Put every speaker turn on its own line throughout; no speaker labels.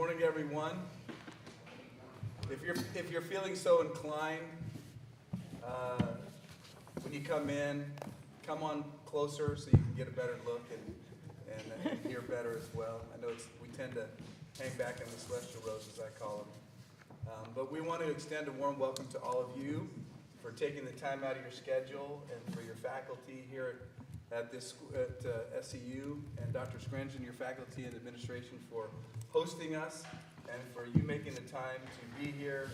morning, everyone. If you're feeling so inclined, when you come in, come on closer so you can get a better look and hear better as well. I know we tend to hang back in the celestial rows, as I call them. But we want to extend a warm welcome to all of you for taking the time out of your schedule and for your faculty here at SCU, and Dr. Scringe and your faculty and administration for hosting us and for you making the time to be here.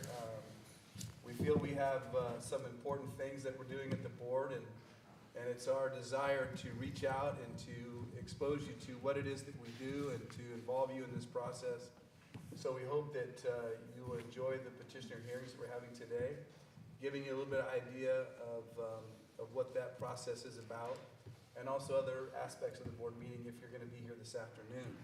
We feel we have some important things that we're doing at the board, and it's our desire to reach out and to expose you to what it is that we do and to involve you in this process. So we hope that you will enjoy the petitioner hearings that we're having today, giving you a little bit of idea of what that process is about, and also other aspects of the board meeting if you're going to be here this afternoon.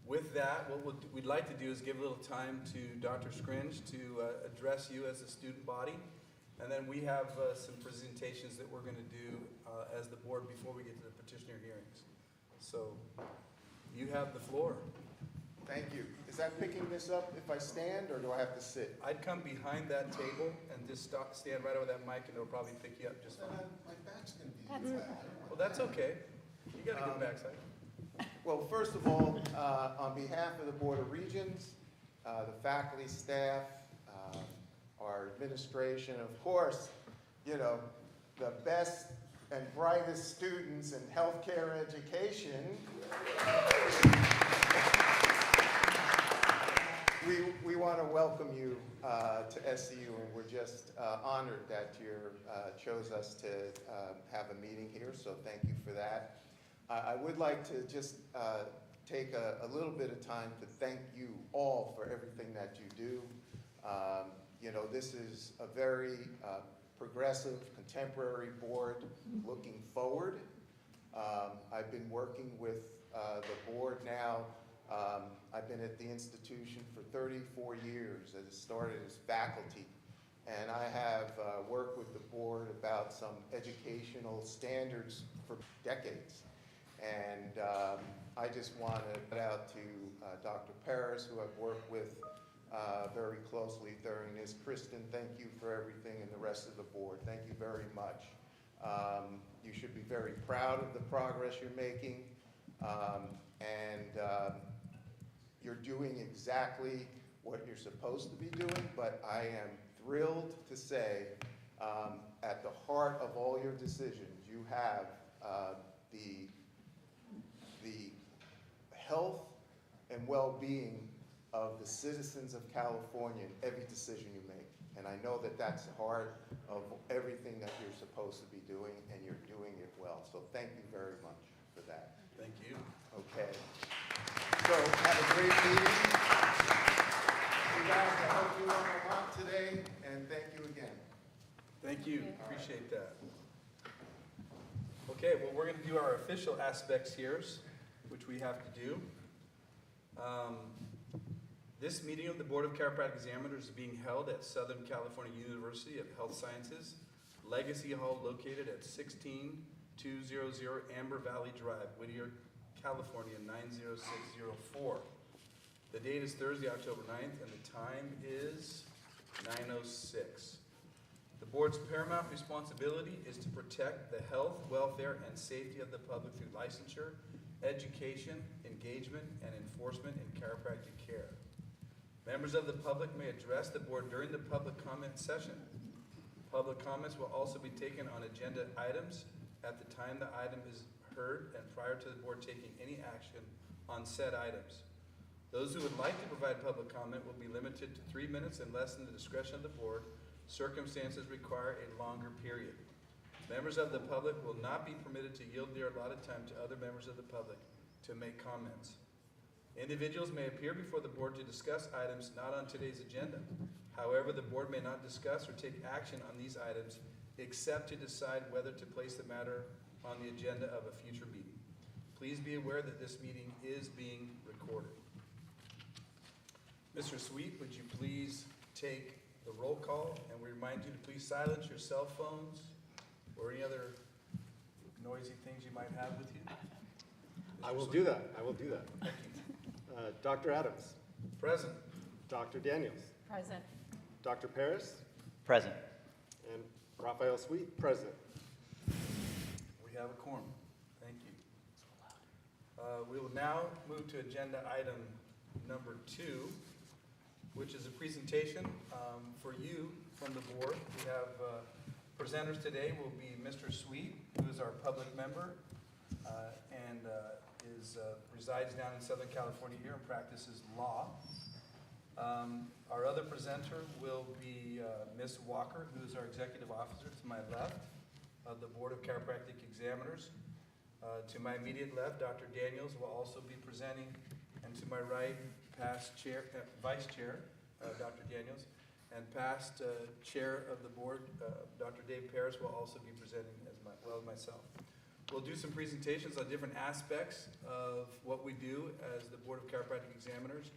With that, what we'd like to do is give a little time to Dr. Scringe to address you as a student body, and then we have some presentations that we're going to do as the board before we get to the petitioner hearings. So you have the floor.
Thank you. Is that picking this up if I stand, or do I have to sit?
I'd come behind that table and just stand right over that mic, and it'll probably pick you up just fine.
My back's going to be
Well, that's okay. You got a good backside.
Well, first of all, on behalf of the Board of Regents, the faculty, staff, our administration, of course, you know, the best and brightest students in healthcare education, we want to welcome you to SCU, and we're just honored that you chose us to have a meeting here, so thank you for that. I would like to just take a little bit of time to thank you all for everything that you do. You know, this is a very progressive, contemporary board looking forward. I've been working with the board now. I've been at the institution for 34 years. I started as faculty, and I have worked with the board about some educational standards for decades. And I just want to put out to Dr. Paris, who I've worked with very closely during this. Kristen, thank you for everything, and the rest of the board. Thank you very much. You should be very proud of the progress you're making. You're doing exactly what you're supposed to be doing, but I am thrilled to say at the heart of all your decisions, you have the health and well-being of the citizens of California in every decision you make. And I know that that's the heart of everything that you're supposed to be doing, and you're doing it well. So thank you very much for that.
Thank you.
Okay. So have a great meeting. You guys, I hope you learned a lot today, and thank you again.
Thank you. Appreciate that. Okay, well, we're going to do our official aspects here, which we have to do. This meeting of the Board of Chiropractic Examiners is being held at Southern California University of Health Sciences, Legacy Hall, located at 16200 Amber Valley Drive, Whittier, California, 90604. The date is Thursday, October 9th, and the time is 9:06. The board's paramount responsibility is to protect the health, welfare, and safety of the public through licensure, education, engagement, and enforcement in chiropractic care. Members of the public may address the board during the public comment session. Public comments will also be taken on agenda items at the time the item is heard and prior to the board taking any action on said items. Those who would like to provide public comment will be limited to 3 minutes unless in the discretion of the board circumstances require a longer period. Members of the public will not be permitted to yield their allotted time to other members of the public to make comments. Individuals may appear before the board to discuss items not on today's agenda. However, the board may not discuss or take action on these items except to decide whether to place the matter on the agenda of a future meeting. Please be aware that this meeting is being recorded. Mr. Sweet, would you please take the roll call, and we remind you to please silence your cell phones or any other noisy things you might have with you.
I will do that. I will do that.
Thank you.
Dr. Adams,
Present.
Dr. Daniels,
Present.
Dr. Paris,
Present.
and Raphael Sweet, present.
We have a quorum. Thank you. We will now move to agenda item number 2, which is a presentation for you from the board. We have presenters today will be Mr. Sweet, who is our public member and resides down in Southern California here and practices law. Our other presenter will be Ms. Walker, who is our executive officer to my left of the Board of Chiropractic Examiners. To my immediate left, Dr. Daniels will also be presenting, and to my right, past chair, Vice Chair, Dr. Daniels, and past Chair of the Board, Dr. Dave Paris, will also be presenting as well as myself. We'll do some presentations on different aspects of what we do as the Board of Chiropractic Examiners,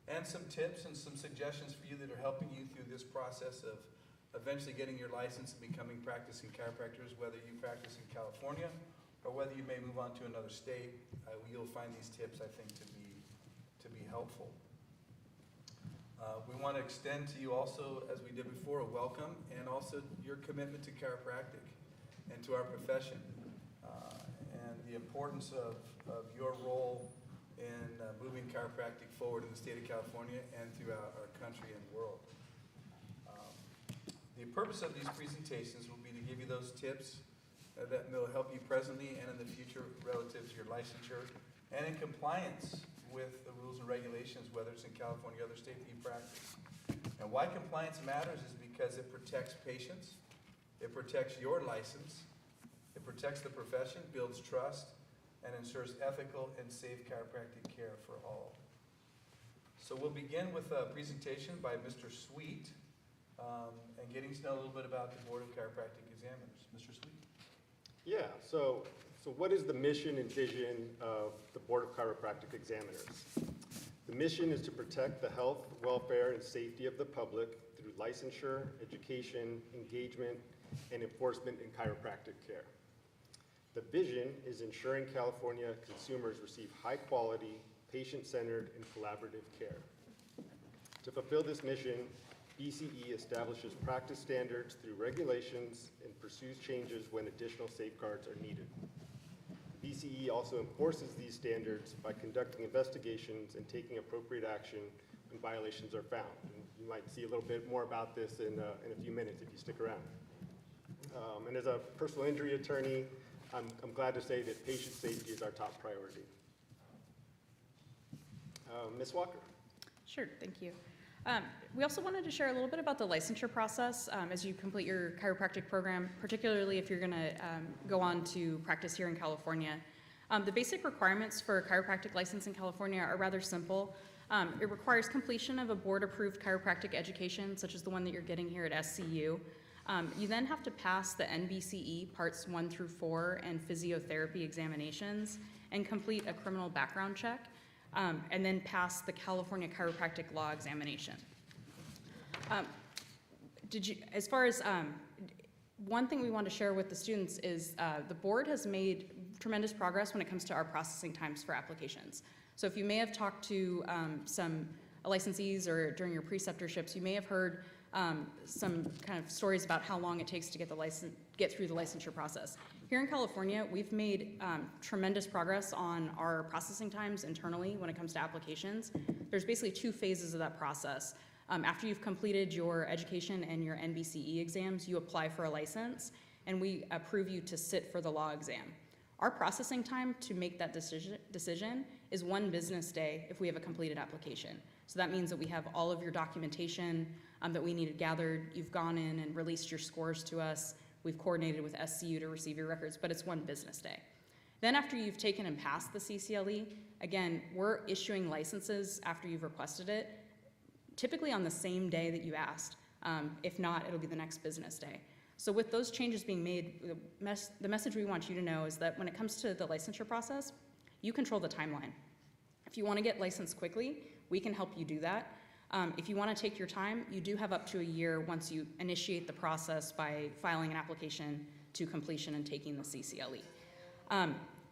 and some tips and some suggestions for you that are helping you through this process of eventually getting your license and becoming practicing chiropractors, whether you practice in California or whether you may move on to another state. You'll find these tips, I think, to be helpful. We want to extend to you also, as we did before, a welcome and also your commitment to chiropractic and to our profession, and the importance of your role in moving chiropractic forward in the state of California and throughout our country and world. The purpose of these presentations will be to give you those tips that will help you presently and in the future relative to your licensure and in compliance with the rules and regulations, whether it's in California or other state that you practice. And why compliance matters is because it protects patients, it protects your license, it protects the profession, builds trust, and ensures ethical and safe chiropractic care for all. So we'll begin with a presentation by Mr. Sweet and getting to know a little bit about the Board of Chiropractic Examiners. Mr. Sweet.
Yeah, so what is the mission and vision of the Board of Chiropractic Examiners? The mission is to protect the health, welfare, and safety of the public through licensure, education, engagement, and enforcement in chiropractic care. The vision is ensuring California consumers receive high-quality, patient-centered, and collaborative care. To fulfill this mission, BCE establishes practice standards through regulations and pursues changes when additional safeguards are needed. BCE also enforces these standards by conducting investigations and taking appropriate action when violations are found. And you might see a little bit more about this in a few minutes if you stick around. And as a personal injury attorney, I'm glad to say that patient safety is our top priority. Ms. Walker.
Sure, thank you. We also wanted to share a little bit about the licensure process as you complete your chiropractic program, particularly if you're going to go on to practice here in California. The basic requirements for a chiropractic license in California are rather simple. It requires completion of a board-approved chiropractic education, such as the one that you're getting here at SCU. You then have to pass the NBCE Parts 1 through 4 and physiotherapy examinations and complete a criminal background check, and then pass the California Chiropractic Law examination. One thing we want to share with the students is the board has made tremendous progress when it comes to our processing times for applications. So if you may have talked to some licensees or during your preceptorships, you may have heard some kind of stories about how long it takes to get through the licensure process. Here in California, we've made tremendous progress on our processing times internally when it comes to applications. There's basically 2 phases of that process. After you've completed your education and your NBCE exams, you apply for a license, and we approve you to sit for the law exam. Our processing time to make that decision is 1 business day if we have a completed application. So that means that we have all of your documentation that we needed gathered. You've gone in and released your scores to us. We've coordinated with SCU to receive your records, but it's 1 business day. Then after you've taken and passed the CCLE, again, we're issuing licenses after you've requested it, typically on the same day that you asked. If not, it'll be the next business day. So with those changes being made, the message we want you to know is that when it comes to the licensure process, you control the timeline. If you want to get licensed quickly, we can help you do that. If you want to take your time, you do have up to a year once you initiate the process by filing an application to completion and taking the CCLE.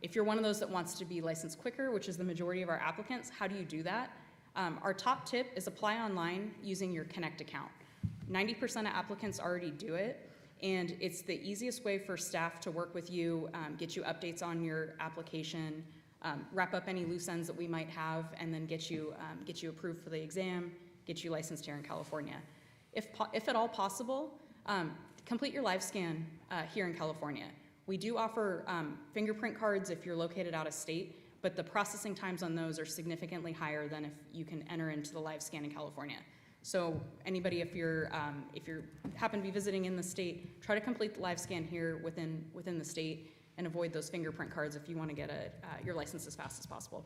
If you're one of those that wants to be licensed quicker, which is the majority of our applicants, how do you do that? Our top tip is apply online using your Connect account. 90% of applicants already do it, and it's the easiest way for staff to work with you, get you updates on your application, wrap up any loose ends that we might have, and then get you approved for the exam, get you licensed here in California. If at all possible, complete your live scan here in California. We do offer fingerprint cards if you're located out of state, but the processing times on those are significantly higher than if you can enter into the live scan in California. So anybody, if you happen to be visiting in the state, try to complete the live scan here within the state and avoid those fingerprint cards if you want to get your license as fast as possible.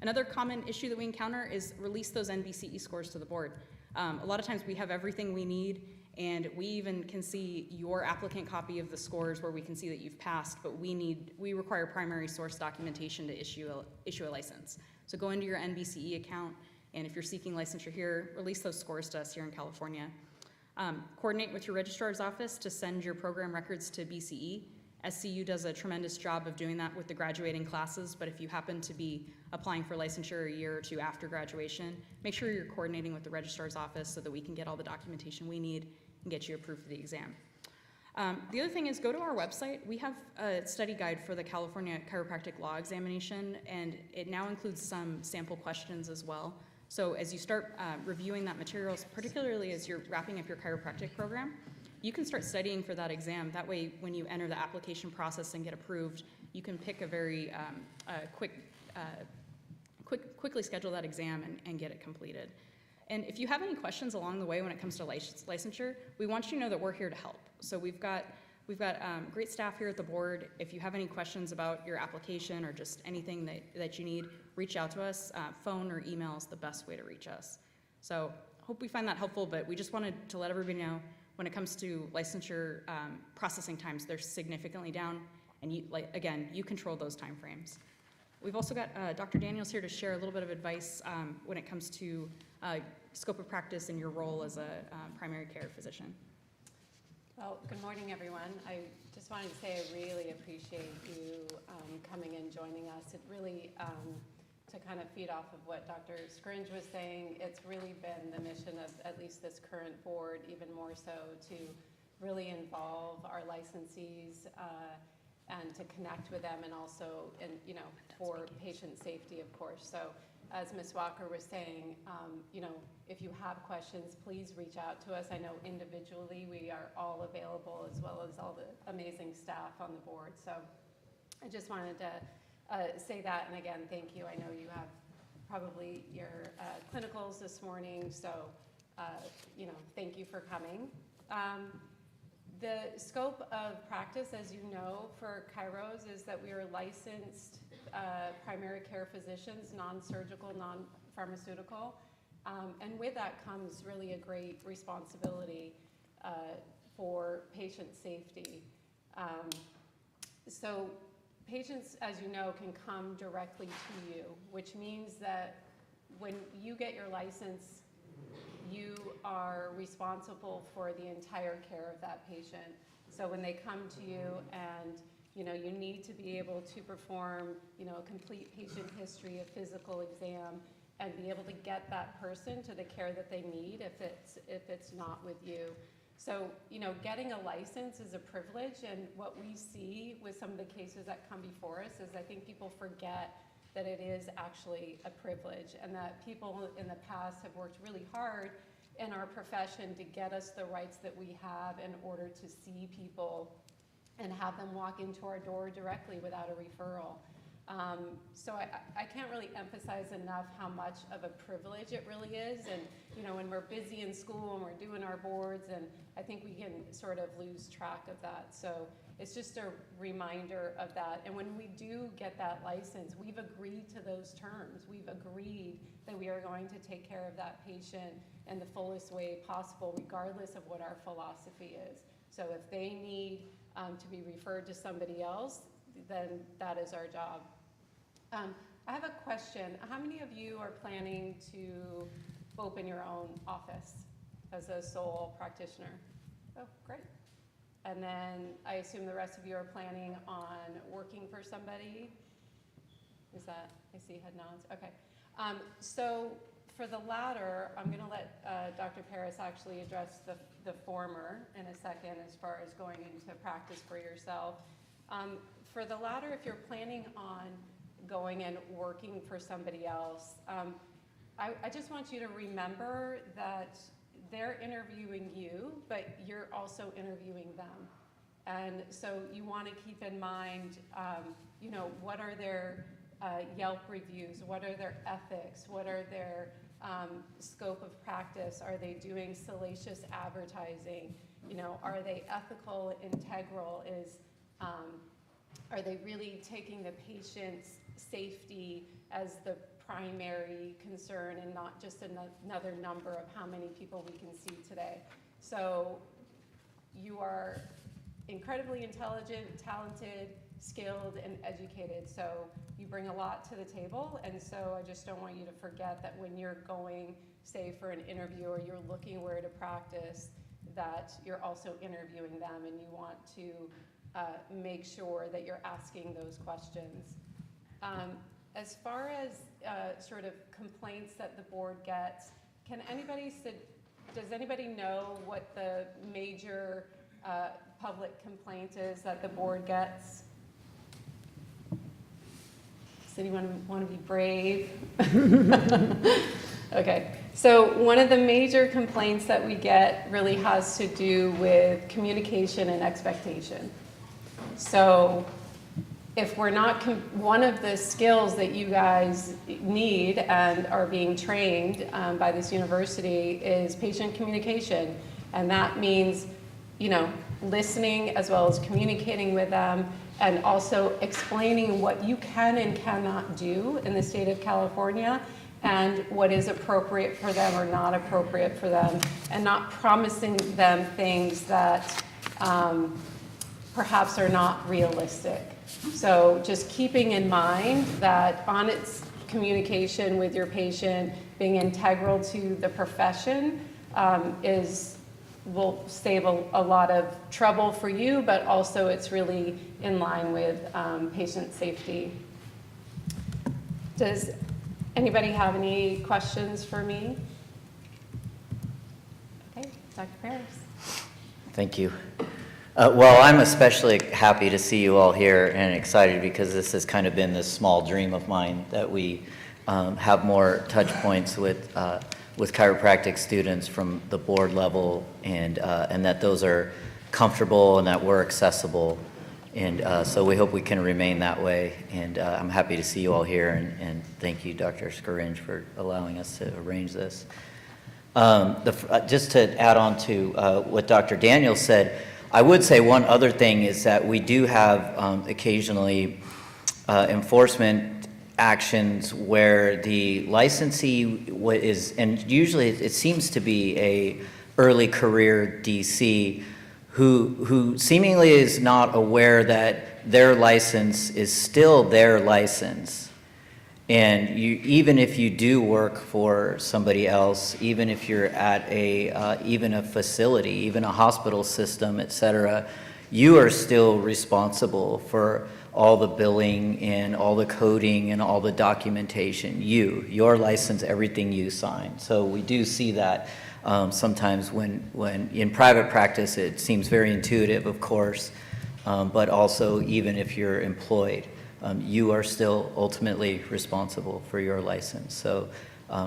Another common issue that we encounter is release those NBCE scores to the board. A lot of times we have everything we need, and we even can see your applicant copy of the scores where we can see that you've passed, but we require primary source documentation to issue a license. So go into your NBCE account, and if you're seeking licensure here, release those scores to us here in California. Coordinate with your registrar's office to send your program records to BCE. SCU does a tremendous job of doing that with the graduating classes, but if you happen to be applying for licensure a year or two after graduation, make sure you're coordinating with the registrar's office so that we can get all the documentation we need and get you approved for the exam. The other thing is go to our website. We have a study guide for the California Chiropractic Law Examination, and it now includes some sample questions as well. So as you start reviewing that materials, particularly as you're wrapping up your chiropractic program, you can start studying for that exam. That way, when you enter the application process and get approved, you can pick a very quickly schedule that exam and get it completed. And if you have any questions along the way when it comes to licensure, we want you to know that we're here to help. So we've got great staff here at the board. If you have any questions about your application or just anything that you need, reach out to us. Phone or email is the best way to reach us. So hope we find that helpful, but we just wanted to let everybody know when it comes to licensure processing times, they're significantly down, and you control those time frames. We've also got Dr. Daniels here to share a little bit of advice when it comes to scope of practice and your role as a primary care physician.
Well, good morning, everyone. I just wanted to say I really appreciate you coming and joining us. It really, to kind of feed off of what Dr. Scringe was saying, it's really been the mission of at least this current board, even more so, to really involve our licensees and to connect with them, and also, for patient safety, of course. So as Ms. Walker was saying, if you have questions, please reach out to us. I know individually we are all available, as well as all the amazing staff on the board. So I just wanted to say that, and again, thank you. I know you have probably your clinicals this morning, so thank you for coming. The scope of practice, as you know, for Chiros is that we are licensed primary care physicians, non-surgical, non-pharmaceutical, and with that comes really a great responsibility for patient safety. So patients, as you know, can come directly to you, which means that when you get your license, you are responsible for the entire care of that patient. So when they come to you and you need to be able to perform a complete patient history, a physical exam, and be able to get that person to the care that they need if it's not with you. So, getting a license is a privilege, and what we see with some of the cases that come before us is I think people forget that it is actually a privilege, and that people in the past have worked really hard in our profession to get us the rights that we have in order to see people and have them walk into our door directly without a referral. So I can't really emphasize enough how much of a privilege it really is. And when we're busy in school and we're doing our boards, and I think we can sort of lose track of that. So it's just a reminder of that. And when we do get that license, we've agreed to those terms. We've agreed that we are going to take care of that patient in the fullest way possible, regardless of what our philosophy is. So if they need to be referred to somebody else, then that is our job. I have a question. How many of you are planning to open your own office as a sole practitioner? Oh, great. And then I assume the rest of you are planning on working for somebody? Is that, I see head nods, okay. So for the latter, I'm gonna let Dr. Paris actually address the former in a second as far as going into practice for yourself. For the latter, if you're planning on going and working for somebody else, I just want you to remember that they're interviewing you, but you're also interviewing them. And so you want to keep in mind, you know, what are their Yelp reviews? What are their ethics? What are their scope of practice? Are they doing salacious advertising? You know, are they ethical, integral? Are they really taking the patient's safety as the primary concern and not just another number of how many people we can see today? So you are incredibly intelligent, talented, skilled, and educated. So you bring a lot to the table. And so I just don't want you to forget that when you're going, say, for an interview or you're looking where to practice, that you're also interviewing them and you want to make sure that you're asking those questions. As far as sort of complaints that the board gets, does anybody know what the major public complaint is that the board gets? Does anyone want to be brave? Okay, so one of the major complaints that we get really has to do with communication and expectation. So if we're not, one of the skills that you guys need and are being trained by this university is patient communication. And that means, you know, listening as well as communicating with them and also explaining what you can and cannot do in the state of California and what is appropriate for them or not appropriate for them, and not promising them things that perhaps are not realistic. So just keeping in mind that honest communication with your patient, being integral to the profession, will save a lot of trouble for you, but also it's really in line with patient safety. Does anybody have any questions for me? Okay, Dr. Paris.
Thank you. Well, I'm especially happy to see you all here and excited because this has kind of been this small dream of mine that we have more touch points with chiropractic students from the board level and that those are comfortable and that we're accessible. And so we hope we can remain that way. And I'm happy to see you all here and thank you, Dr. Scaringe, for allowing us to arrange this. Just to add on to what Dr. Daniel said, I would say one other thing is that we do have occasionally enforcement actions where the licensee is, and usually it seems to be a early career DC who seemingly is not aware that their license is still their license. And even if you do work for somebody else, even if you're at even a facility, even a hospital system, et cetera, you are still responsible for all the billing and all the coding and all the documentation. Your license, everything you sign. So we do see that sometimes when in private practice, it seems very intuitive, of course, but also even if you're employed. You are still ultimately responsible for your license. So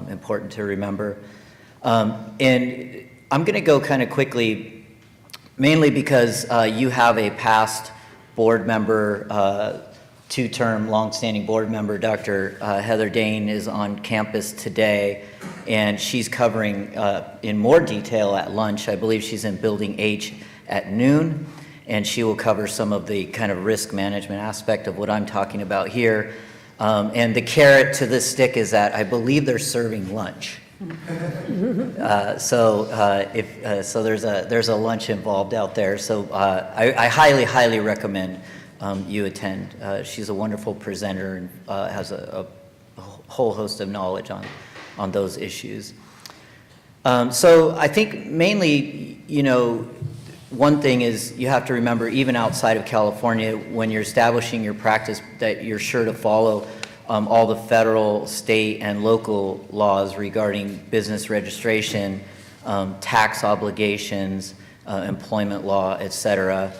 important to remember. And I'm going to go kind of quickly, mainly because you have a past board member, two-term longstanding board member, Dr. Heather Dane, is on campus today, and she's covering in more detail at lunch. I believe she's in Building H at noon. And she will cover some of the kind of risk management aspect of what I'm talking about here. And the carrot to this stick is that I believe they're serving lunch. So there's a lunch involved out there. So I highly, highly recommend you attend. She's a wonderful presenter and has a whole host of knowledge on those issues. So I think mainly, you know, one thing is you have to remember, even outside of California, when you're establishing your practice, that you're sure to follow all the federal, state, and local laws regarding business registration, tax obligations, employment law, et cetera.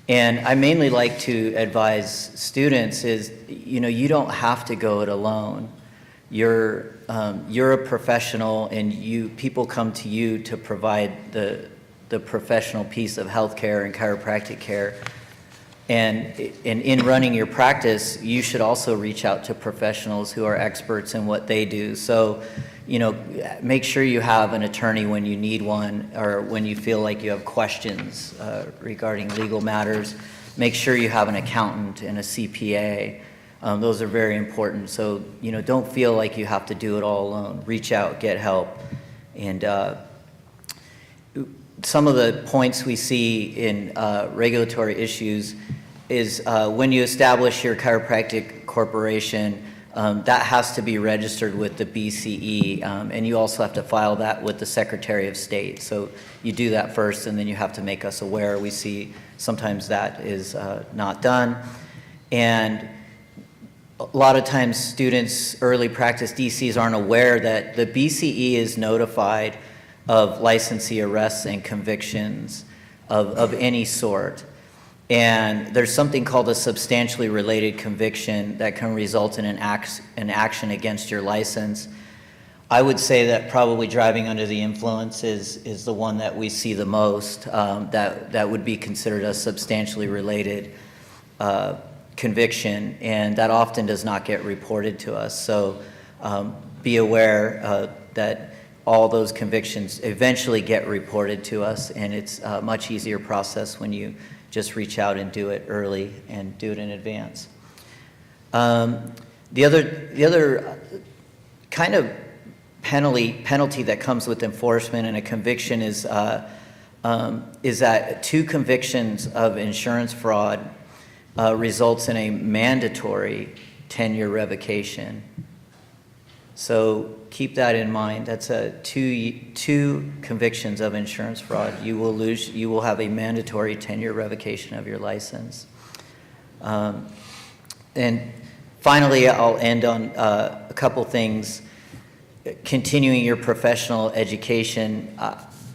And I mainly like to advise students is, you don't have to go it alone. You're a professional, and people come to you to provide the professional piece of healthcare and chiropractic care. And in running your practice, you should also reach out to professionals who are experts in what they do. So, make sure you have an attorney when you need one, or when you feel like you have questions regarding legal matters. Make sure you have an accountant and a CPA. Those are very important. So, don't feel like you have to do it all alone. Reach out, get help. And some of the points we see in regulatory issues is when you establish your chiropractic corporation, that has to be registered with the BCE, and you also have to file that with the Secretary of State. So you do that first, and then you have to make us aware. We see sometimes that is not done. And a lot of times students, early practice DCs aren't aware that the BCE is notified of licensee arrests and convictions of any sort. And there's something called a substantially related conviction that can result in an action against your license. I would say that probably driving under the influence is the one that we see the most, that would be considered a substantially related conviction, and that often does not get reported to us. So be aware that all those convictions eventually get reported to us, and it's a much easier process when you just reach out and do it early and do it in advance. The other kind of penalty that comes with enforcement and a conviction is that 2 convictions of insurance fraud results in a mandatory 10-year revocation. So keep that in mind. That's two convictions of insurance fraud. You will have a mandatory 10-year revocation of your license. And finally, I'll end on a couple things. Continuing your professional education.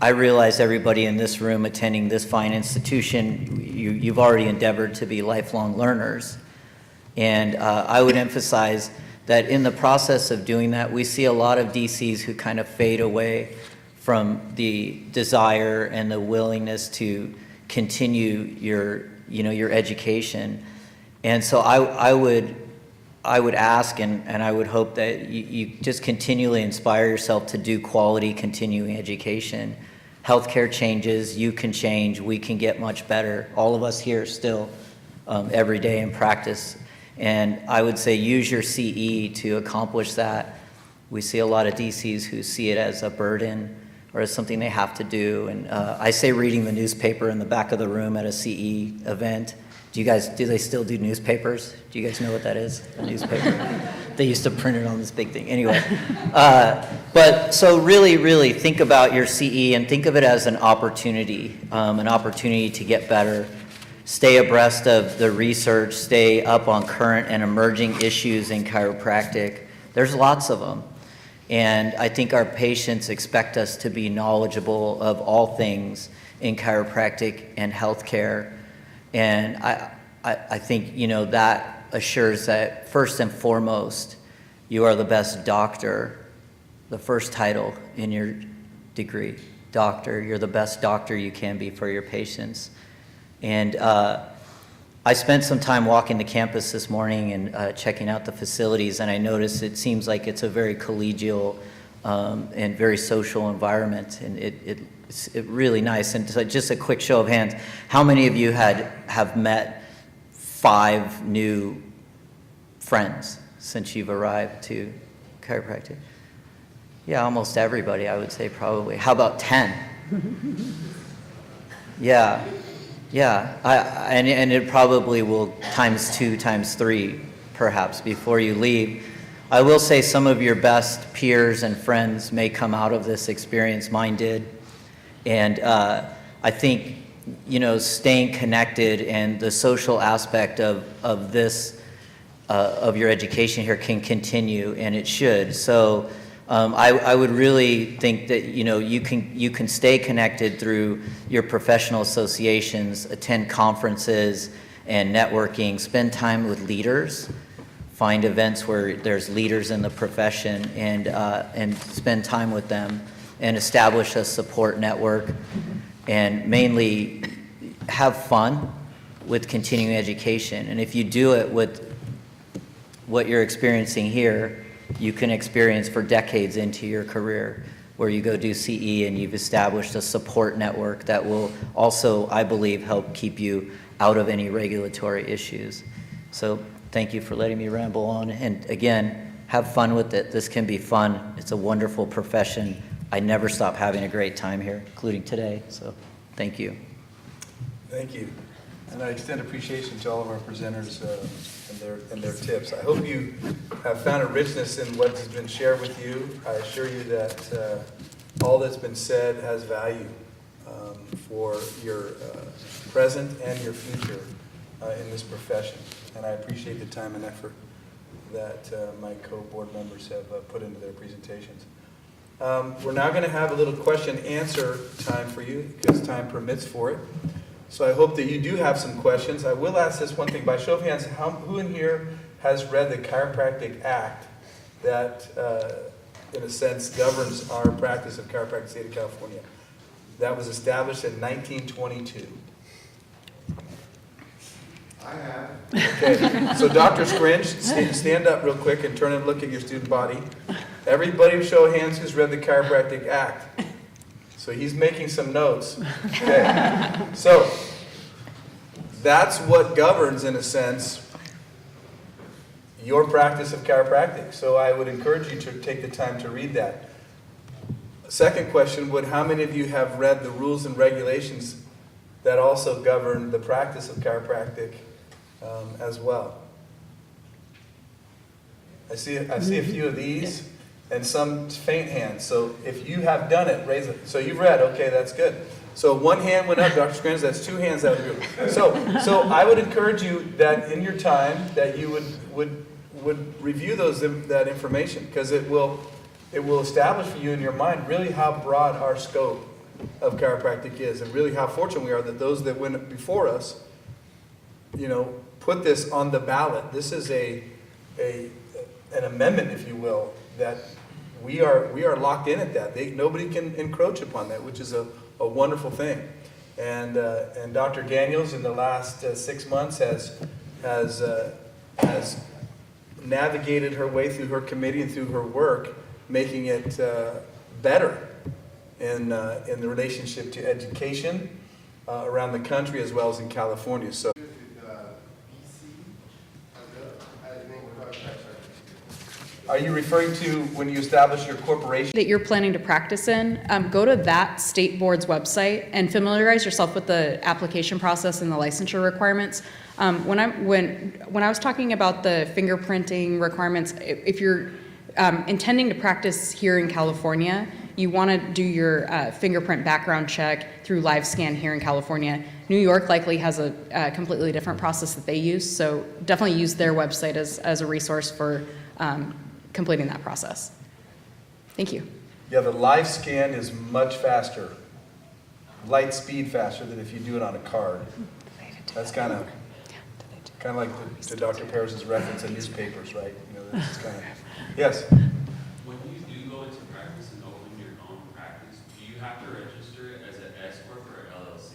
I realize everybody in this room attending this fine institution, you've already endeavored to be lifelong learners. And I would emphasize that in the process of doing that, we see a lot of DCs who kind of fade away from the desire and the willingness to continue your education. And so I would ask and I would hope that you just continually inspire yourself to do quality continuing education. Healthcare changes, you can change, we can get much better. All of us here still every day in practice. And I would say use your CE to accomplish that. We see a lot of DCs who see it as a burden or as something they have to do. And I say reading the newspaper in the back of the room at a CE event. Do they still do newspapers? Do you guys know what that is, a newspaper? They used to print it on this big thing. Anyway, but so really think about your CE and think of it as an opportunity to get better. Stay abreast of the research, stay up on current and emerging issues in chiropractic. There's lots of them. And I think our patients expect us to be knowledgeable of all things in chiropractic and healthcare. And I think, that assures that first and foremost, you are the best doctor, the first title in your degree, doctor. You're the best doctor you can be for your patients. And I spent some time walking the campus this morning and checking out the facilities, and I noticed it seems like it's a very collegial and very social environment, and it's really nice. And so just a quick show of hands, how many of you have met 5 new friends since you've arrived to chiropractic? Yeah, almost everybody, I would say, probably. How about 10? Yeah. And it probably will times 2, times 3, perhaps, before you leave. I will say some of your best peers and friends may come out of this experience. Mine did. And I think staying connected and the social aspect of this, of your education here can continue, and it should. So I would really think that, you can stay connected through your professional associations, attend conferences and networking, spend time with leaders, find events where there's leaders in the profession, and spend time with them and establish a support network, and mainly have fun with continuing education. And if you do it with what you're experiencing here, you can experience for decades into your career, where you go do CE and you've established a support network that will also, I believe, help keep you out of any regulatory issues. So thank you for letting me ramble on. And again, have fun with it. This can be fun. It's a wonderful profession. I never stop having a great time here, including today. So thank you.
Thank you. And I extend appreciation to all of our presenters and their tips. I hope you have found a richness in what has been shared with you. I assure you that all that's been said has value for your present and your future in this profession. And I appreciate the time and effort that my co-board members have put into their presentations. We're now going to have a little question-answer time for you, because time permits for it. So I hope that you do have some questions. I will ask this one thing. By show of hands, who in here has read the Chiropractic Act that, in a sense, governs our practice of chiropractic in the state of California? That was established in 1922.
I have.
Okay, so Dr. Scringe, stand up real quick and turn and look at your student body. Everybody show of hands who's read the Chiropractic Act. So he's making some notes. Okay, so that's what governs, in a sense, your practice of chiropractic. So I would encourage you to take the time to read that. Second question would, how many of you have read the rules and regulations that also govern the practice of chiropractic as well? I see a few of these and some faint hands. So if you have done it, raise it. So you've read, okay, that's good. So one hand went up, Dr. Screns, that's two hands out of the group. So I would encourage you that in your time that you would review that information, because it will establish for you in your mind really how broad our scope of chiropractic is, and really how fortunate we are that those that went before us, put this on the ballot. This is an amendment, if you will, that we are locked in at that. Nobody can encroach upon that, which is a wonderful thing. And Dr. Daniels in the last 6 months has navigated her way through her committee and through her work, making it better in the relationship to education around the country as well as in California. So. Are you referring to when you establish your corporation?
That you're planning to practice in, go to that state board's website and familiarize yourself with the application process and the licensure requirements. When I was talking about the fingerprinting requirements, if you're intending to practice here in California, you want to do your fingerprint background check through LiveScan here in California. New York likely has a completely different process that they use, so definitely use their website as a resource for completing that process. Thank you.
Yeah, the live scan is much faster, light speed faster than if you do it on a card. That's kind of like to Dr. Paris' reference in newspapers, right? That's kind of, yes?
When you do go into practice and open your own practice, do you have to register it as an S Corp or LLC?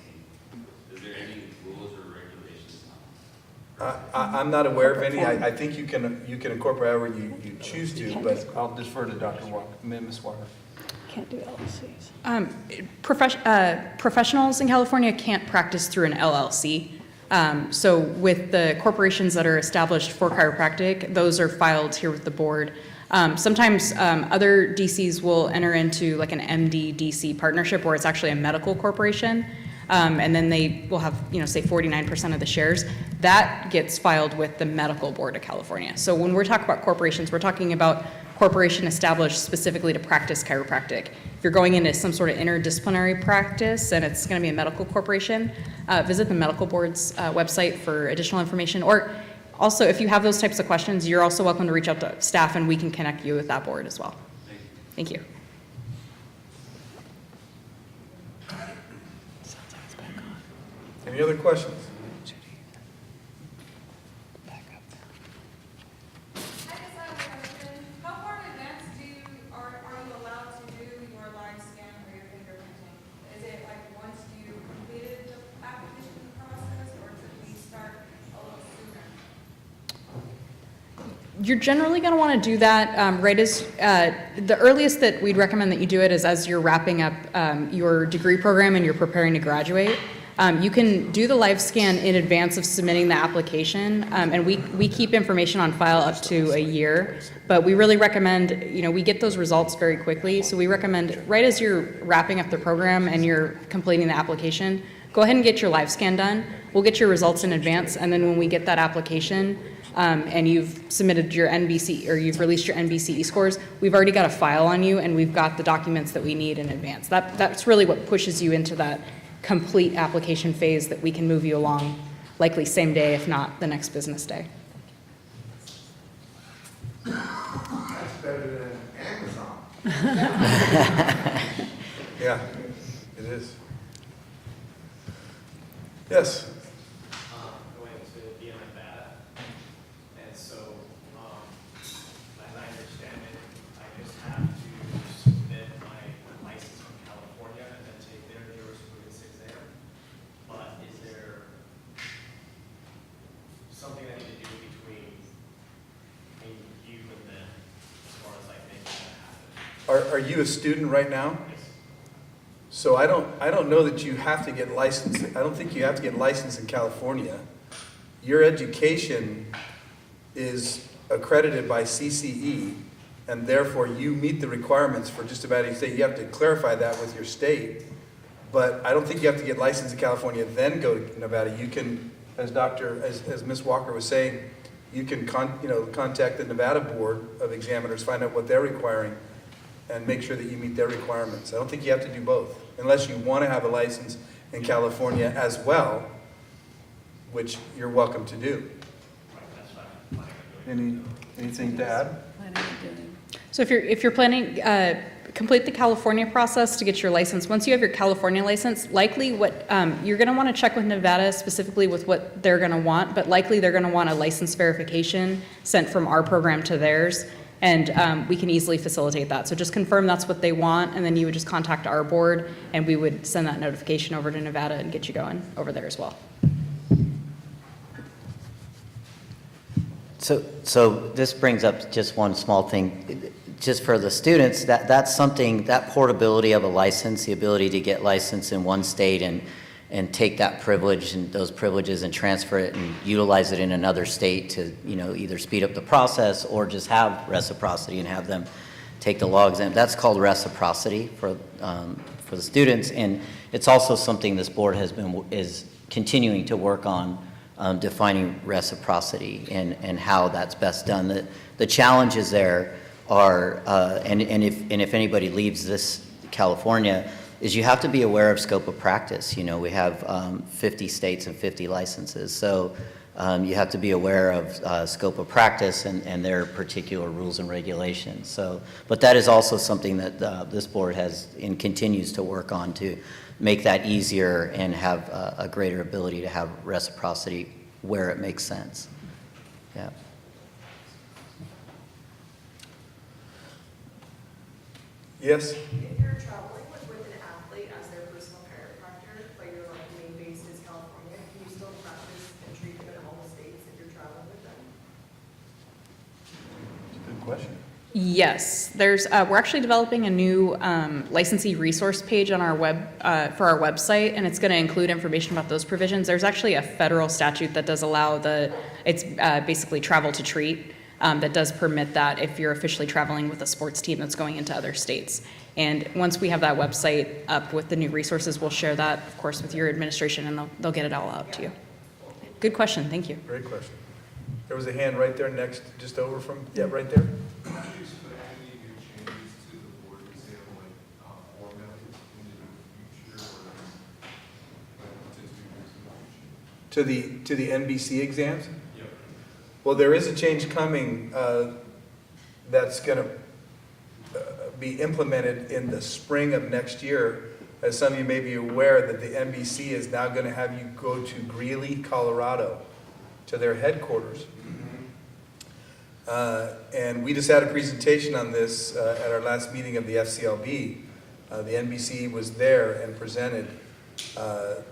Is there any rules or regulations on it?
I'm not aware of any. I think you can incorporate however you choose to, but I'll defer to Dr. Walker, Ms. Walker.
Can't do LLCs.
Professionals in California can't practice through an LLC. So with the corporations that are established for chiropractic, those are filed here with the board. Sometimes other DCs will enter into like an MD-DC partnership where it's actually a medical corporation. and then they will have, say 49% of the shares. That gets filed with the Medical Board of California. So when we're talking about corporations, we're talking about corporation established specifically to practice chiropractic. If you're going into some sort of interdisciplinary practice and it's going to be a medical corporation, visit the medical board's website for additional information. Or also, if you have those types of questions, you're also welcome to reach out to staff and we can connect you with that board as well. Thank you.
Any other questions?
I just have a question. How far in advance are you allowed to do your live scan or your fingerprinting? Is it like once you completed the application process, or should we start a little sooner?
You're generally going to want to do that right as, the earliest that we'd recommend that you do it is as you're wrapping up your degree program and you're preparing to graduate. You can do the live scan in advance of submitting the application, and we keep information on file up to a year, but we really recommend, we get those results very quickly, so we recommend right as you're wrapping up the program and you're completing the application, go ahead and get your live scan done. We'll get your results in advance, and then when we get that application, and you've submitted your NBC, or you've released your NBCE scores, we've already got a file on you, and we've got the documents that we need in advance. That's really what pushes you into that complete application phase that we can move you along, likely same day, if not the next business day.
That's better than Amazon.
Yeah, it is. Yes?
Going to be in Nevada, and so, as I understand it, I just have to submit my license from California and then take their jurisprudence exam. But is there something I need to do between maybe you and them as far as like making that happen?
Are you a student right now? So I don't know that you have to get licensed. I don't think you have to get licensed in California. Your education is accredited by CCE, and therefore you meet the requirements for just about any state. You have to clarify that with your state, but I don't think you have to get licensed in California, then go to Nevada. You can, as Ms. Walker was saying, you can contact the Nevada Board of Examiners, find out what they're requiring, and make sure that you meet their requirements. I don't think you have to do both, unless you want to have a license in California as well, which you're welcome to do. Anything to add?
So if you're planning, complete the California process to get your license. Once you have your California license, likely what, you're going to want to check with Nevada specifically with what they're going to want, but likely they're going to want a license verification sent from our program to theirs. And we can easily facilitate that. So just confirm that's what they want, and then you would just contact our board, and we would send that notification over to Nevada and get you going over there as well.
So this brings up just one small thing. Just for the students, that's something, that portability of a license, the ability to get licensed in one state and take that privilege and those privileges and transfer it and utilize it in another state to, either speed up the process or just have reciprocity and have them take the law exam. That's called reciprocity for the students, and it's also something this board is continuing to work on, defining reciprocity and how that's best done. The challenges there are, and if anybody leaves this California, is you have to be aware of scope of practice. We have 50 states and 50 licenses. So you have to be aware of scope of practice and their particular rules and regulations. So, but that is also something that this board has and continues to work on to make that easier and have a greater ability to have reciprocity where it makes sense. Yeah.
Yes?
If you're traveling with an athlete as their personal chiropractor, but your main base is California, can you still practice and treat them in all the states if you're traveling with them?
Good question.
Yes, we're actually developing a new licensee resource page on our for our website, and it's going to include information about those provisions. There's actually a federal statute that does allow it's basically travel to treat. that does permit that if you're officially traveling with a sports team that's going into other states. And once we have that website up with the new resources, we'll share that, of course, with your administration, and they'll get it all out to you. Good question, thank you.
Great question. There was a hand right there next, just over from, yeah, right there. To the NBC exams?
Yep.
Well, there is a change coming that's going to be implemented in the spring of next year. As some of you may be aware, that the NBC is now going to have you go to Greeley, Colorado, to their headquarters. And we just had a presentation on this at our last meeting of the FCLB. The NBC was there and presented.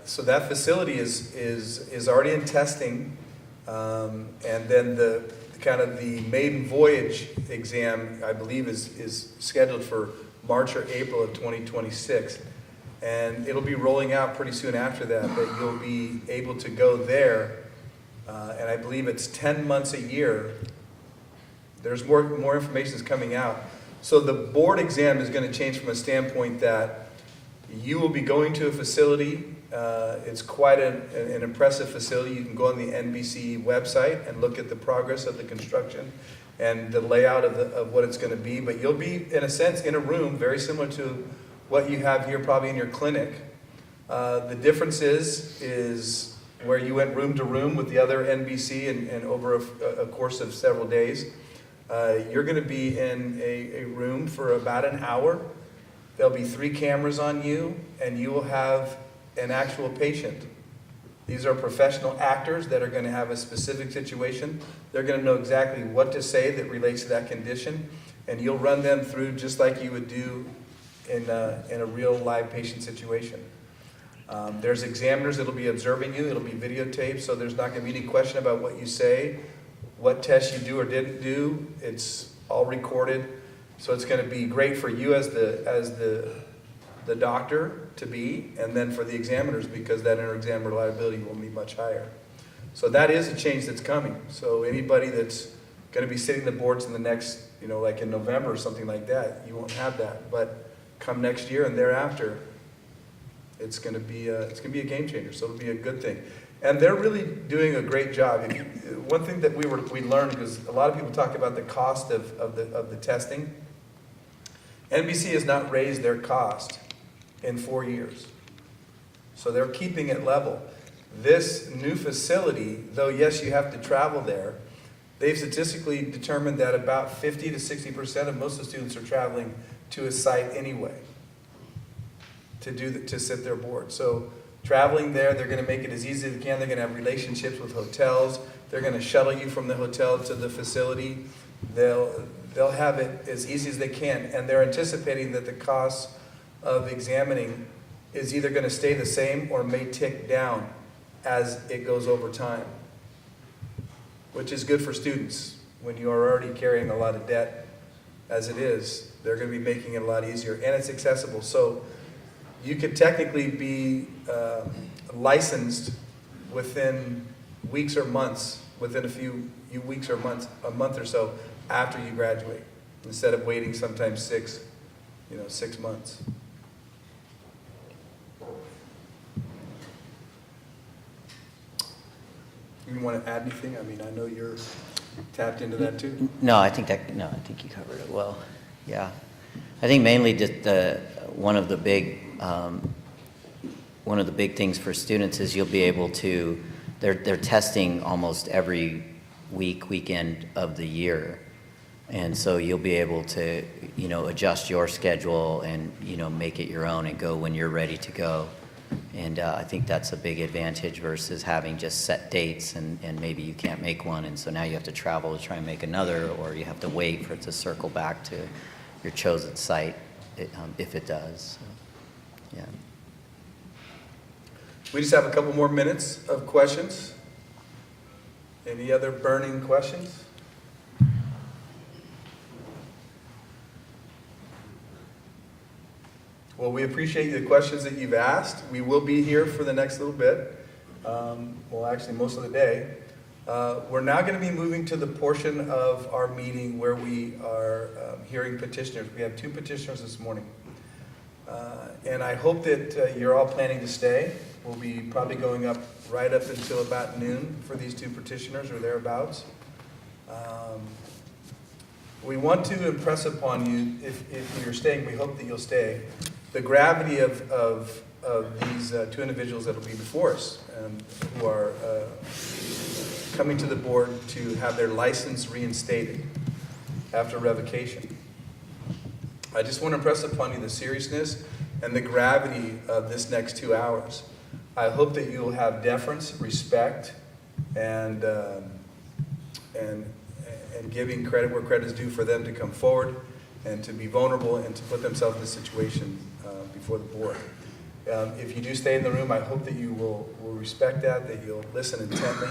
So that facility is already in testing, and then the kind of the maiden voyage exam, I believe, is scheduled for March or April of 2026, and it'll be rolling out pretty soon after that. That you'll be able to go there, and I believe it's 10 months a year. There's more information is coming out. So the board exam is going to change from a standpoint that you will be going to a facility. It's quite an impressive facility. You can go on the NBC website and look at the progress of the construction and the layout of what it's going to be. But you'll be, in a sense, in a room very similar to what you have here probably in your clinic. The difference is where you went room to room with the other NBC and over a course of several days, you're going to be in a room for about an hour. There'll be 3 cameras on you, and you will have an actual patient. These are professional actors that are going to have a specific situation. They're going to know exactly what to say that relates to that condition, and you'll run them through just like you would do in a real live patient situation. There's examiners that will be observing you. It'll be videotaped, so there's not going to be any question about what you say, what tests you do or didn't do. It's all recorded. So it's going to be great for you as the doctor to be, and then for the examiners, because that inter-exam reliability will be much higher. So that is a change that's coming. So anybody that's going to be sitting the boards in the next, like in November or something like that, you won't have that. But come next year and thereafter, it's going to be a game changer. So it'll be a good thing. And they're really doing a great job. One thing that we learned, because a lot of people talk about the cost of the testing. NBC has not raised their cost in 4 years. So they're keeping it level. This new facility, though yes, you have to travel there, they've statistically determined that about 50 to 60% of most of the students are traveling to a site anyway to sit their board. So traveling there, they're going to make it as easy as they can. They're going to have relationships with hotels. They're going to shuttle you from the hotel to the facility. They'll have it as easy as they can, and they're anticipating that the cost of examining is either going to stay the same or may tick down as it goes over time, which is good for students. When you are already carrying a lot of debt as it is, they're going to be making it a lot easier, and it's accessible. So you could technically be licensed within weeks or months, within a few weeks or months, a month or so after you graduate, instead of waiting sometimes 6 months. You want to add anything? I mean, I know you're tapped into that too.
No, I think you covered it well. Yeah. I think mainly just one of the big things for students is you'll be able to, they're testing almost every weekend of the year. And so you'll be able to, adjust your schedule and, make it your own and go when you're ready to go. And I think that's a big advantage versus having just set dates and maybe you can't make one. And so now you have to travel to try and make another, or you have to wait for it to circle back to your chosen site if it does. So, yeah.
We just have a couple more minutes of questions. Any other burning questions? Well, we appreciate the questions that you've asked. We will be here for the next little bit. Well, actually, most of the day. We're now going to be moving to the portion of our meeting where we are hearing petitioners. We have 2 petitioners this morning. And I hope that you're all planning to stay. We'll be probably going up right up until about noon for these 2 petitioners or thereabouts. We want to impress upon you, if you're staying, we hope that you'll stay, the gravity of these 2 individuals that will be before us, who are coming to the board to have their license reinstated after revocation. I just want to impress upon you the seriousness and the gravity of this next 2 hours. I hope that you'll have deference, respect, and giving credit where credit is due for them to come forward and to be vulnerable and to put themselves in this situation before the board. If you do stay in the room, I hope that you will respect that you'll listen intently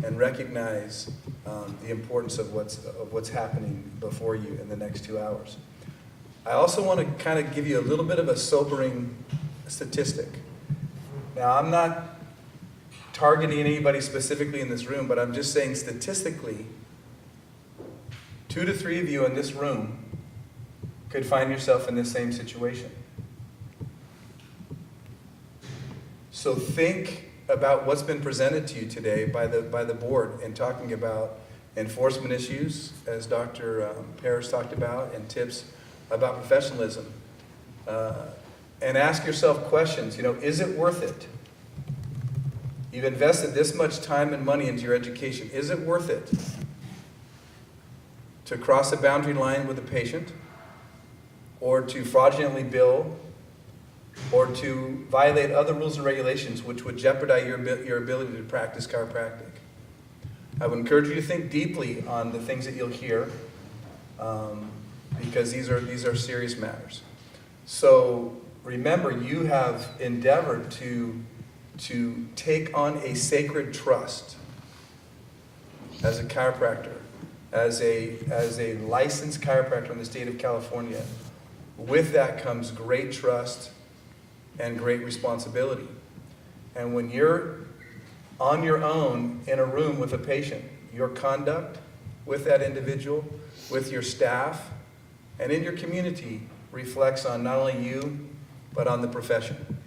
and recognize the importance of what's happening before you in the next 2 hours. I also want to kind of give you a little bit of a sobering statistic. Now, I'm not targeting anybody specifically in this room, but I'm just saying statistically, 2 to 3 of you in this room could find yourself in this same situation. So think about what's been presented to you today by the board in talking about enforcement issues, as Dr. Parrish talked about, and tips about professionalism. And ask yourself questions, is it worth it? You've invested this much time and money into your education. Is it worth it to cross a boundary line with a patient, or to fraudulently bill, or to violate other rules and regulations which would jeopardize your ability to practice chiropractic? I would encourage you to think deeply on the things that you'll hear, because these are serious matters. So remember, you have endeavored to take on a sacred trust as a chiropractor, as a licensed chiropractor in the state of California. With that comes great trust and great responsibility. And when you're on your own in a room with a patient, your conduct with that individual, with your staff, and in your community reflects on not only you, but on the profession.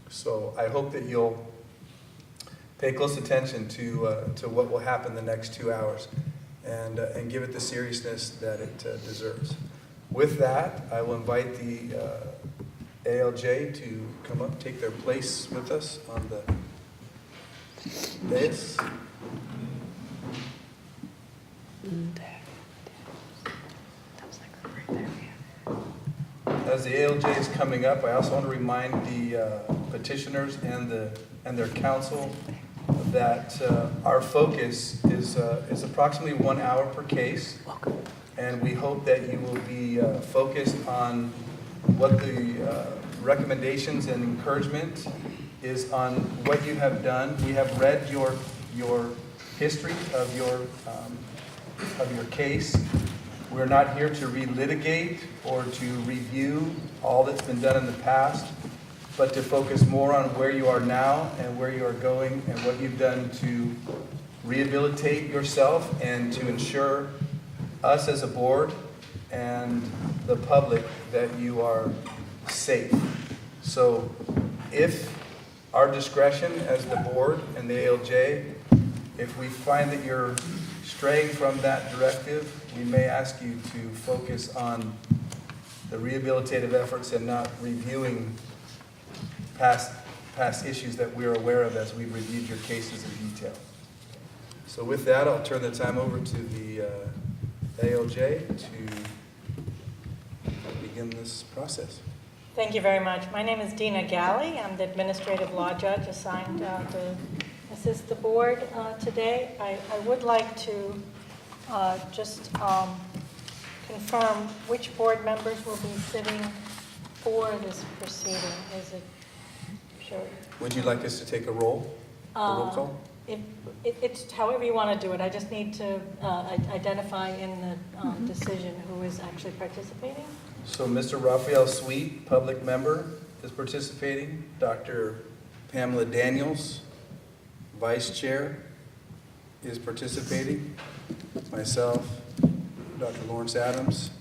So I hope that you'll pay close attention to what will happen the next 2 hours, and give it the seriousness that it deserves. With that, I will invite the ALJ to come up, take their place with us on the dais. As the ALJ is coming up, I also want to remind the petitioners and their counsel that our focus is approximately 1 hour per case. And we hope that you will be focused on what the recommendations and encouragement is on what you have done. We have read your history of your case. We're not here to relitigate or to review all that's been done in the past, but to focus more on where you are now and where you are going and what you've done to rehabilitate yourself and to ensure us as a board and the public that you are safe. So if our discretion as the board and the ALJ, if we find that you're straying from that directive, we may ask you to focus on the rehabilitative efforts and not reviewing past issues that we're aware of as we've reviewed your cases in detail. So with that, I'll turn the time over to the ALJ to begin this process.
Thank you very much. My name is Dina Galley. I'm the administrative law judge assigned to assist the board today. I would like to just confirm which board members will be sitting for this proceeding. Is it, sure?
Would you like us to take a roll call?
It's however you want to do it. I just need to identify in the decision who is actually participating.
So Mr. Raphael Sweet, public member, is participating. Dr. Pamela Daniels, vice chair is participating. Myself, Dr. Lawrence Adams,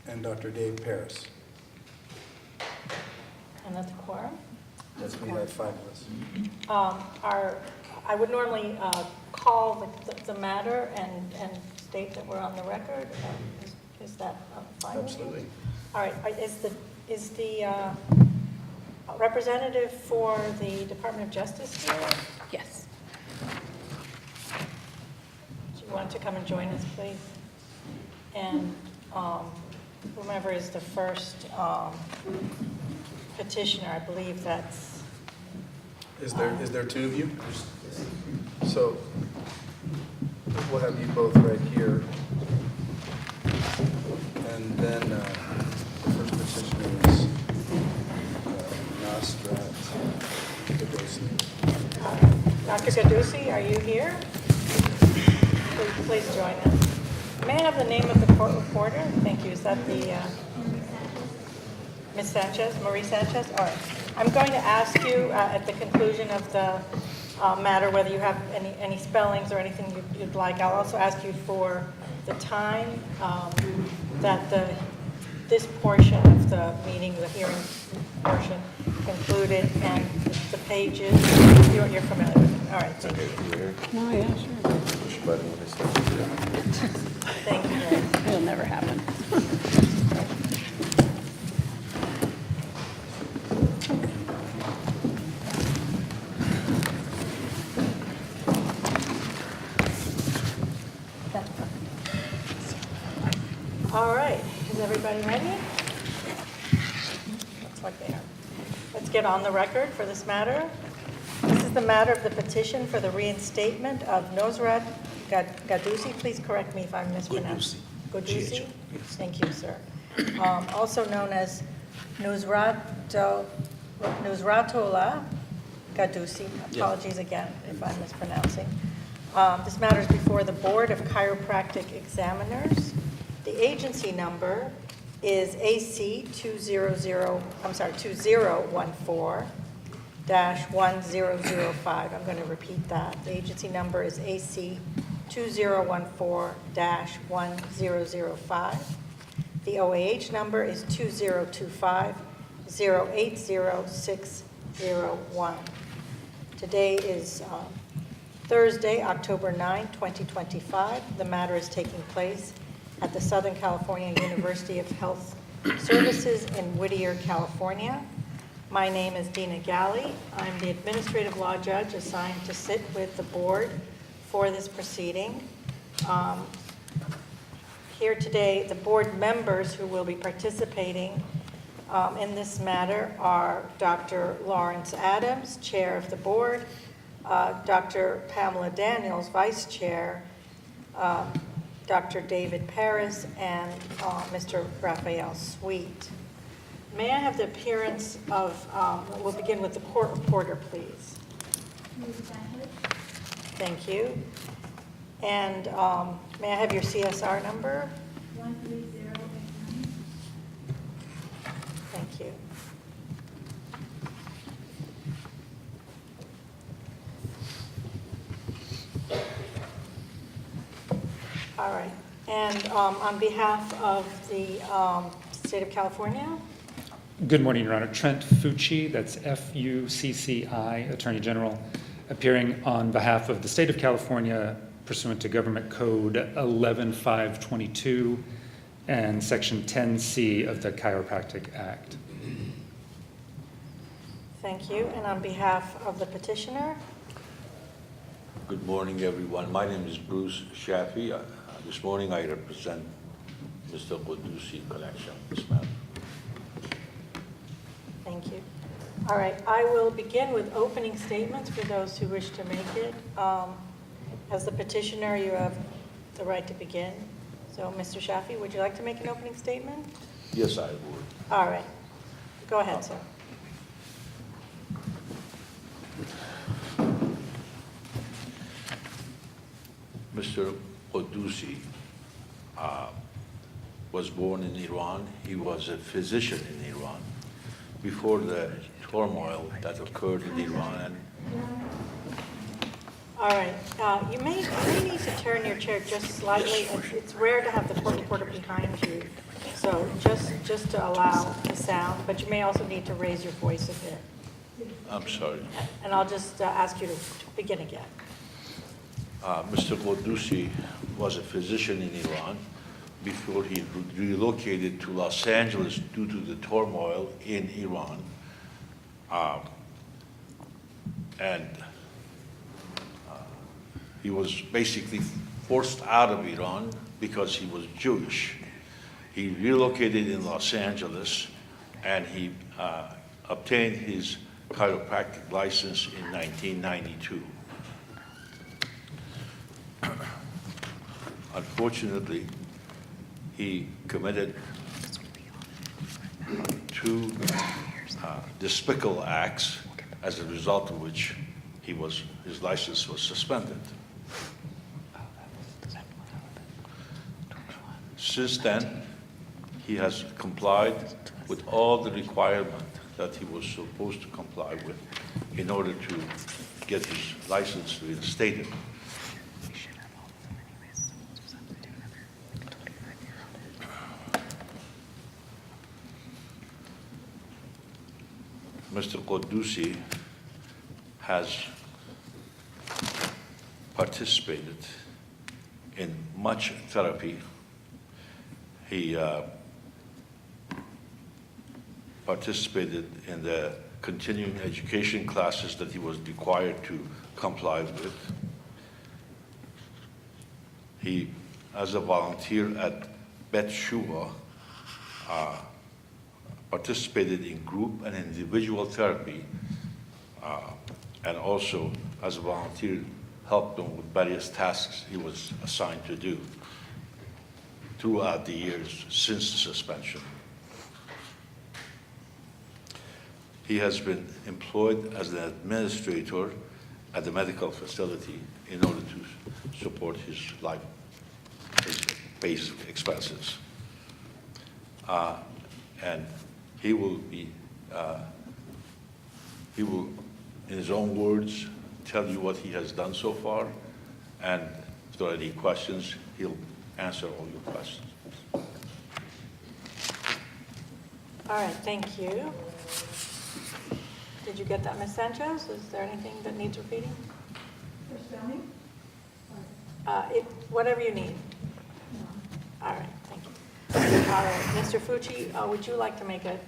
and Dr. Dave Paris.
And that's a quorum.
That's me, that's 5 of us.
I would normally call the matter and state that we're on the record. Is that fine with you?
Absolutely.
All right, is the representative for the Department of Justice here?
Yes.
Do you want to come and join us, please? And whomever is the first petitioner, I believe that's,
Is there 2 of you? So we'll have you both right here. And then the first petitioner is Nostrat Gadosi.
Dr. Gadusi, are you here? Please join us. May I have the name of the court reporter? Thank you. Is that the, Ms. Sanchez, Marie Sanchez? All right. I'm going to ask you at the conclusion of the matter whether you have any spellings or anything you'd like. I'll also ask you for the time that this portion of the meeting, the hearing portion, concluded, and the pages. You're familiar with it. All right, thank you.
No, yeah, sure.
Thank you, Mary.
It'll never happen.
All right, is everybody ready? Looks like they are. Let's get on the record for this matter. This is the matter of the petition for the reinstatement of Nosrat Gadusi. Please correct me if I'm mispronouncing. Gadusi? Thank you, sir. Also known as Nusratola Gadusi. Apologies again if I'm mispronouncing. This matter is before the Board of Chiropractic Examiners. The agency number is AC 2014-1005. I'm going to repeat that. The agency number is AC 2014-1005. The OAH number is 2025-080601. Today is Thursday, October 9, 2025. The matter is taking place at the Southern California University of Health Services in Whittier, California. My name is Dina Galley. I'm the administrative law judge assigned to sit with the board for this proceeding. Here today, the board members who will be participating in this matter are Dr. Lawrence Adams, chair of the board, Dr. Pamela Daniels, vice chair, Dr. David Paris, and Mr. Raphael Sweet. May I have the appearance of, we'll begin with the court reporter, please. Thank you. And may I have your CSR number? 13089. Thank you. All right. And on behalf of the state of California?
Good morning, Your Honor. Trent Fucci, that's F-U-C-C-I, Attorney General, appearing on behalf of the state of California pursuant to Government Code 11522 and Section 10C of the Chiropractic Act.
Thank you. And on behalf of the petitioner?
Good morning, everyone. My name is Bruce Shafi. This morning I represent Mr. Gadusi in connection with this matter.
Thank you. All right, I will begin with opening statements for those who wish to make it. As the petitioner, you have the right to begin. So, Mr. Shafi, would you like to make an opening statement?
Yes, I would.
All right. Go ahead, sir.
Mr. Gadusi was born in Iran. He was a physician in Iran. Before the turmoil that occurred in Iran. And
All right, you may need to turn your chair just slightly. It's rare to have the court reporter behind you, so just to allow the sound, but you may also need to raise your voice a bit.
I'm sorry.
And I'll just ask you to begin again.
Mr. Quddusi was a physician in Iran before he relocated to Los Angeles due to the turmoil in Iran. He was basically forced out of Iran because he was Jewish. He relocated in Los Angeles, and he obtained his chiropractic license in 1992. Unfortunately, he committed two despicable acts, as a result of which his license was suspended. Since then, he has complied with all the requirements that he was supposed to comply with in order to get his license reinstated. Mr. Quddusi has participated in much therapy. He participated in the continuing education classes that he was required to comply with. He, as a volunteer at Bet Shua, participated in group and individual therapy, and also, as a volunteer, helped him with various tasks he was assigned to do throughout the years since the suspension. He has been employed as an administrator at the medical facility in order to support his basic expenses. And he will, in his own words, tell you what he has done so far, and if there are any questions, he'll answer all your questions.
All right, thank you. Did you get that, Ms. Sanchez? Is there anything that needs repeating? Whatever you need. All right, thank you. All right, Mr. Fucci, would you like to make an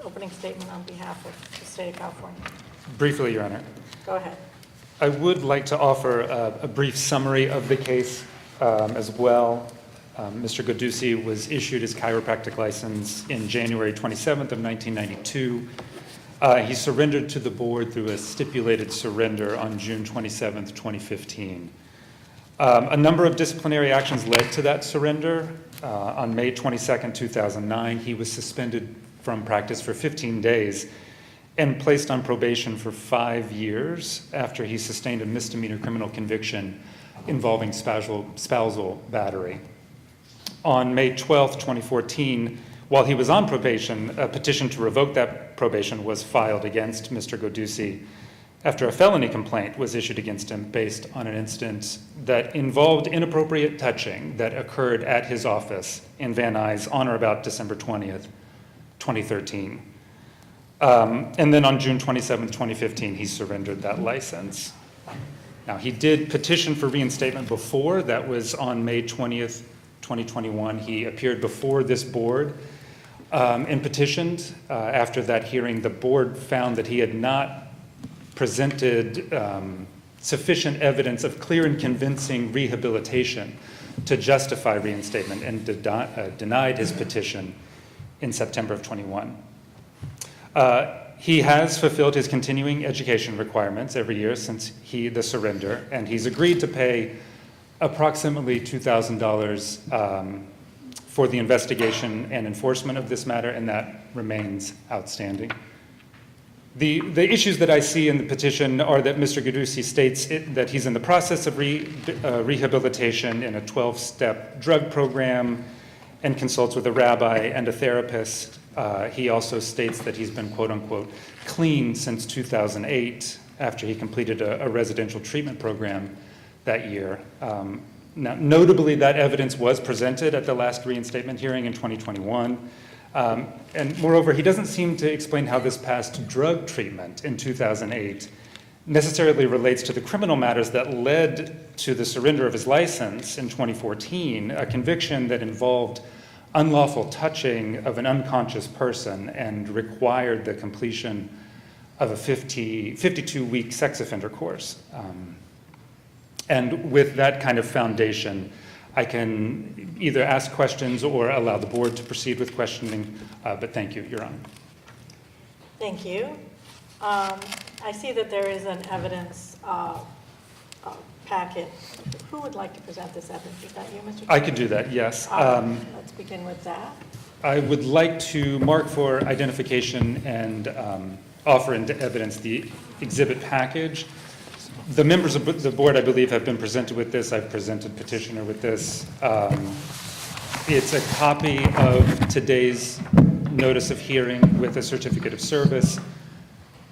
opening statement on behalf of the state of California?
Briefly, Your Honor.
Go ahead.
I would like to offer a brief summary of the case as well. Mr. Quddusi was issued his chiropractic license in January 27th of 1992. He surrendered to the board through a stipulated surrender on June 27th, 2015. A number of disciplinary actions led to that surrender. On May 22nd, 2009, he was suspended from practice for 15 days and placed on probation for 5 years after he sustained a misdemeanor criminal conviction involving spousal battery. On May 12th, 2014, while he was on probation, a petition to revoke that probation was filed against Mr. Quddusi after a felony complaint was issued against him based on an incident that involved inappropriate touching that occurred at his office in Van Nuys on or about December 20th, 2013. And then on June 27th, 2015, he surrendered that license. Now, he did petition for reinstatement before. That was on May 20th, 2021. He appeared before this board and petitioned. After that hearing, the board found that he had not presented sufficient evidence of clear and convincing rehabilitation to justify reinstatement and denied his petition in September of 21. He has fulfilled his continuing education requirements every year since the surrender, and he's agreed to pay approximately $2,000 for the investigation and enforcement of this matter, and that remains outstanding. The issues that I see in the petition are that Mr. Quddusi states that he's in the process of rehabilitation in a 12-step drug program and consults with a rabbi and a therapist. He also states that he's been, quote unquote, clean since 2008 after he completed a residential treatment program that year. Now, notably, that evidence was presented at the last reinstatement hearing in 2021. And moreover, he doesn't seem to explain how this past drug treatment in 2008 necessarily relates to the criminal matters that led to the surrender of his license in 2014, a conviction that involved unlawful touching of an unconscious person and required the completion of a 52-week sex offender course. And with that kind of foundation, I can either ask questions or allow the board to proceed with questioning, but thank you, Your Honor.
Thank you. I see that there is an evidence packet. Who would like to present this evidence? Is that you, Mr.
I could do that, yes.
Let's begin with that.
I would like to mark for identification and offer into evidence the exhibit package. The members of the board, I believe, have been presented with this. I've presented petitioner with this. It's a copy of today's notice of hearing with a certificate of service,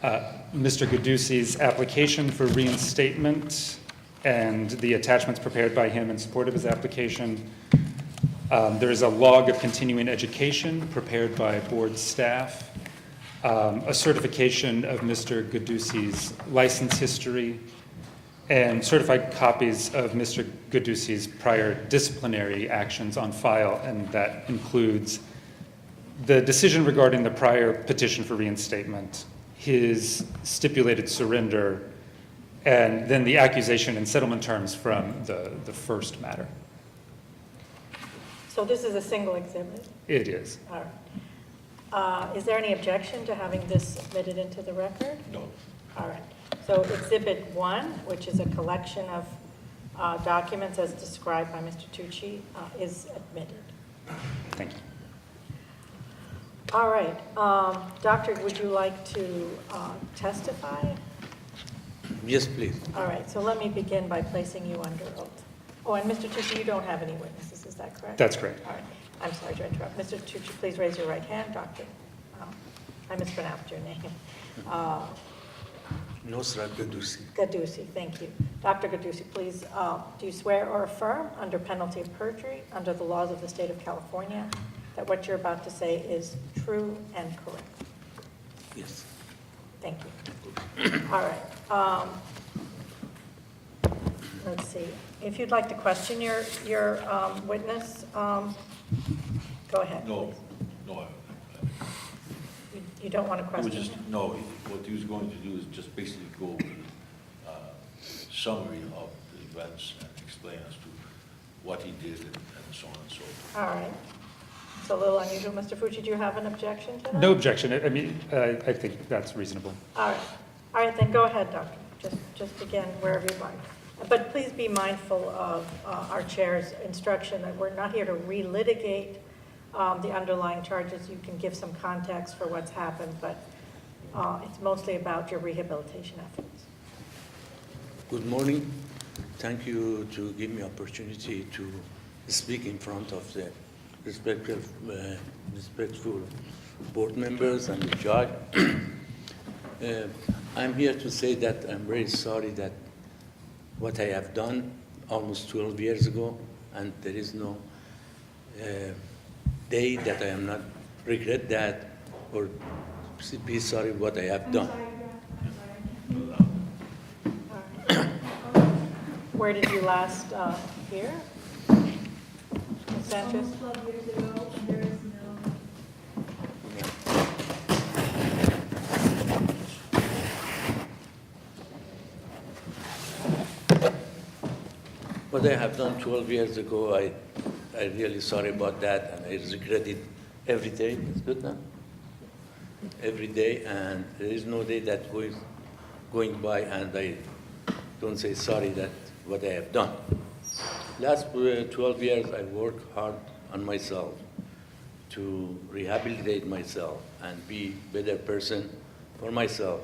Mr. Gadusi's application for reinstatement, and the attachments prepared by him in support of his application. There is a log of continuing education prepared by board staff, a certification of Mr. Gadusi's license history, and certified copies of Mr. Gadusi's prior disciplinary actions on file, and that includes the decision regarding the prior petition for reinstatement, his stipulated surrender, and then the accusation and settlement terms from the first matter.
So this is a single exhibit?
It is.
All right. Is there any objection to having this submitted into the record?
No.
All right. So Exhibit 1, which is a collection of documents as described by Mr. Tucci, is admitted.
Thank you.
All right. Doctor, would you like to testify?
Yes, please.
All right. So let me begin by placing you under oath. Oh, and Mr. Tucci, you don't have any witnesses, is that correct?
That's correct.
All right. I'm sorry to interrupt. Mr. Tucci, please raise your right hand. Doctor, I mispronounced your name.
Nosrat Gadusi.
Gadusi, thank you. Dr. Gadusi, please, do you swear or affirm under penalty of perjury, under the laws of the state of California, that what you're about to say is true and correct?
Yes.
Thank you. All right. Let's see. If you'd like to question your witness, go ahead.
No, no.
You don't want to
I would
question
just,
him?
no, what he was going to do is just basically go over the summary of the events and explain as to what he did and so on and so forth.
All right. It's a little unusual. Mr. Fucci, do you have an objection to that?
No objection. I mean, I think that's reasonable.
All right. All right, then go ahead, Doctor. Just begin wherever you'd like. But please be mindful of our chair's instruction that we're not here to relitigate the underlying charges. You can give some context for what's happened, but it's mostly about your rehabilitation efforts.
Good morning. Thank you to give me opportunity to speak in front of the respectful board members and the judge. I'm here to say that I'm very sorry that what I have done almost 12 years ago, and there is no day that I am not regret that or be sorry what I have done.
Where did you last hear? Ms. Sanchez?
12 years ago, and there is
What I have done 12 years ago, I'm really sorry about that, and I regret it every day. It's good now? Every day, and there is no day that going by and I don't say sorry that what I have done. Last 12 years, I worked hard on myself to rehabilitate myself and be a better person for myself,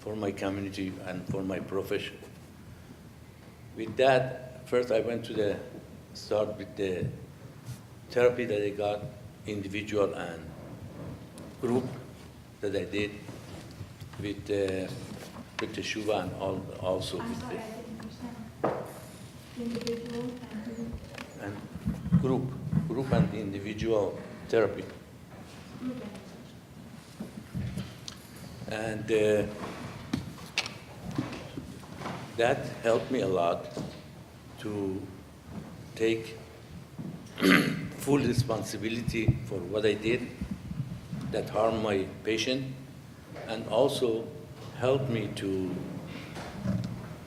for my community, and for my profession. With that, first, I went to start with the therapy that I got, individual and group that I did. with the teshuva and also with and group and individual therapy. And that helped me a lot to take full responsibility for what I did that harmed my patient, and also helped me to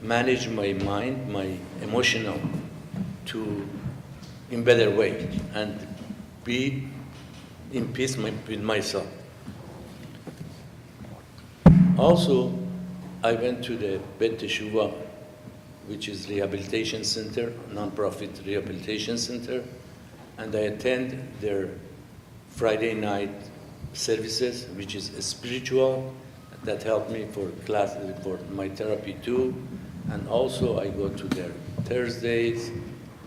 manage my mind, my emotional, in better way, and be in peace with myself. Also, I went to the Bet Teshuvah, which is rehabilitation center, nonprofit rehabilitation center, and I attend their Friday night services, which is spiritual. That helped me for classes, for my therapy too. And also I go to their Thursdays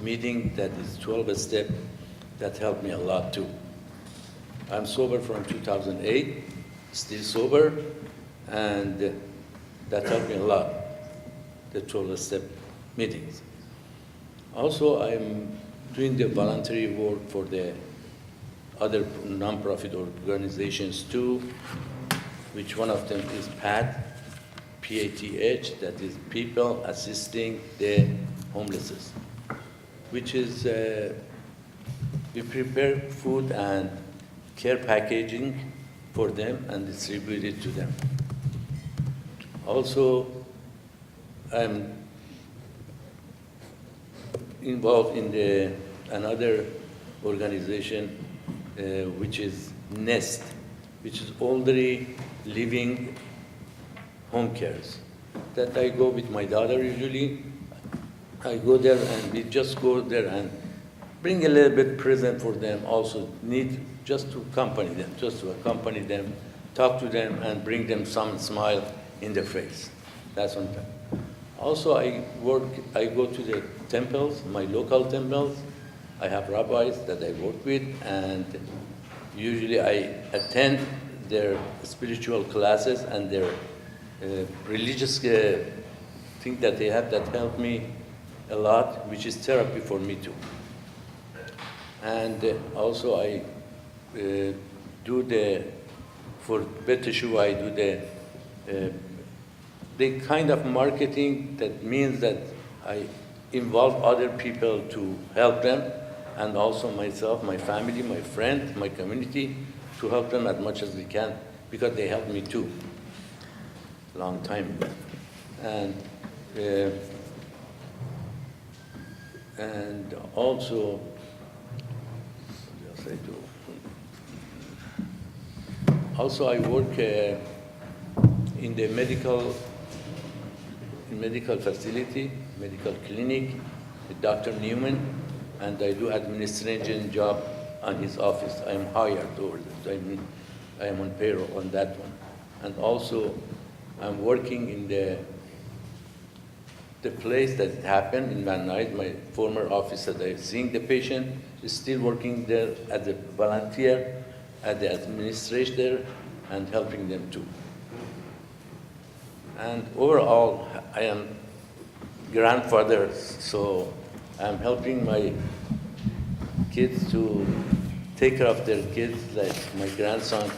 meeting that is 12-step. That helped me a lot too. I'm sober from 2008, still sober, and that helped me a lot, the 12-step meetings. Also, I'm doing the voluntary work for the other nonprofit organizations too, which one of them is PATH, P-A-T-H, that is People Assisting the Homeless, which is, we prepare food and care packaging for them and distribute it to them. Also, I'm involved in another organization, which is NEST, which is Elderly Living Home Cares. That I go with my daughter usually. I go there and we just go there and bring a little bit present for them. Also need just to accompany them, talk to them and bring them some smile in their face. That's one thing. Also I go to the temples, my local temples. I have rabbis that I work with, and usually I attend their spiritual classes and their religious thing that they have that help me a lot, which is therapy for me too. And also I do for Bet Teshuvah, I do the kind of marketing that means that I involve other people to help them, and also myself, my family, my friend, my community, to help them as much as we can, because they helped me too, long time ago. And also, what else I do? Also, I work in the medical facility, medical clinic with Dr. Newman, and I do administration job on his office. I'm hired over there. I am on payroll on that one. And also, I'm working in the place that it happened in Van Nuys, my former office that I seeing the patient, is still working there as a volunteer, as the administrator, and helping them too. And overall, I am grandfather, so I'm helping my kids to take care of their kids, like my grandson,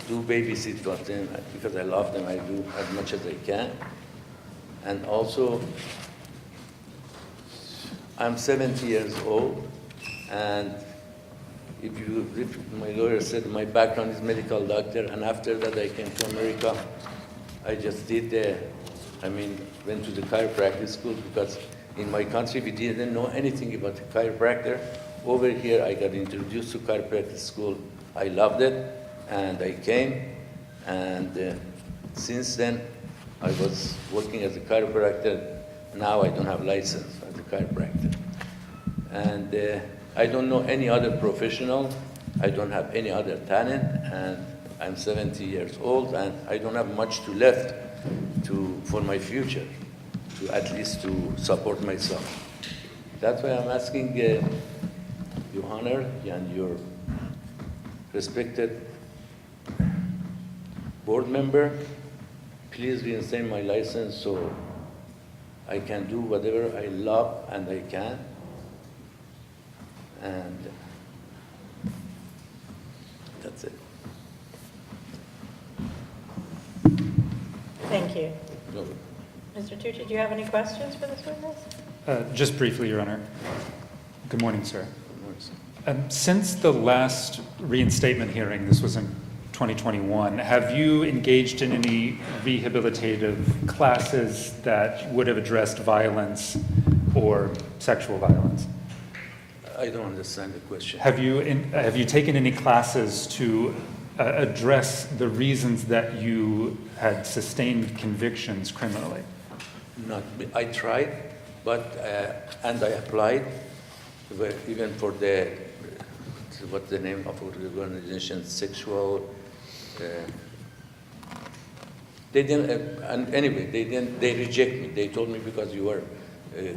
do babysit for them, because I love them, I do as much as I can. And also, I'm 70 years old, and if my lawyer said my background is medical doctor, and after that I came to America, I just went to the chiropractic school, because in my country we didn't know anything about the chiropractor. Over here I got introduced to chiropractic school. I loved it, and I came, and since then I was working as a chiropractor. Now I don't have license as a chiropractor. And I don't know any other professional. I don't have any other talent, and I'm 70 years old, and I don't have much to left for my future, at least to support myself. That's why I'm asking your honor and your respected board member please reinstate my license so I can do whatever I love and I can. And that's it.
Thank you.
No.
Mr. Tucci, do you have any questions for this witness?
Just briefly, Your Honor. Good morning, sir. Since the last reinstatement hearing, this was in 2021, have you engaged in any rehabilitative classes that would have addressed violence or sexual violence?
I don't understand the question.
Have you taken any classes to address the reasons that you had sustained convictions criminally?
Not, I tried, but, and I applied, but even for the, what's the name of the organization, sexual, they didn't, and anyway, they reject me. They told me because you were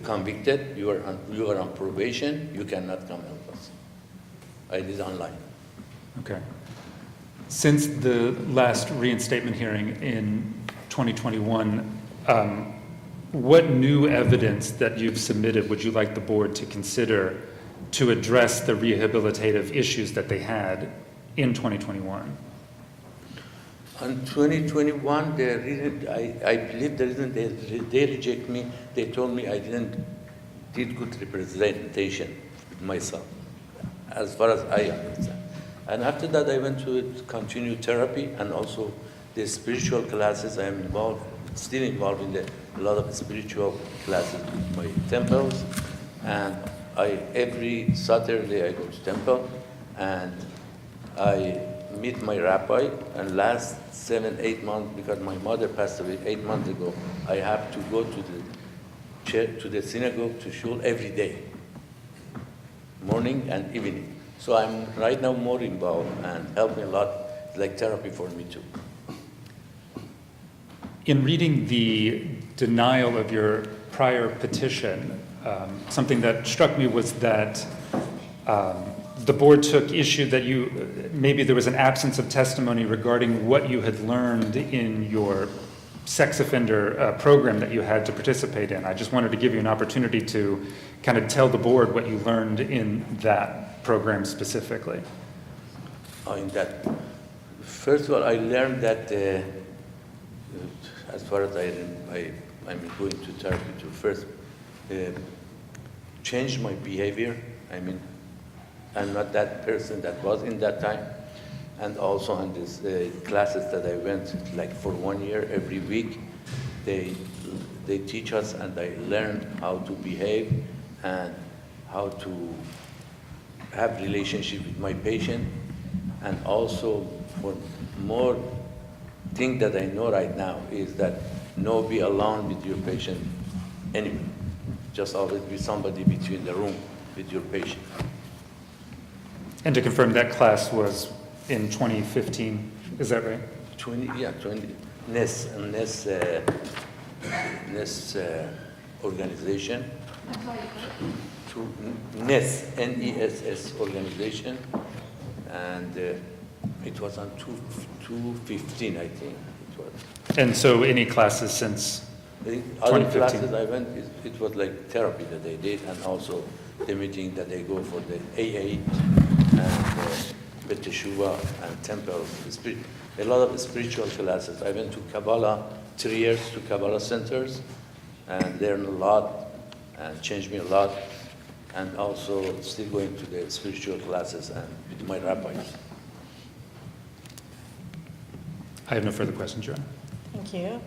convicted, you are on probation, you cannot come help us. I did online.
Okay. Since the last reinstatement hearing in 2021, what new evidence that you've submitted would you like the board to consider to address the rehabilitative issues that they had in 2021?
In 2021, I believe the reason they reject me, they told me I did good representation with myself, as far as I understand. And after that, I went to continue therapy and also the spiritual classes. I am involved, still involved in a lot of spiritual classes with my temples. And every Saturday I go to temple and I meet my rabbi. And last 7-8 months, because my mother passed away 8 months ago, I have to go to the church, to the synagogue, to shul every day, morning and evening. So I'm right now more involved and helping a lot, like therapy for me too.
In reading the denial of your prior petition, something that struck me was that the board took issue that maybe there was an absence of testimony regarding what you had learned in your sex offender program that you had to participate in. I just wanted to give you an opportunity to kind of tell the board what you learned in that program specifically.
In that, first of all, I learned that as far as I'm going to therapy to first change my behavior. I mean, I'm not that person that was in that time. And also in these classes that I went, like for 1 year, every week, they teach us and I learned how to behave and how to have relationship with my patient. And also for more thing that I know right now is that no be alone with your patient anyway. Just always be somebody between the room with your patient.
And to confirm, that class was in 2015, is that right?
20 NES organization. NES, N-E-S-S organization, and it was on 2015, I think it was.
And so any classes since
The other
2015?
classes I went, it was like therapy that they did, and also the meeting that they go for the AA and Bet Teshuvah and temples, a lot of spiritual classes. I went to Kabbalah, 3 years to Kabbalah centers, and learned a lot, and changed me a lot, and also still going to the spiritual classes and with my rabbis.
I have no further questions, Your Honor.
Thank you.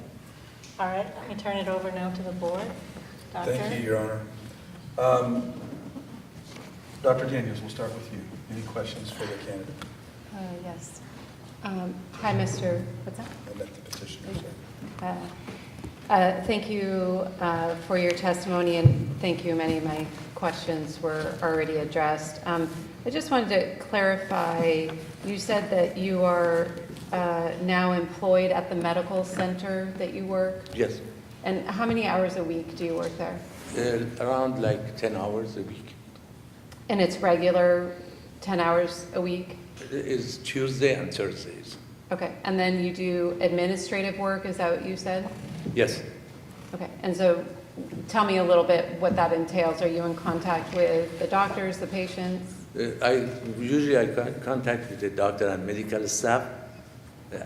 All right, let me turn it over now to the board. Doctor?
Thank you, Your Honor. Dr. Daniels, we'll start with you. Any questions for the candidate?
Yes. Hi, Mr. What's that?
I met the petitioner, sorry.
Thank you for your testimony, and thank you. Many of my questions were already addressed. I just wanted to clarify, you said that you are now employed at the medical center that you work?
Yes,
And how many hours a week do you work there?
around like 10 hours a week.
And it's regular 10 hours a week?
It's Tuesday and Thursdays.
Okay, and then you do administrative work, is that what you said?
Yes.
Okay, and so tell me a little bit what that entails. Are you in contact with the doctors, the patients?
I contact with the doctor and medical staff,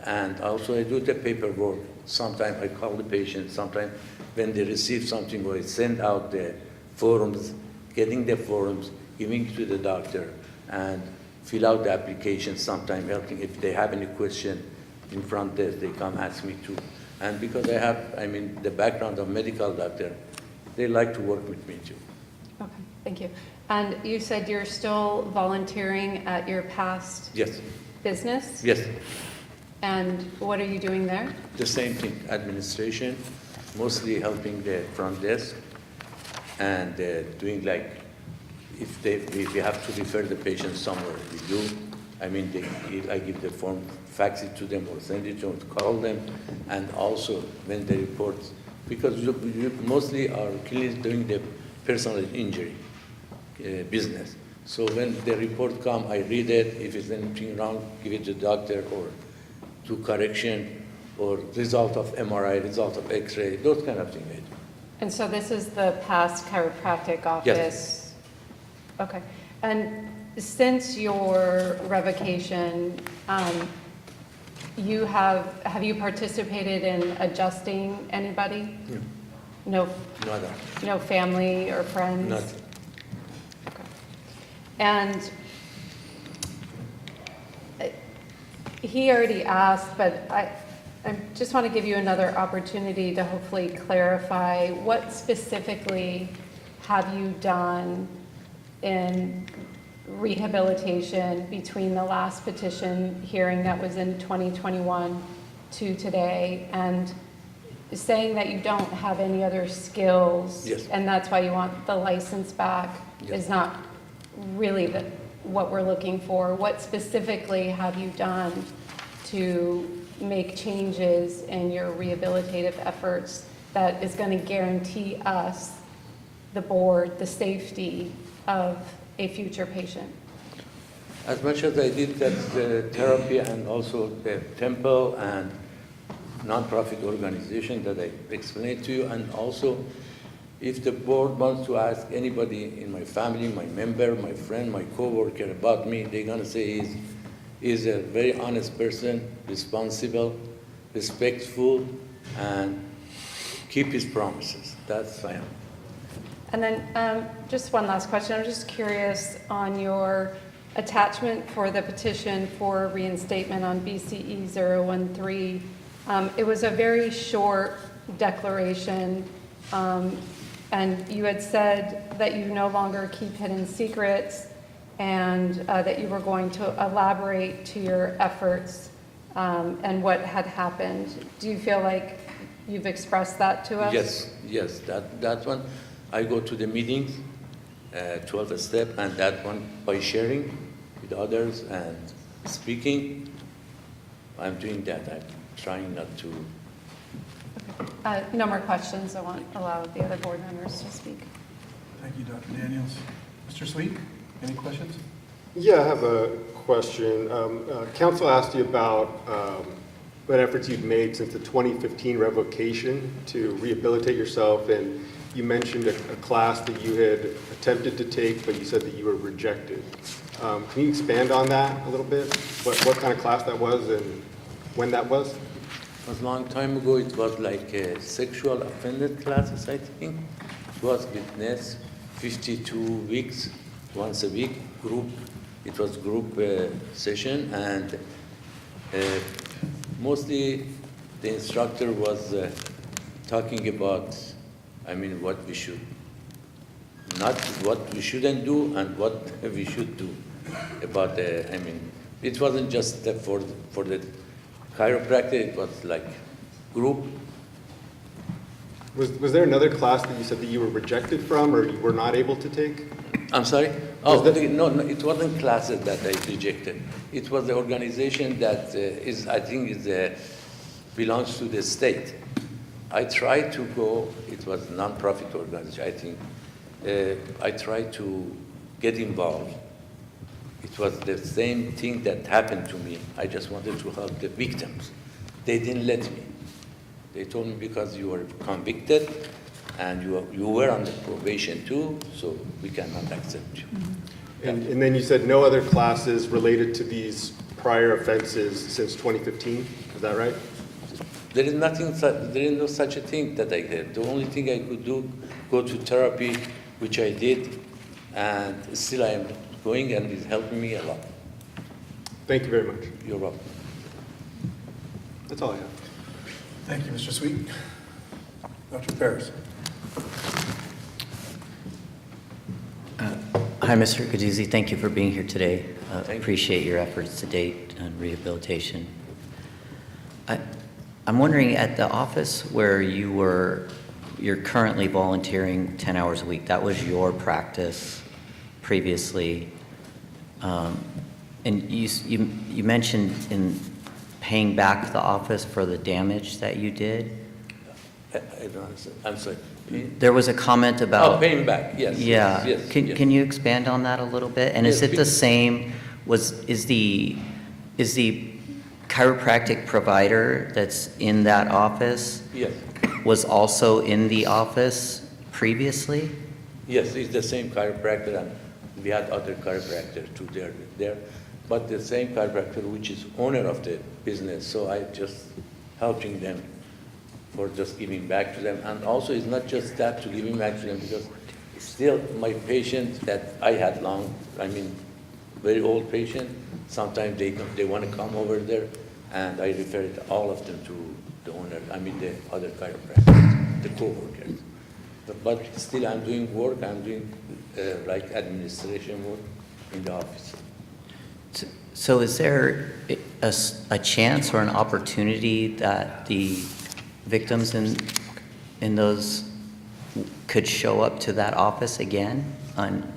and also I do the paperwork. Sometimes I call the patient, sometimes when they receive something, or I send out the forms, getting the forms, giving to the doctor, and fill out the application, sometimes helping if they have any question in front desk, they come ask me to. And because I have, the background of medical doctor, they like to work with me too.
Okay, thank you. And you said you're still volunteering at your past
Yes,
business?
yes,
And what are you doing there?
the same thing, administration, mostly helping the front desk, and doing like, if we have to refer the patient somewhere, we do. I give the form, fax it to them or send it to them, call them, and also when they report, because you mostly our clinics doing the personal injury business. So when the report come, I read it. If it's anything wrong, give it to the doctor or to correction or result of MRI, result of X-ray, those kind of things.
And so this is the past chiropractic office?
Yes.
Okay. And since your revocation, have you participated in adjusting anybody?
No.
No,
Not
no family or friends?
Not.
Okay. And he already asked, but I just want to give you another opportunity to hopefully clarify what specifically have you done in rehabilitation between the last petition hearing that was in 2021 to today, and saying that you don't have any other skills,
Yes.
and that's why you want the license back,
Yes.
is not really what we're looking for. What specifically have you done to make changes in your rehabilitative efforts that is going to guarantee us, the board, the safety of a future patient?
As much as I did that therapy and also the temple and nonprofit organization that I explained to you, and also if the board wants to ask anybody in my family, my member, my friend, my coworker about me, they're gonna say he's a very honest person, responsible, respectful, and keep his promises. That's I am.
And then just one last question. I'm just curious on your attachment for the petition for reinstatement on BCE 013. It was a very short declaration, and you had said that you no longer keep hidden secrets, and that you were going to elaborate to your efforts and what had happened. Do you feel like you've expressed that to us?
Yes, that one. I go to the meetings, 12 step, and that one by sharing with others and speaking. I'm doing that. I'm trying not to.
Okay. No more questions. I want to allow the other board members to speak.
Thank you, Dr. Daniels. Mr. Sweet, any questions?
Yeah, I have a question. Council asked you about what efforts you've made since the 2015 revocation to rehabilitate yourself, and you mentioned a class that you had attempted to take, but you said that you were rejected. Can you expand on that a little bit? What kind of class that was and when that was?
It was a long time ago. It was like a sexual offended classes, I think. It was witness, 52 weeks, once a week, group. It was group session, and mostly the instructor was talking about, what we should, not what we shouldn't do and what we should do about it wasn't just for the chiropractic, it was like group.
Was there another class that you said that you were rejected from or you were not able to take?
I'm sorry? Oh, no, it wasn't classes that I rejected. It was the organization that belongs to the state. I tried to go, it was a non-profit organization, I think. I tried to get involved, It was the same thing that happened to me. I just wanted to help the victims. They didn't let me. They told me because you were convicted and you were on the probation too, so we cannot accept you.
And then you said no other classes related to these prior offenses since 2015, is that right?
There is nothing, there is no such a thing that I did. The only thing I could do, go to therapy, which I did, and still I am going, and it's helping me a lot.
Thank you very much.
You're welcome.
That's all I have.
Thank you, Mr. Sweet. Dr. Ferris.
Hi, Mr. Gaduzzi. Thank you for being here today.
Thank you.
Appreciate your efforts to date on rehabilitation. I'm wondering, at the office where you're currently volunteering 10 hours a week, that was your practice previously. And you mentioned in paying back the office for the damage that you did.
I don't understand. I'm sorry.
There was a comment about...
Oh, paying back, yes.
Yeah.
Yes, yes.
Can you expand on that a little bit? And is
Yes,
it the same, is the chiropractic provider that's in that office
Yes.
was also in the office previously?
Yes, it's the same chiropractor, and we had other chiropractors too there. But the same chiropractor, which is owner of the business, so I just helping them for just giving back to them. And also, it's not just that to giving back to them, because still my patient that I had very old patient, sometimes they want to come over there, and I refer all of them to the owner, the other chiropractors, the co-workers. But still I'm doing work, I'm doing like administration work in the office.
So is there a chance or an opportunity that the victims in those could show up to that office again?
I don't know.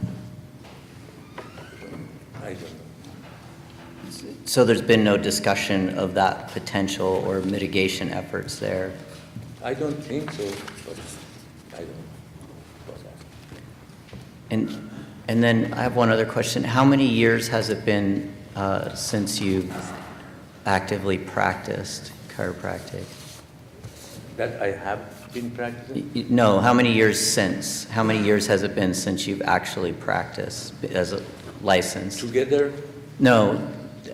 So there's been no discussion of that potential or mitigation efforts there?
I don't think so, but I don't know about that.
And then I have one other question. How many years has it been since you've actively practiced chiropractic?
That I have been practicing?
No, how many years since? How many years has it been since you've actually practiced as a licensed?
Together?
No,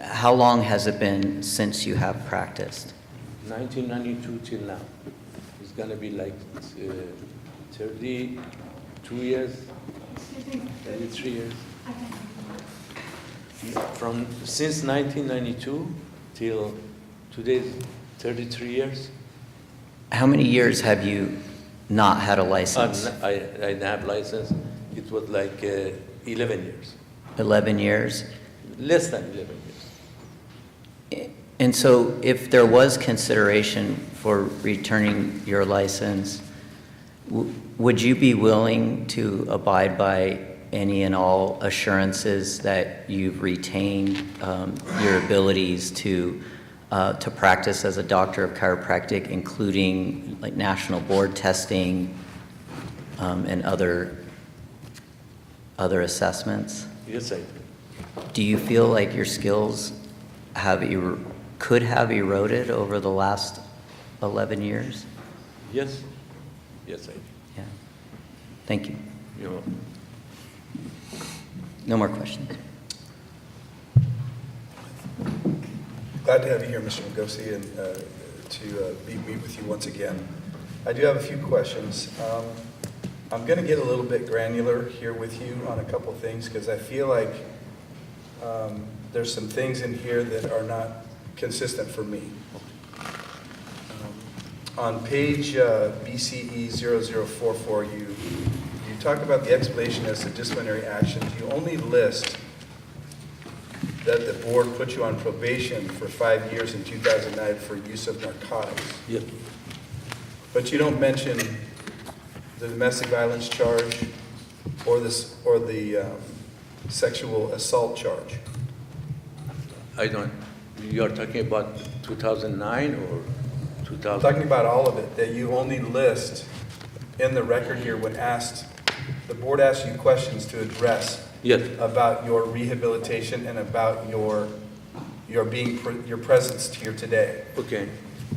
how long has it been since you have practiced?
1992 till now. It's gonna be like 32 years, 33 years. Since 1992 till today, 33 years.
How many years have you not had a license?
I have license. It was like 11 years.
11 years?
Less than 11 years.
And so if there was consideration for returning your license, would you be willing to abide by any and all assurances that you've retained your abilities to practice as a doctor of chiropractic, including like national board testing and other assessments?
Yes, I do.
Do you feel like your skills could have eroded over the last 11 years?
Yes. Yes, I do.
Yeah. Thank you.
You're welcome.
No more questions.
Glad to have you here, Mr. Ngozi, and to meet with you once again. I do have a few questions. I'm going to get a little bit granular here with you on a couple things, because I feel like there's some things in here that are not consistent for me. On page BCE 0044, you talk about the explanation as to disciplinary actions. You only list that the board put you on probation for 5 years in 2009 for use of narcotics.
Yep.
But you don't mention the domestic violence charge or the sexual assault charge.
I don't. You are talking about 2009 or 2000?
I'm talking about all of it, that you only list in the record here when asked, the board asks you questions to address
Yes,
about your rehabilitation and about your your presence here today.
okay,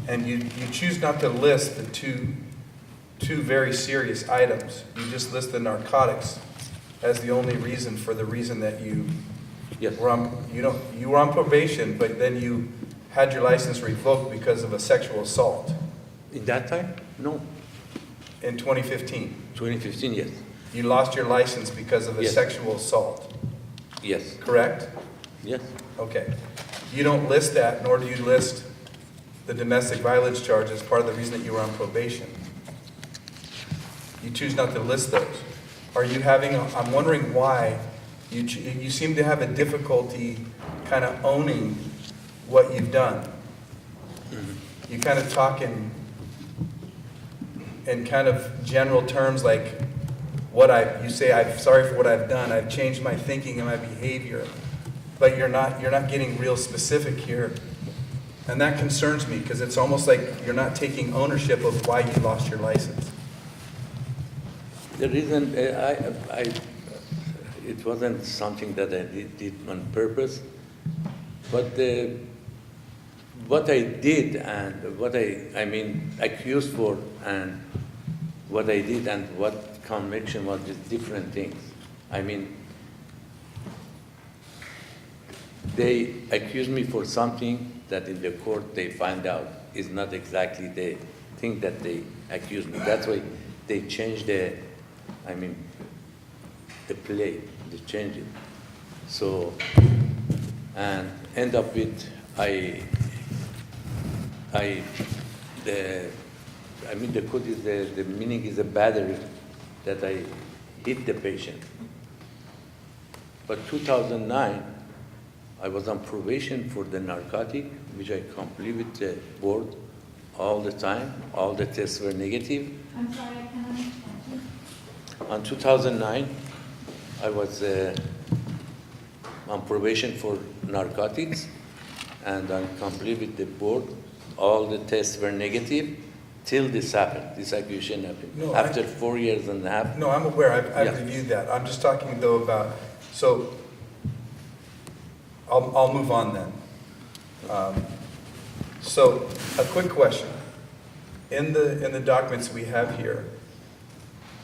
And you choose not to list the two very serious items. You just list the narcotics as the only reason for the reason that you
yes.
were on, you were on probation, but then you had your license revoked because of a sexual assault
In that time? No,
in 2015.
2015, yes,
You lost your license because of a
Yes.
sexual assault,
yes,
correct?
yes.
Okay. You don't list that, nor do you list the domestic violence charge as part of the reason that you were on probation. You choose not to list those. Are you having, I'm wondering why you seem to have a difficulty kind of owning what you've done. You kind of talk in kind of general terms like you say, I'm sorry for what I've done, I've changed my thinking and my behavior, but you're not getting real specific here. And that concerns me because it's almost like you're not taking ownership of why you lost your license.
The reason it wasn't something that I did on purpose, but what I did and what I mean, accused for and what I did and what conviction was just different things. I mean, they accused me for something that in the court they find out is not exactly the thing that they accused me. That's why they changed the play, they changed it. So, and end up with, the code is the meaning is a battery that I hit the patient. But 2009, I was on probation for the narcotic, which I completed with the board all the time. All the tests were negative.
I'm sorry, I can't understand.
On 2009, I was on probation for narcotics, and I completed with the board. All the tests were negative till this happened. This accusation happened.
No,
After 4 years and a half.
No, I'm aware, I've
Yeah.
reviewed that. I'm just talking though about, so, I'll move on then. So, a quick question. In the documents we have here,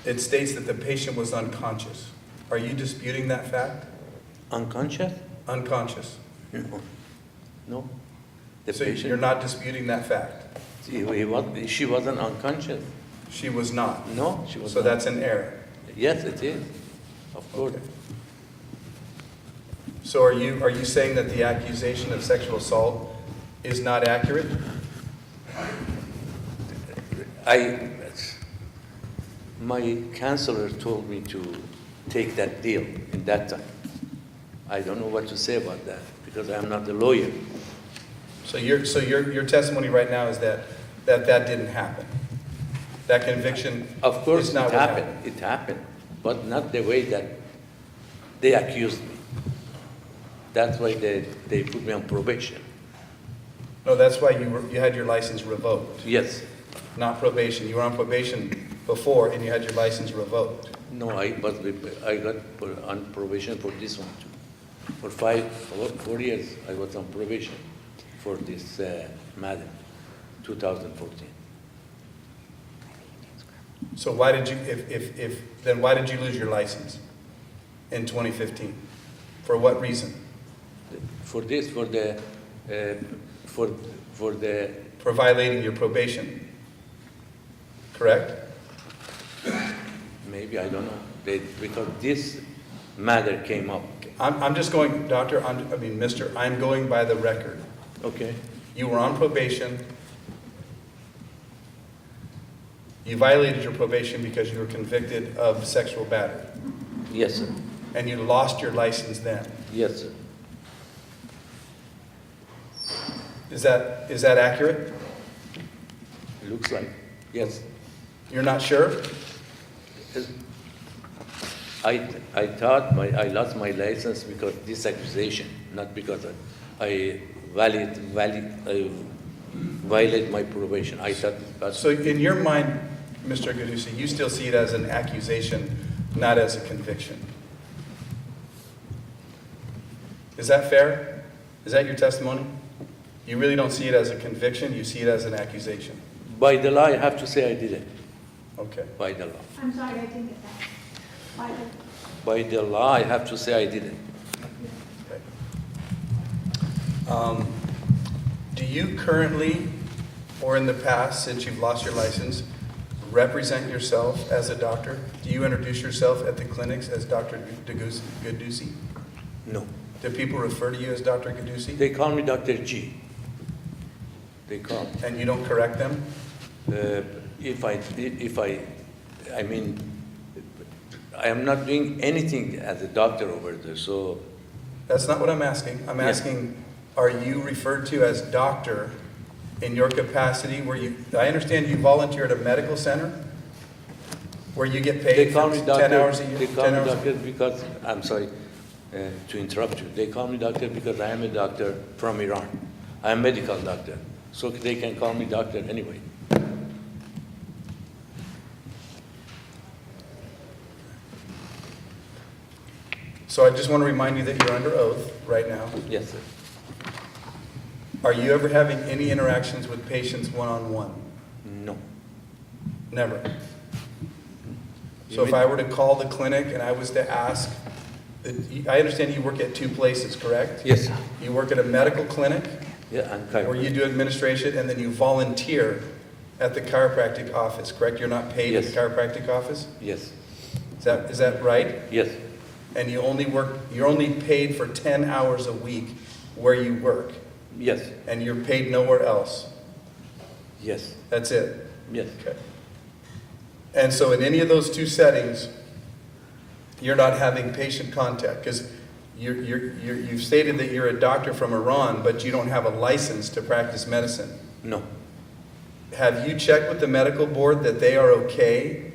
it states that the patient was unconscious. Are you disputing that fact?
Unconscious?
Unconscious.
No. No. The
So
patient.
you're not disputing that fact?
She wasn't unconscious.
She was not.
No, she was
So
not.
that's an error.
Yes, it is. Of course.
Okay. So are you saying that the accusation of sexual assault is not accurate?
My counselor told me to take that deal in that time. I don't know what to say about that because I'm not a lawyer.
So your testimony right now is that didn't happen? That conviction
Of course,
is not
it
what
happened. It happened, but not the way that they accused me. That's why they put me on probation.
No, that's why you had your license revoked,
Yes.
not probation. You were on probation before and you had your license revoked.
No, I got on probation for this one too. For 4 years, I was on probation for this matter, 2014.
So why did you, then why did you lose your license in 2015? For what reason?
For this, for the
For violating your probation, correct?
maybe, I don't know, because this matter came up.
I'm just going, doctor, mister, I'm going by the record.
Okay.
You were on probation. You violated your probation because you were convicted of sexual battery.
Yes, sir.
And you lost your license then.
Yes, sir.
Is that accurate?
Looks like, yes.
You're not sure?
I thought I lost my license because this accusation, not because I violate my probation. I thought that's
So in your mind, Mr. Gadusi, you still see it as an accusation, not as a conviction? Is that fair? Is that your testimony? You really don't see it as a conviction, you see it as an accusation?
By the law, I have to say I did it,
Okay.
by the law.
I'm sorry, I didn't get that.
By the law, I have to say I did it.
Do you currently, or in the past, since you've lost your license, represent yourself as a doctor? Do you introduce yourself at the clinics as Dr. Gadusi?
No.
Do people refer to you as Dr. Gadusi?
They call me Dr. G. They call me.
And you don't correct them?
I mean, I am not doing anything as a doctor over there, so
That's not what I'm asking. I'm asking, are you referred to as doctor in your capacity where you, I understand you volunteer at a medical center where you get
they
paid
call
for
me
10
doctor.
hours a year?
They call
10
me
hours a
doctor because, I'm sorry to interrupt you. They call me doctor because I am a doctor from Iran. I am a medical doctor, so they can call me doctor anyway.
So I just want to remind you that you're under oath right now.
Yes, sir.
Are you ever having any interactions with patients one-on-one?
No.
Never. So if I were to call the clinic and I was to ask, I understand you work at 2 places, correct?
Yes, sir.
You work at a medical clinic
Yeah, and
where
chiropractic.
you do administration and then you volunteer at the chiropractic office, correct? You're not paid at the
Yes.
chiropractic office?
Yes,
Is that right?
yes,
And you're only paid for 10 hours a week where you work,
yes,
and you're paid nowhere else.
yes,
That's it.
yes.
Okay. And so in any of those 2 settings, you're not having patient contact because you've stated that you're a doctor from Iran, but you don't have a license to practice medicine.
No.
Have you checked with the medical board that they are okay?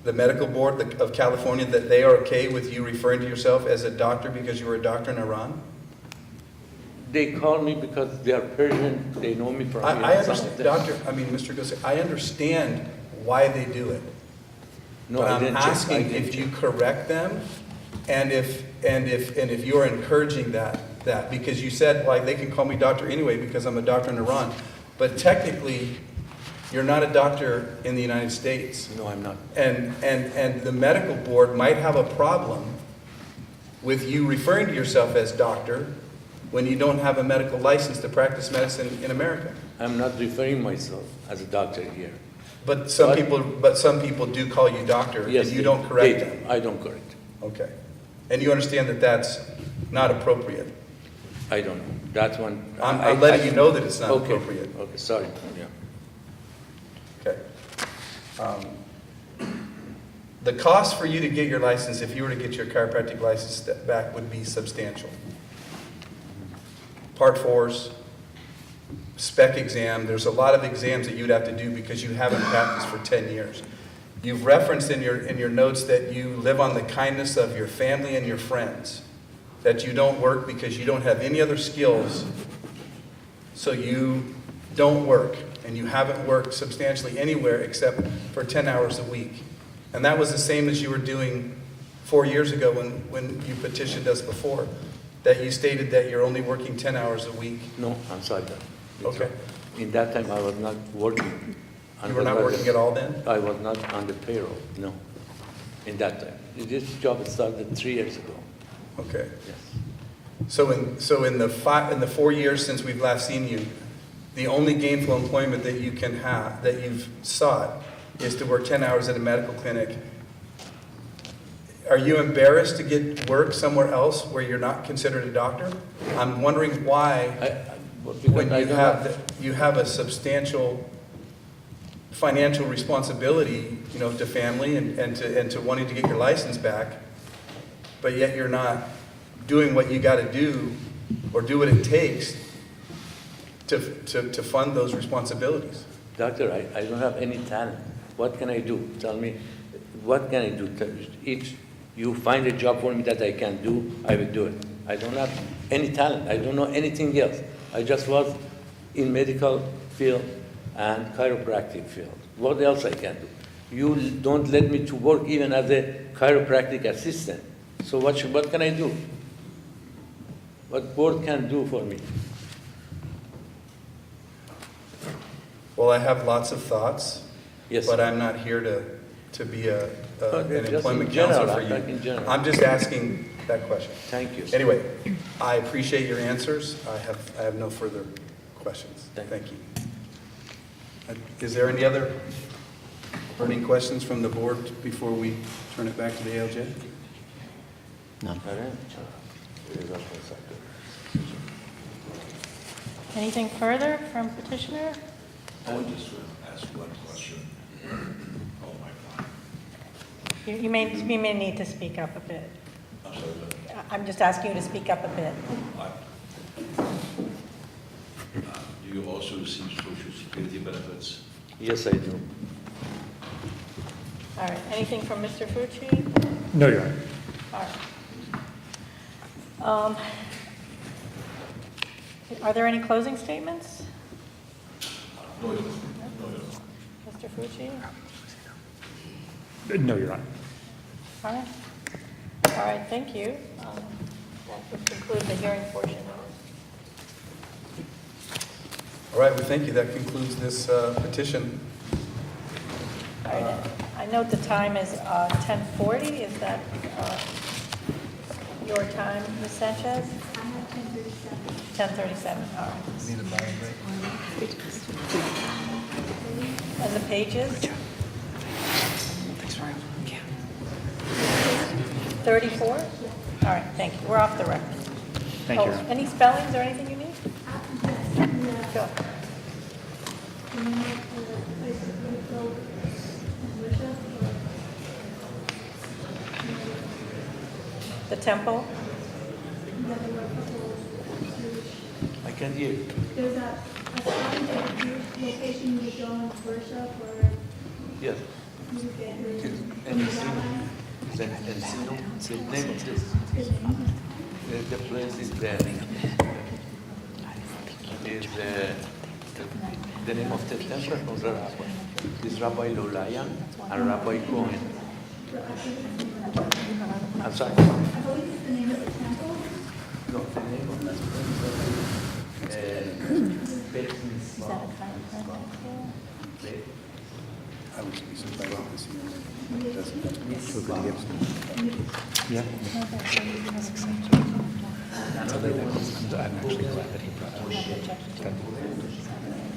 The medical board of California, that they are okay with you referring to yourself as a doctor because you were a doctor in Iran?
They call me because they are Persian, they know me from here.
I understand, Mr. Gossi, I understand why they do it.
No,
But
I
I'm
didn't check. I
asking
didn't
if you
check.
correct them and if you're encouraging that, because you said, like, they can call me doctor anyway because I'm a doctor in Iran. But technically, you're not a doctor in the United States.
No, I'm not.
And the medical board might have a problem with you referring to yourself as doctor when you don't have a medical license to practice medicine in America.
I'm not referring myself as a doctor here.
But some
What?
people do call you doctor,
Yes,
and you don't correct them.
I don't correct.
Okay. And you understand that that's not appropriate?
I don't know. That one.
I'm letting you know that it's not
Okay.
appropriate.
Okay, sorry. Yeah.
Okay. The cost for you to get your license, if you were to get your chiropractic license back, would be substantial. Part 4s, spec exam, there's a lot of exams that you'd have to do because you haven't practiced for 10 years. You've referenced in your notes that you live on the kindness of your family and your friends, that you don't work because you don't have any other skills, so you don't work, and you haven't worked substantially anywhere except for 10 hours a week. And that was the same as you were doing 4 years ago when you petitioned us before, that you stated that you're only working 10 hours a week.
No, I'm sorry.
Okay.
In that time, I was not working.
You were not working at all then?
I was not on the payroll, no, in that time. This job started 3 years ago.
Okay.
Yes.
So in the 4 years since we've last seen you, the only gainful employment that you can have, that you've sought, is to work 10 hours at a medical clinic. Are you embarrassed to get work somewhere else where you're not considered a doctor? I'm wondering why, when you have a substantial financial responsibility, to family and to wanting to get your license back, but yet you're not doing what you got to do or do what it takes to fund those responsibilities.
Doctor, I don't have any talent. What can I do? Tell me, what can I do? You find a job for me that I can do, I will do it. I don't have any talent. I don't know anything else. I just was in medical field and chiropractic field. What else I can do? You don't let me to work even as a chiropractic assistant. So what can I do? What board can do for me?
Well, I have lots of thoughts,
Yes.
but I'm not here to be
Okay,
an
just
employment
in general,
counselor for
I'm
you.
talking general.
I'm just asking that question.
Thank you.
Anyway, I appreciate your answers. I have no further questions.
Thank
Thank you. Is there any other burning questions from the board before we turn it back to the ALJ?
None.
Anything further from petitioner?
I would just ask one question. Oh, my God.
You may need to speak up a bit.
I'm sorry,
I'm just asking you to speak up a bit.
do you also receive social security benefits?
Yes, I do.
All right, anything from Mr. Fucci?
No, Your Honor.
All right. Are there any closing statements?
No, no,
Mr. Fucci?
No, Your Honor.
All right. All right, thank you. That would conclude the hearing portion.
All right, well, thank you. That concludes this petition.
All right, I note the time is 10:40. Is that your time, Ms. Sanchez? 10:37, all right. And the pages? 34? All right, thank you. We're off the record.
Thank you, Your
Oh,
Honor.
any spellings or anything you need? Sure. The temple?
I can hear you.
There's a location you go and worship or
Yes.
you get your
Encino. The name of this. The place is there. Is the name of the temple of the rabbi is Rabbi Lolayan and Rabbi Cohen. I'm sorry.
I believe it's the name of the temple.
No, the name of that
I was surprised to see him.
Yeah. I'm actually glad that he brought up that.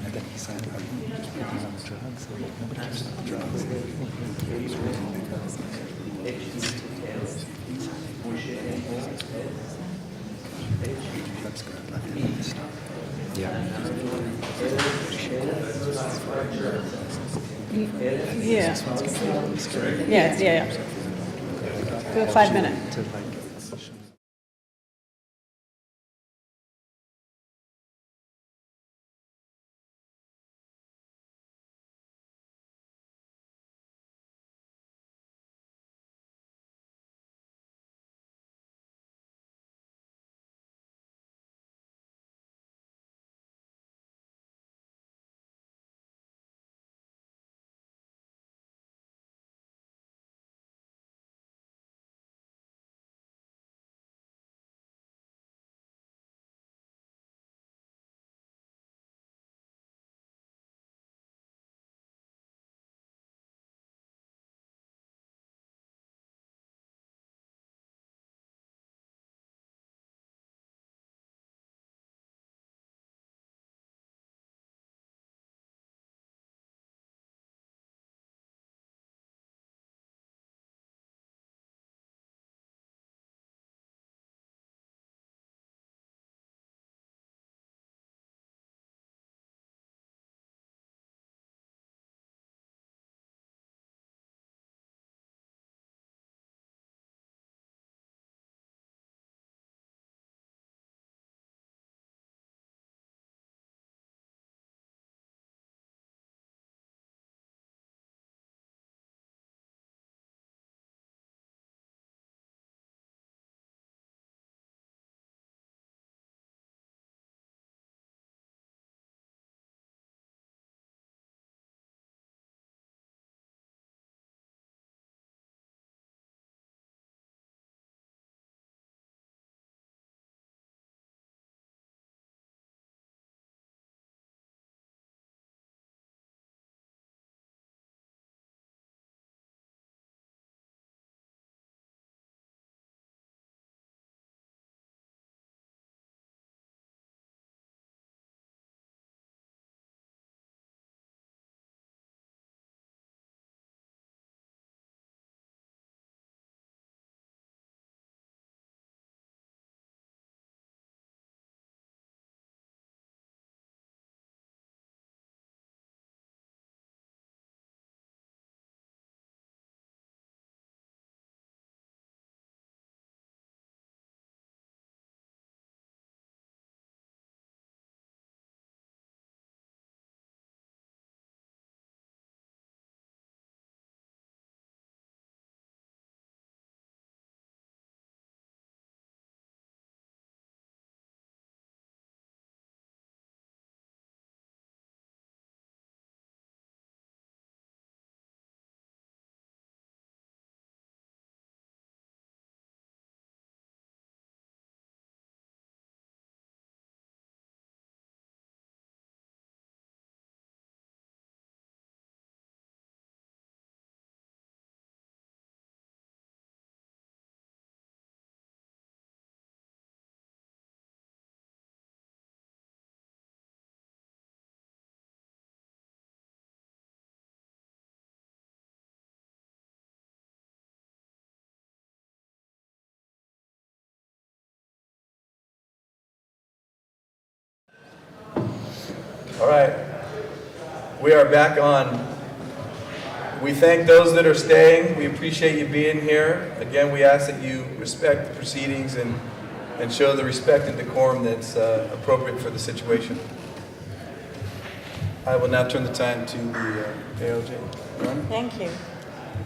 And then he said, are you just working on the drugs? Like, nobody cares about drugs. He's working because that's good. Let me stop. Yeah.
Yeah. Yeah. Do a 5 minute.
To like
All right. We are back on. We thank those that are staying. We appreciate you being here. Again, we ask that you respect the proceedings and show the respect and decorum that's appropriate for the situation. I will now turn the time to the ALJ. Ron?
Thank you.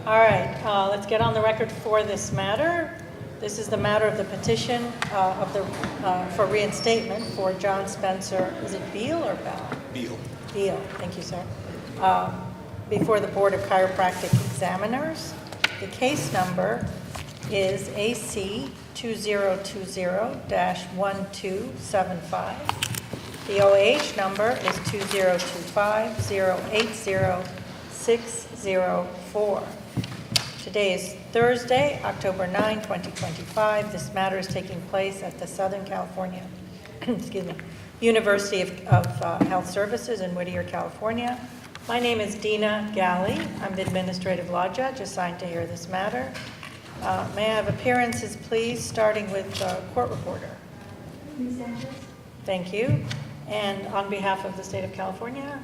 All right, let's get on the record for this matter. This is the matter of the petition for reinstatement for John Spencer. Is it Beal or Bell?
Beal.
Beal, thank you, sir. Before the Board of Chiropractic Examiners. The case number is AC 2020-1275. The OAH number is 2025-080-604. Today is Thursday, October 9, 2025. This matter is taking place at the Southern California excuse me, University of Health Services in Whittier, California. My name is Dina Galley. I'm the administrative law judge assigned to hear this matter. May I have appearances, please, starting with court reporter. Thank you. And on behalf of the state of California,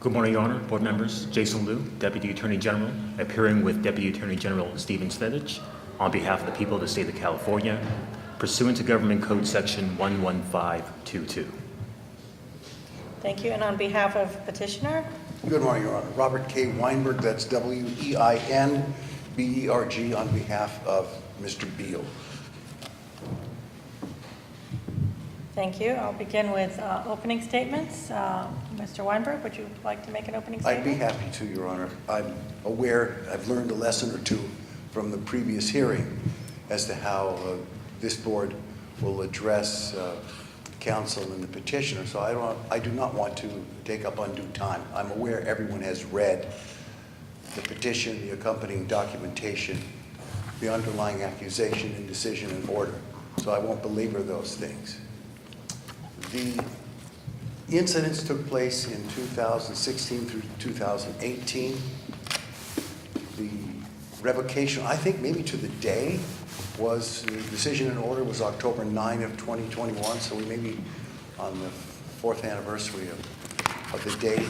Good morning, Your Honor, board members. Jason Liu, Deputy Attorney General, appearing with Deputy Attorney General Stephen Svedich on behalf of the people of the state of California, pursuant to Government Code Section 11522.
thank you. And on behalf of petitioner,
Good morning, Your Honor. Robert K. Weinberg, that's W-E-I-N-B-E-R-G, on behalf of Mr. Beal.
thank you. I'll begin with opening statements. Mr. Weinberg, would you like to make an opening
I'd
statement?
be happy to, Your Honor. I'm aware, I've learned a lesson or two from the previous hearing as to how this board will address counsel and the petitioner, so I do not want to take up undue time. I'm aware everyone has read the petition, the accompanying documentation, the underlying accusation and decision and order, so I won't belabor those things. The incidents took place in 2016 through 2018. The revocation, I think maybe to the day, was, the decision and order was October 9 of 2021, so we may be on the 4th anniversary of the day,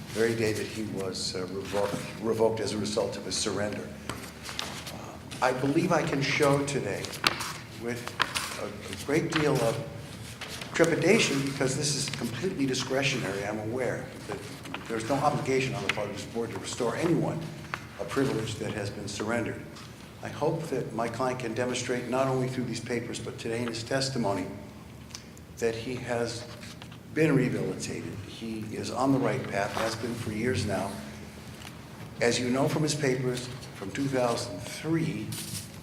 very day that he was revoked as a result of his surrender. I believe I can show today with a great deal of trepidation, because this is completely discretionary, I'm aware that there's no obligation on the part of this board to restore anyone a privilege that has been surrendered. I hope that my client can demonstrate, not only through these papers, but today in his testimony, that he has been rehabilitated. He is on the right path, has been for years now. As you know from his papers, from 2003,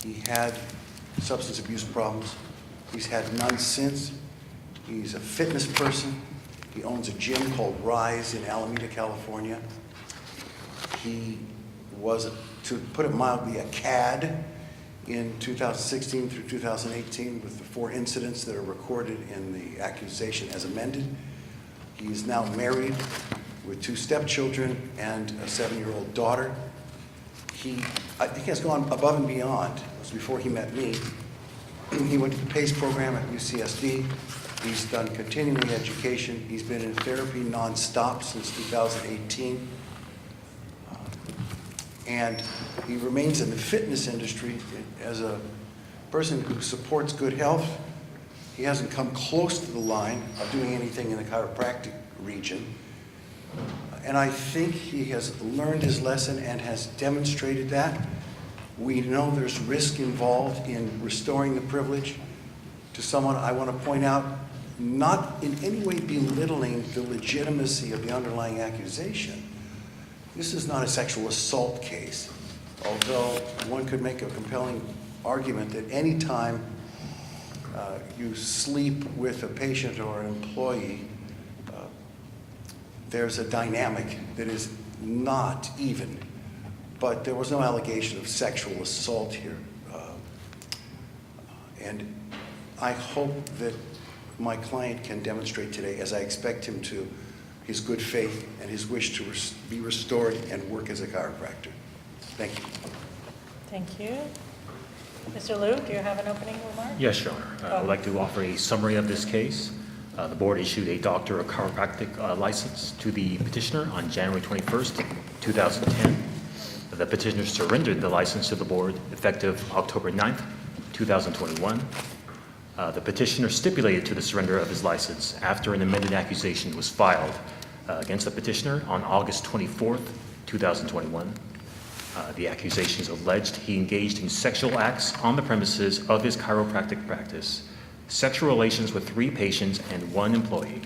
he had substance abuse problems. He's had none since. He's a fitness person. He owns a gym called Rise in Alameda, California. He was, to put it mildly, a CAD in 2016 through 2018 with the 4 incidents that are recorded in the accusation as amended. He is now married with 2 stepchildren and a 7-year-old daughter. I think he has gone above and beyond. It was before he met me. He went to the PACE program at UCSD. He's done continuing education. He's been in therapy nonstop since 2018. And he remains in the fitness industry as a person who supports good health. He hasn't come close to the line of doing anything in the chiropractic region. And I think he has learned his lesson and has demonstrated that. We know there's risk involved in restoring the privilege to someone, I want to point out, not in any way belittling the legitimacy of the underlying accusation. This is not a sexual assault case, although one could make a compelling argument that any time you sleep with a patient or an employee, there's a dynamic that is not even. But there was no allegation of sexual assault here. And I hope that my client can demonstrate today, as I expect him to, his good faith and his wish to be restored and work as a chiropractor. Thank you.
Thank you. Mr. Liu, do you have an opening remark?
Yes, Your Honor. I would like to offer a summary of this case. The board issued a doctor of chiropractic license to the petitioner on January 21st, 2010. The petitioner surrendered the license to the board effective October 9th, 2021. The petitioner stipulated to the surrender of his license after an amended accusation was filed against the petitioner on August 24th, 2021. The accusations alleged he engaged in sexual acts on the premises of his chiropractic practice, sexual relations with 3 patients and 1 employee,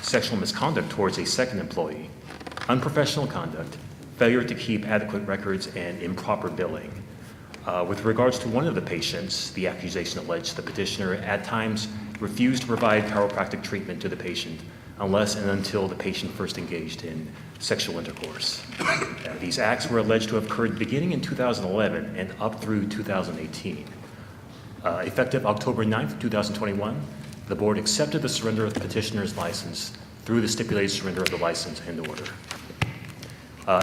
sexual misconduct towards a second employee, unprofessional conduct, failure to keep adequate records, and improper billing. With regards to one of the patients, the accusation alleged the petitioner at times refused to provide chiropractic treatment to the patient unless and until the patient first engaged in sexual intercourse. These acts were alleged to have occurred beginning in 2011 and up through 2018. Effective October 9th, 2021, the board accepted the surrender of the petitioner's license through the stipulated surrender of the license and order.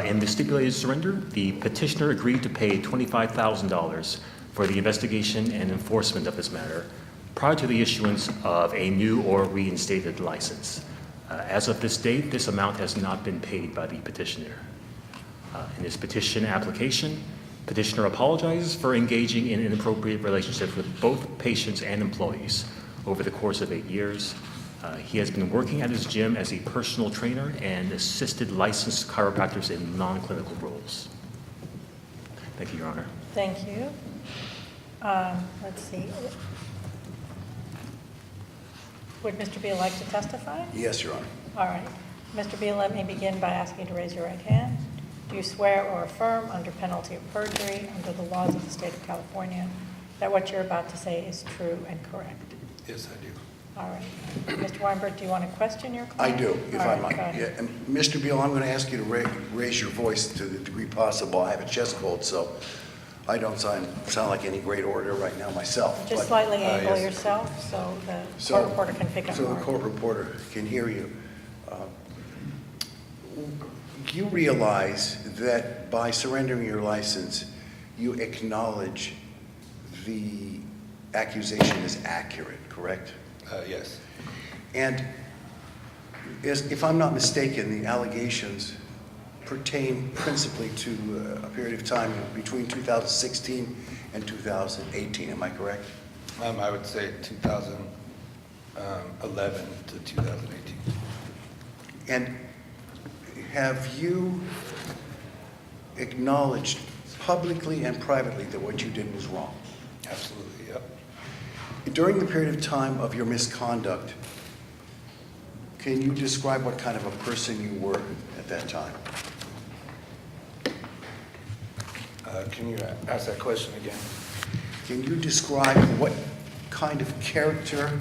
In the stipulated surrender, the petitioner agreed to pay $25,000 for the investigation and enforcement of this matter prior to the issuance of a new or reinstated license. As of this date, this amount has not been paid by the petitioner. In his petition application, petitioner apologizes for engaging in inappropriate relationships with both patients and employees over the course of 8 years. He has been working at his gym as a personal trainer and assisted licensed chiropractors in non-clinical roles. Thank you, Your Honor.
Thank you. Let's see. Would Mr. Beal like to testify?
Yes, Your Honor.
All right. Mr. Beal, let me begin by asking you to raise your right hand. Do you swear or affirm under penalty of perjury under the laws of the state of California that what you're about to say is true and correct?
Yes, I do.
All right. Mr. Weinberg, do you want to question your
I
client?
do, if
All
I
right,
might.
go ahead.
Yeah, and Mr. Beal, I'm going to ask you to raise your voice to the degree possible. I have a chest cold, so I don't sound like any great orator right now myself.
Just
but,
slightly angle
yes.
yourself so the
So-
court reporter can pick up
So the
more.
court reporter can hear you. You realize that by surrendering your license, you acknowledge the accusation is accurate, correct?
Yes.
And if I'm not mistaken, the allegations pertain principally to a period of time between 2016 and 2018, am I correct?
I would say 2011 to 2018.
And have you acknowledged publicly and privately that what you did was wrong?
Absolutely, yep.
During the period of time of your misconduct, can you describe what kind of a person you were at that time?
Can you ask that question again?
Can you describe what kind of character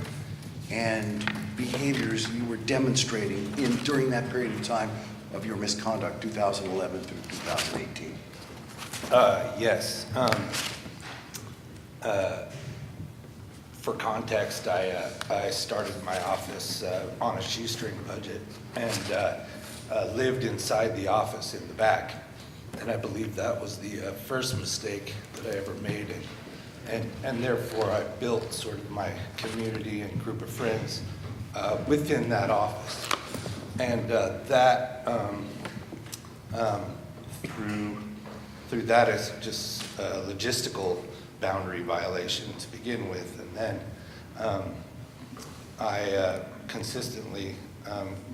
and behaviors you were demonstrating during that period of time of your misconduct, 2011 through 2018?
Yes. For context, I started my office on a shoestring budget and lived inside the office in the back. And I believe that was the first mistake that I ever made. And therefore, I built sort of my community and group of friends within that office. And through that as just a logistical boundary violation to begin with. And then I consistently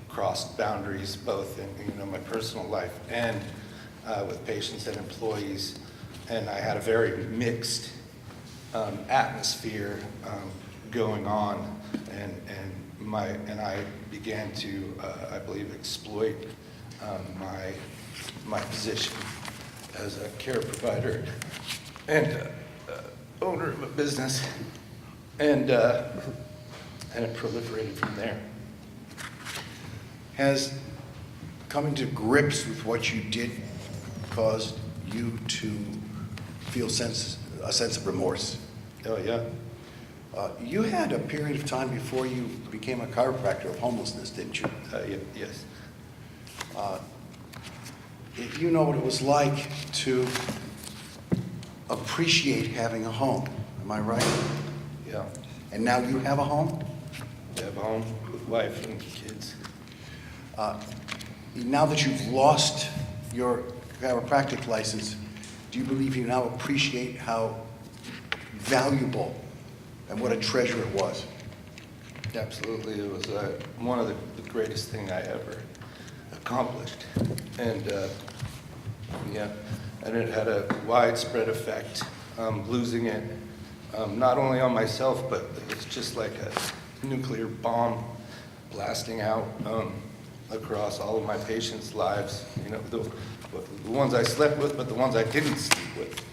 crossed boundaries both in my personal life and with patients and employees. And I had a very mixed atmosphere going on, and I began to, I believe, exploit my position as a care provider and owner of a business, and it proliferated from there.
Has coming to grips with what you did caused you to feel a sense of remorse?
Oh, yeah.
You had a period of time before you became a chiropractor of homelessness, didn't you?
Yes.
You know what it was like to appreciate having a home, am I right?
Yeah.
And now you have a home?
At home with wife and kids.
Now that you've lost your chiropractic license, do you believe you now appreciate how valuable and what a treasure it was?
Absolutely, it was one of the greatest thing I ever accomplished. And yeah, and it had a widespread effect, losing it, not only on myself, but it's just like a nuclear bomb blasting out across all of my patients' lives. You know, the ones I slept with, but the ones I didn't sleep with.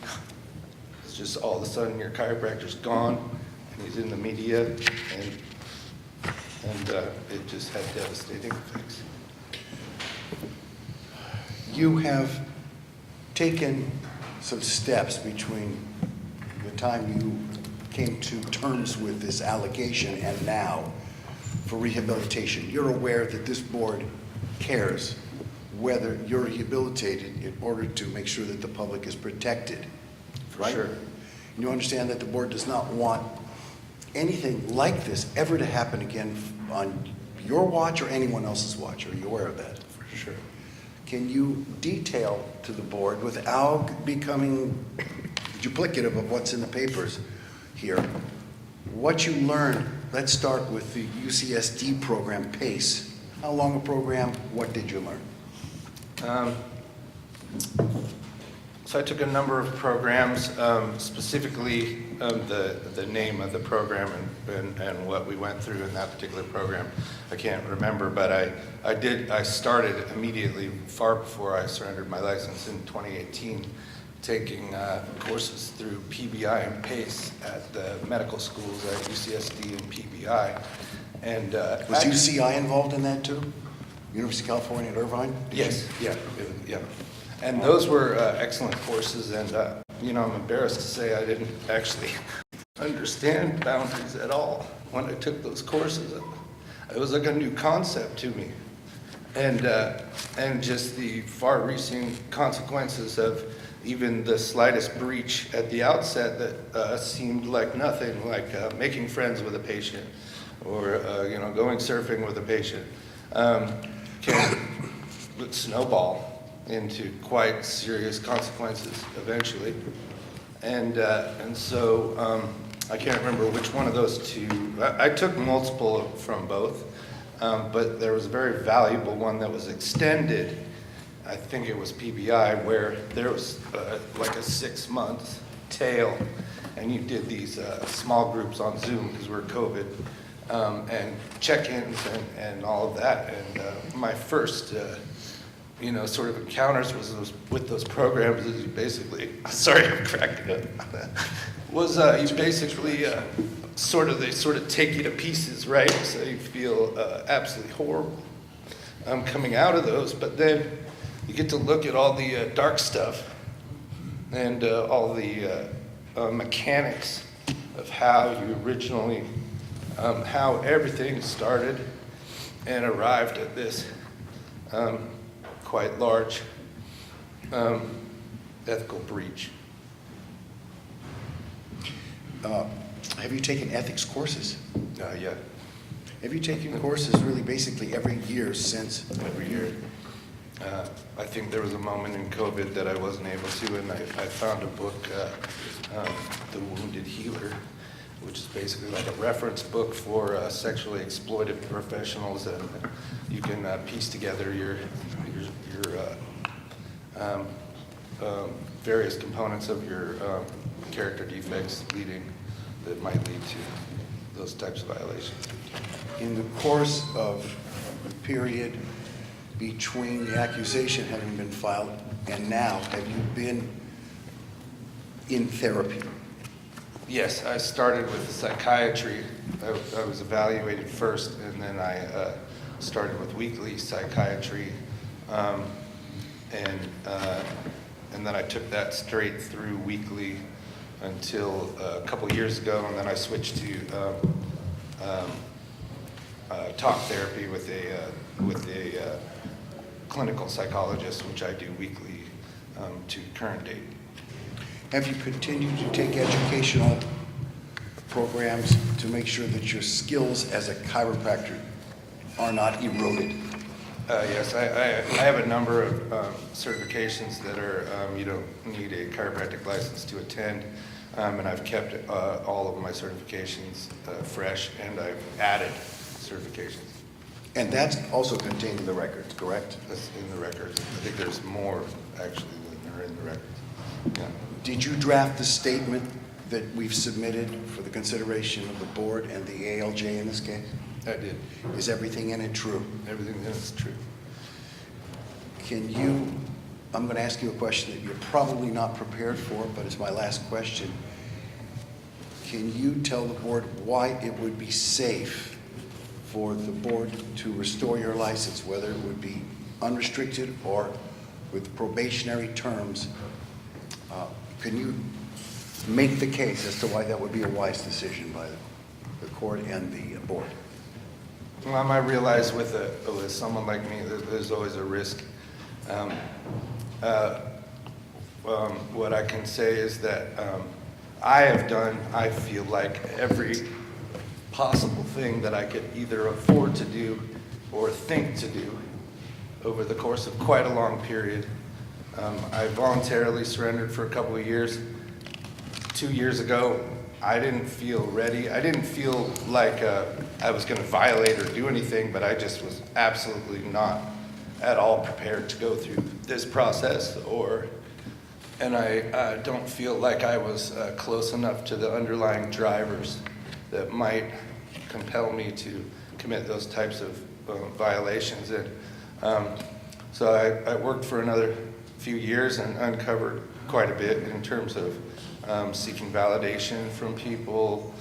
It's just all of a sudden your chiropractor's gone, and he's in the media, and it just had devastating effects.
You have taken some steps between the time you came to terms with this allegation and now for rehabilitation. You're aware that this board cares whether you're rehabilitated in order to make sure that the public is protected, right?
Sure.
You understand that the board does not want anything like this ever to happen again on your watch or anyone else's watch. Are you aware of that?
For sure.
Can you detail to the board, without becoming duplicative of what's in the papers here, what you learned? Let's start with the UCSD program, PACE. How long a program? What did you learn?
So I took a number of programs, specifically the name of the program and what we went through in that particular program. I can't remember, but I started immediately, far before I surrendered my license in 2018, taking courses through PBI and PACE at the medical schools at UCSD and PBI. And
was UCI involved in that too? University of California at Irvine?
Yes, yeah. And those were excellent courses, and you know, I'm embarrassed to say I didn't actually understand boundaries at all when I took those courses. It was like a new concept to me, and just the far-reaching consequences of even the slightest breach at the outset that seemed like nothing, like making friends with a patient, or you know, going surfing with a patient, can snowball into quite serious consequences eventually. And so I can't remember which one of those two. I took multiple from both, but there was a very valuable one that was extended. I think it was PBI, where there was like a 6-month tail, and you did these small groups on Zoom because we're COVID, and check-ins and all of that. And my first you know, sort of encounters with those programs is you basically, sorry, I'm cracking up, was you basically they sort of take you to pieces, right? So you feel absolutely horrible coming out of those, but then you get to look at all the dark stuff and all the mechanics of how you originally, how everything started and arrived at this quite large ethical breach.
Have you taken ethics courses?
Yeah.
Have you taken courses really basically every year since?
Every year. I think there was a moment in COVID that I wasn't able to, and I found a book, The Wounded Healer, which is basically like a reference book for sexually exploited professionals, and you can piece together your various components of your character defects that might lead to those types of violations.
In the course of the period between the accusation having been filed and now, have you been in therapy?
Yes, I started with psychiatry. I was evaluated first, and then I started with weekly psychiatry, and then I took that straight through weekly until a couple years ago, and then I switched to talk therapy with a clinical psychologist, which I do weekly to current date.
Have you continued to take educational programs to make sure that your skills as a chiropractor are not eroded?
Yes, I have a number of certifications that are, you don't need a chiropractic license to attend, and I've kept all of my certifications fresh, and I've added certifications.
And that's also contained in the records, correct?
That's in the records. I think there's more, actually, than are in the records. Yeah.
Did you draft the statement that we've submitted for the consideration of the board and the ALJ in this case?
I did.
Is everything in it true?
Everything in it is true.
Can you, I'm going to ask you a question that you're probably not prepared for, but it's my last question. Can you tell the board why it would be safe for the board to restore your license, whether it would be unrestricted or with probationary terms? Can you make the case as to why that would be a wise decision by the court and the board?
Well, I realize with someone like me, there's always a risk. What I can say is that I have done, I feel like, every possible thing that I could either afford to do or think to do over the course of quite a long period. I voluntarily surrendered for a couple of years. 2 years ago, I didn't feel ready. I didn't feel like I was going to violate or do anything, but I just was absolutely not at all prepared to go through this process, and I don't feel like I was close enough to the underlying drivers that might compel me to commit those types of violations. And so I worked for another few years and uncovered quite a bit in terms of seeking validation from people,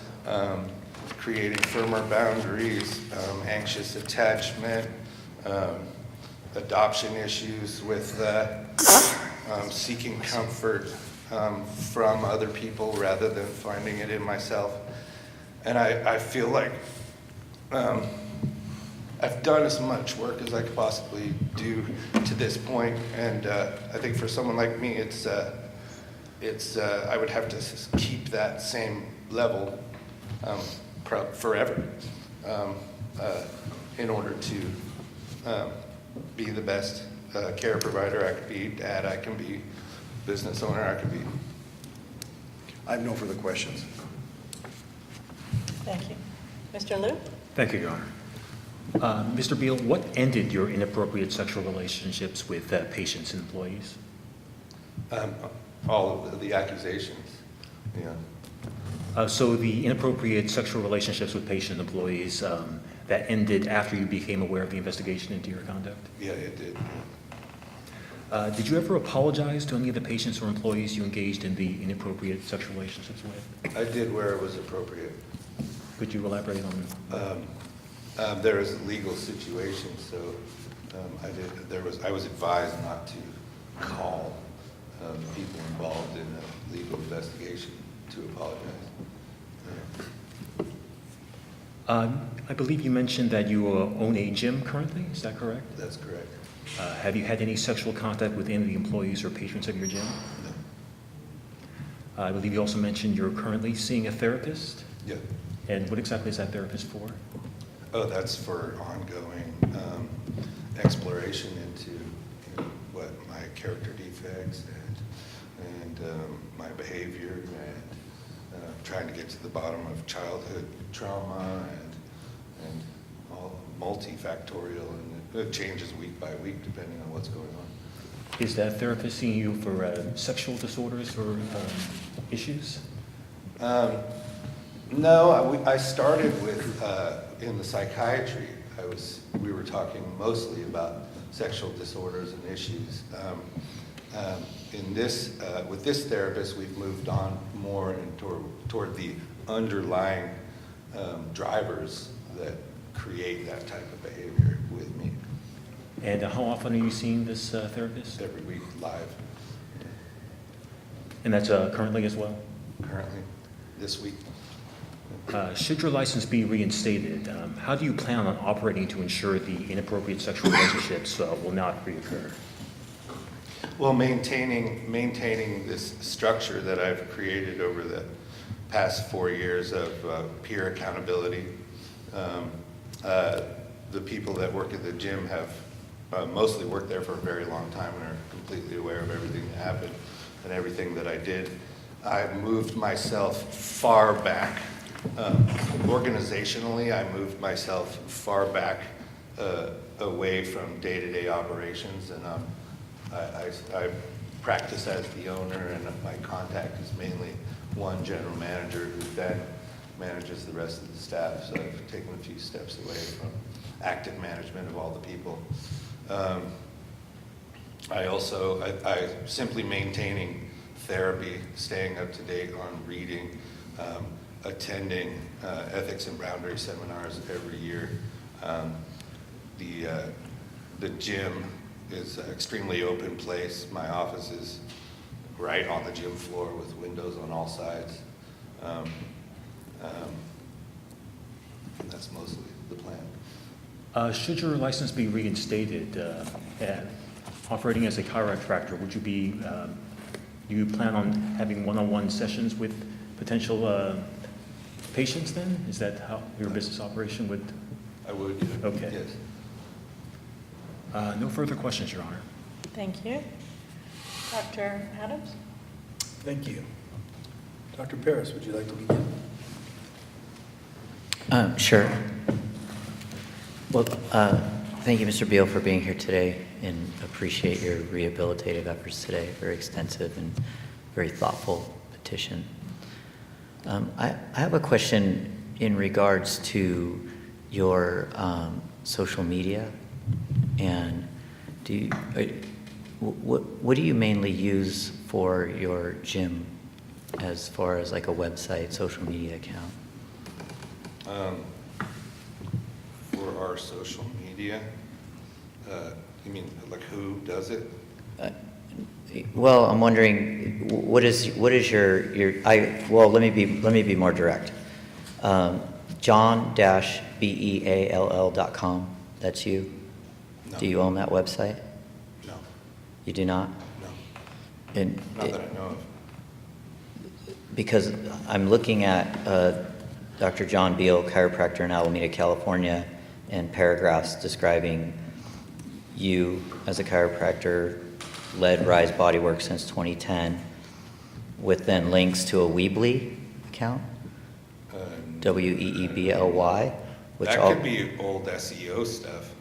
creating firmer boundaries, anxious attachment, adoption issues with seeking comfort from other people rather than finding it in myself. And I feel like I've done as much work as I could possibly do to this point, and I think for someone like me, it's I would have to keep that same level forever in order to be the best care provider I could be, dad I can be, business owner I could be.
I have no further questions.
Thank you. Mr. Liu?
Thank you, Your Honor. Mr. Beal, what ended your inappropriate sexual relationships with patients and employees?
All of the accusations, yeah.
So the inappropriate sexual relationships with patient employees, that ended after you became aware of the investigation into your conduct?
Yeah, it did.
Did you ever apologize to any of the patients or employees you engaged in the inappropriate sexual relationships with?
I did where it was appropriate.
Could you elaborate on that?
There is a legal situation, so I was advised not to call people involved in a legal investigation to apologize.
I believe you mentioned that you own a gym currently, is that correct?
That's correct.
Have you had any sexual contact with any of the employees or patrons of your gym?
No.
I believe you also mentioned you're currently seeing a therapist?
Yeah.
And what exactly is that therapist for?
Oh, that's for ongoing exploration into what my character defects and my behavior and trying to get to the bottom of childhood trauma and all multifactorial, and it changes week by week depending on what's going on.
Is that therapist seeing you for sexual disorders or issues?
No, I started with, in the psychiatry, we were talking mostly about sexual disorders and issues. With this therapist, we've moved on more toward the underlying drivers that create that type of behavior with me.
And how often are you seeing this therapist?
Every week, live.
And that's currently as well?
Currently, this week.
Should your license be reinstated, how do you plan on operating to ensure the inappropriate sexual relationships will not reoccur?
Well, maintaining this structure that I've created over past 4 years of peer accountability. The people that work at the gym have mostly worked there for a very long time and are completely aware of everything that happened and everything that I did. I moved myself far back. Organizationally, I moved myself far back away from day-to-day operations, and I practice as the owner, and my contact is mainly one general manager who then manages the rest of the staff. So I've taken a few steps away from active management of all the people. I simply maintaining therapy, staying up to date on reading, attending ethics and boundary seminars every year. The gym is an extremely open place. My office is right on the gym floor with windows on all sides. That's mostly the plan.
Should your license be reinstated, operating as a chiropractor, would you plan on having one-on-one sessions with potential patients then? Is that how your business operation would?
I would.
Okay.
Yes.
No further questions, Your Honor.
Thank you. Dr. Adams?
Thank you. Dr. Paris, would you like to begin?
Sure. Well, thank you, Mr. Beal, for being here today, and appreciate your rehabilitative efforts today. Very extensive and very thoughtful petition. I have a question in regards to your social media, and what do you mainly use for your gym as far as like a website, social media account?
For our social media, you mean like who does it?
Well, I'm wondering, what is your well, let me be more direct. John-beall.com, that's you?
No.
Do you own that website?
No.
You do not?
No.
And
Not that I know of.
because I'm looking at Dr. John Beal, chiropractor in Alameda, California, and paragraphs describing you as a chiropractor, led Rise Bodywork since 2010, with then links to a Weebly account, Weebly, which
that could be old SEO stuff.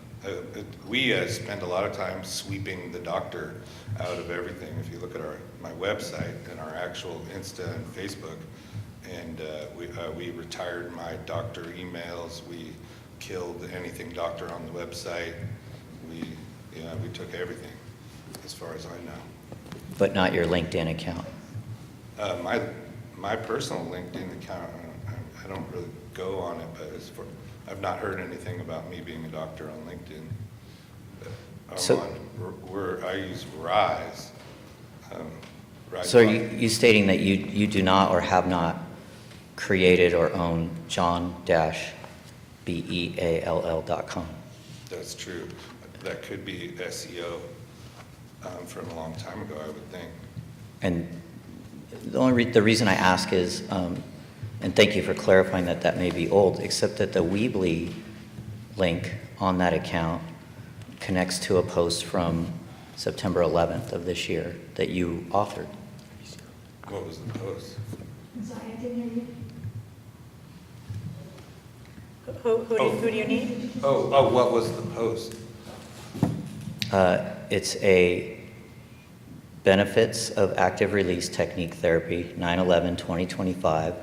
We spend a lot of time sweeping the doctor out of everything. If you look at my website and our actual Insta and Facebook, and we retired my doctor emails. We killed anything doctor on the website. We took everything, as far as I know.
but not your LinkedIn account.
My personal LinkedIn account, I don't really go on it, but I've not heard anything about me being a doctor on LinkedIn. I use Rise.
So are you stating that you do not or have not created or owned John-beall.com?
That's true. That could be SEO from a long time ago, I would think.
And the reason I ask is, and thank you for clarifying that may be old, except that the Weebly link on that account connects to a post from September 11th of this year that you authored.
What was the post?
Sorry, I didn't hear you. Who do you need?
Oh, what was the post?
It's a benefits of active release technique therapy, 9/11/2025.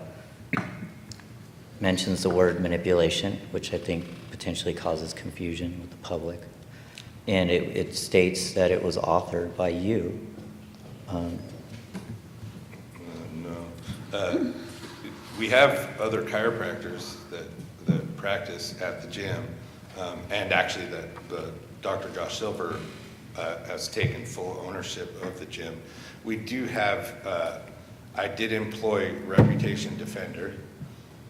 Mentions the word manipulation, which I think potentially causes confusion with the public. And it states that it was authored by you.
No. We have other chiropractors that practice at the gym, and actually that Dr. Josh Silver has taken full ownership of the gym. We do have, I did employ Reputation Defender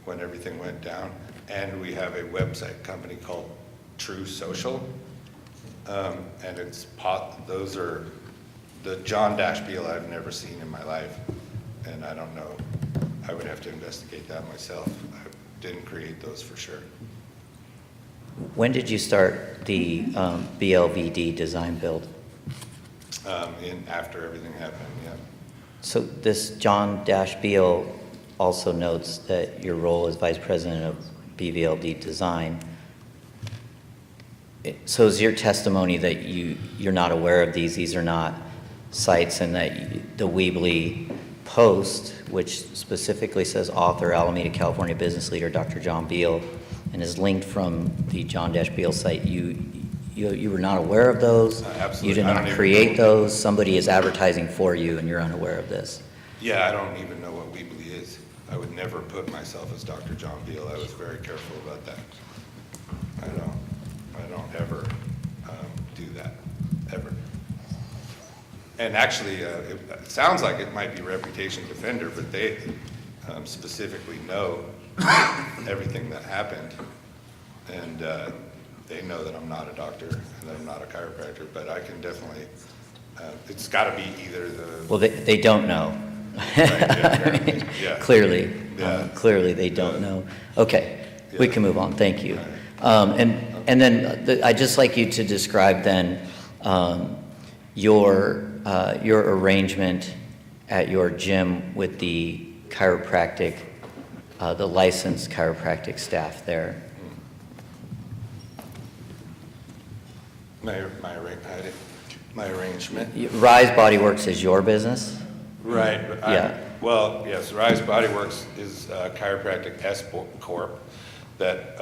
when everything went down, and we have a website company called True Social, and those are the John Beal I've never seen in my life, and I don't know. I would have have to investigate that myself. I didn't create those for sure.
When did you start the BLVD design build?
After everything happened, yeah.
So this John Beal also notes that your role as Vice President of BVLD Design. So is your testimony that you're not aware of these are not sites, and that the Weebly post, which specifically says author, Alameda, California business leader, Dr. John Beal, and is linked from the John Beal site, you were not aware of those?
Absolutely.
You did not create those? Somebody is advertising for you and you're unaware of this?
Yeah, I don't even know what Weebly is. I would never put myself as Dr. John Beal. I was very careful about that. I don't ever do that, ever. And actually, it sounds like it might be Reputation Defender, but they specifically know everything that happened. And they know that I'm not a doctor and that I'm not a chiropractor, but I can definitely, it's got to be either the...
Well, they don't know.
Right, yeah, yeah.
Clearly,
Yeah.
Clearly they don't know. Okay, we can move on, thank you. And then I'd just like you to describe then your arrangement at your gym with the chiropractic, the licensed chiropractic staff there.
My arrangement.
Rise Body Works is your business?
Right.
Yeah.
Well, yes, Rise Body Works is Chiropractic S Corp. That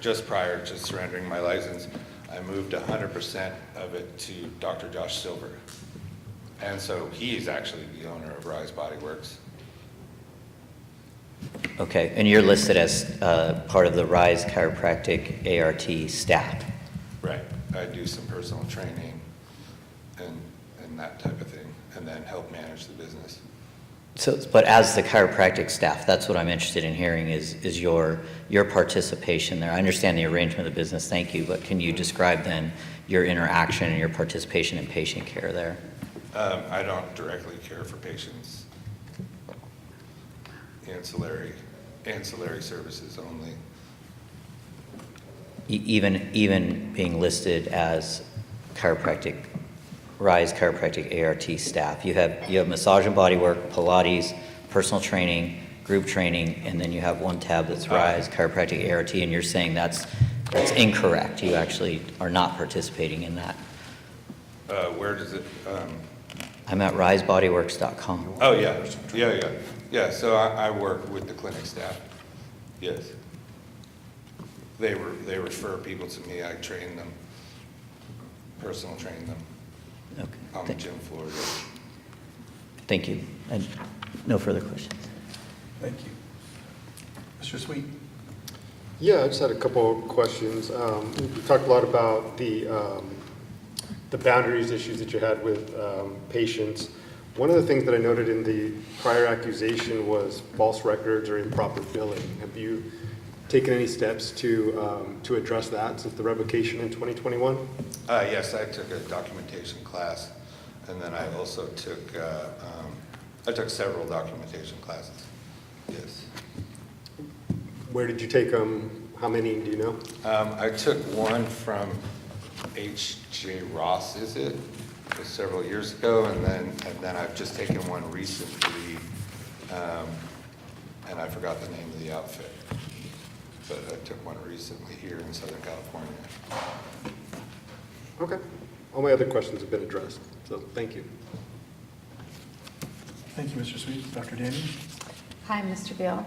just prior to surrendering my license, I moved 100% of it to Dr. Josh Silver. And so he's actually the owner of Rise Body Works.
Okay, and you're listed as part of the Rise Chiropractic ART staff?
Right. I do some personal training and that type of thing, and then help manage the business.
So, but as the chiropractic staff, that's what I'm interested in hearing is your participation there. I understand the arrangement of the business, thank you, but can you describe then your interaction and your participation in patient care there?
I don't directly care for patients. Ancillary services only.
Even being listed as Rise Chiropractic ART staff, you have massage and body work, Pilates, personal training, group training, and then you have one tab that's Rise Chiropractic ART, and you're saying that's incorrect. You actually are not participating in that.
Where does it?
I'm at risebodyworks.com.
Oh yeah. Yeah. So I work with the clinic staff. Yes. They refer people to me. I train them, personal train them.
Okay.
On the gym floor. Yeah.
Thank you. And no further questions.
Thank you. Mr. Sweet?
Yeah, I just had a couple of questions. We talked a lot about the boundaries issues that you had with patients. One of the things that I noted in the prior accusation was false records or improper billing. Have you taken any steps to address that since the revocation in 2021?
Yes, I took a documentation class, and then I also took several documentation classes. Yes.
Where did you take them? How many, do you know?
I took one from H.J. Ross, is it? Several years ago, and then I've just taken one recently, and I forgot the name of the outfit. But I took one recently here in Southern California.
Okay. All my other questions have been addressed, so thank you.
Thank you, Mr. Sweet. Dr. Daniel?
Hi, Mr. Beal.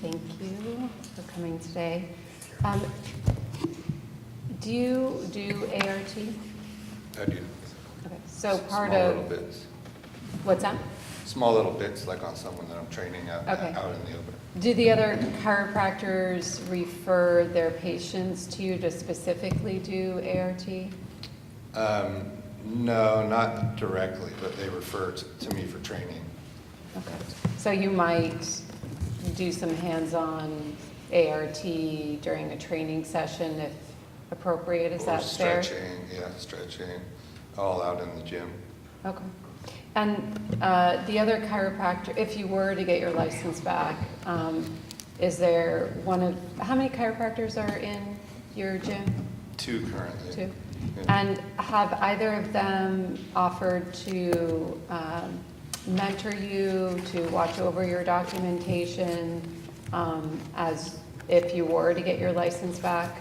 Thank you for coming today. Do you do ART?
I do.
Okay, so part
Small
of...
little bits.
What's that?
Small little bits, like on someone that I'm training out in the open.
Do the other chiropractors refer their patients to you to specifically do ART?
No, not directly, but they refer to me for training.
Okay. So you might do some hands-on ART during a training session if appropriate, is that fair?
Stretching, yeah, stretching, all out in the gym.
Okay. And the other chiropractor, if you were to get your license back, is there how many chiropractors are in your gym?
2 currently.
2?
Yeah.
And have either of them offered to mentor you, to watch over your documentation, as if you were to get your license back?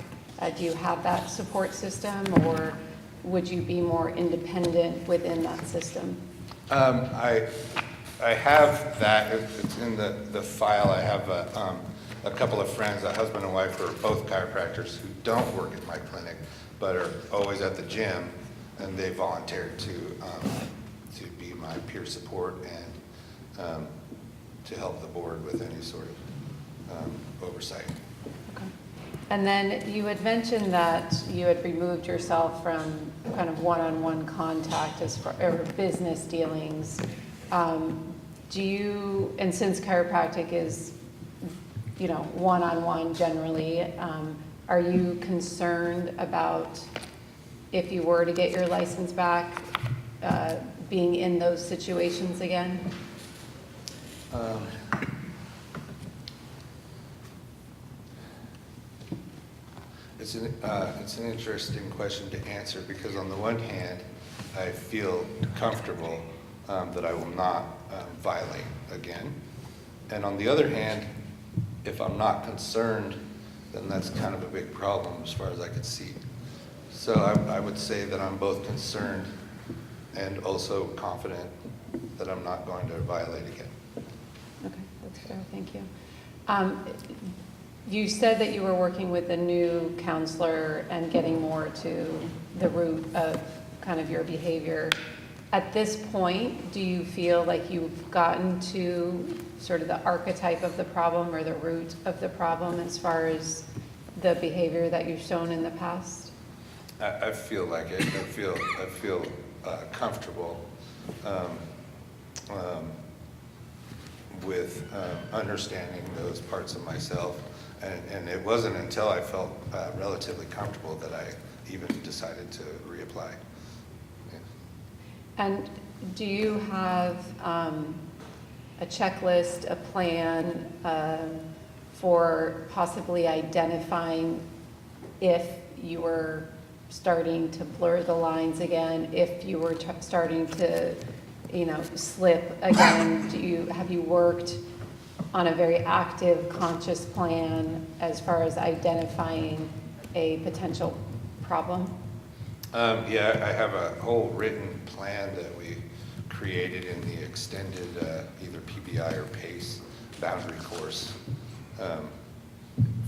Do you have that support system, or would you be more independent within that system?
I have that, it's in the file. I have a couple of friends, a husband and wife, who are both chiropractors who don't work at my clinic, but are always at the gym, and they volunteered to be my peer support and to help the board with any sort of oversight.
Okay. And then you had mentioned that you had removed yourself from kind of one-on-one contact or business dealings. And since chiropractic is, one-on-one generally, are you concerned about, if you were to get your license back, being in those situations again?
It's an interesting question to answer, because on the one hand, I feel comfortable that I will not violate again. And on the other hand, if I'm not concerned, then that's kind of a big problem as far as I could see. So I would say that I'm both concerned and also confident that I'm not going to violate again.
Okay, that's fair, thank you. You said that you were working with a new counselor and getting more to the root of kind of your behavior. At this point, do you feel like you've gotten to sort of the archetype of the problem or the root of the problem as far as the behavior that you've shown in the past?
I feel like it. I feel comfortable with understanding those parts of myself. And it wasn't until I felt relatively comfortable that I even decided to reapply. Yeah.
And do you have a checklist, a plan for possibly identifying if you were starting to blur the lines again, if you were starting to, slip again? Have you worked on a very active, conscious plan as far as identifying a potential problem?
Yeah, I have a whole written plan that we created in the extended either PBI or PACE boundary course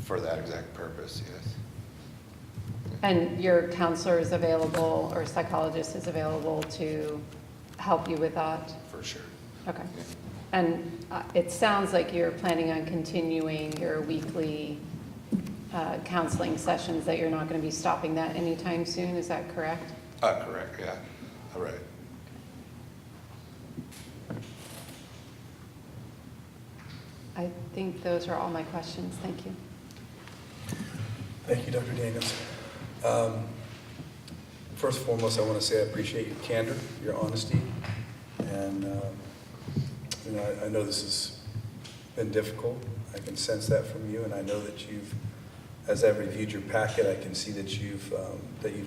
for that exact purpose, yes.
And your counselor is available, or psychologist is available to help you with that?
For sure.
Okay. And it sounds like you're planning on continuing your weekly counseling sessions, that you're not going to be stopping that anytime soon, is that correct?
Correct, yeah, all right.
I think those are all my questions, thank you.
Thank you, Dr. Daniels. First and foremost, I want to say I appreciate your candor, your honesty, and I know this has been difficult. I can sense that from you, and I know that you've, as I've reviewed your packet, I can see that you've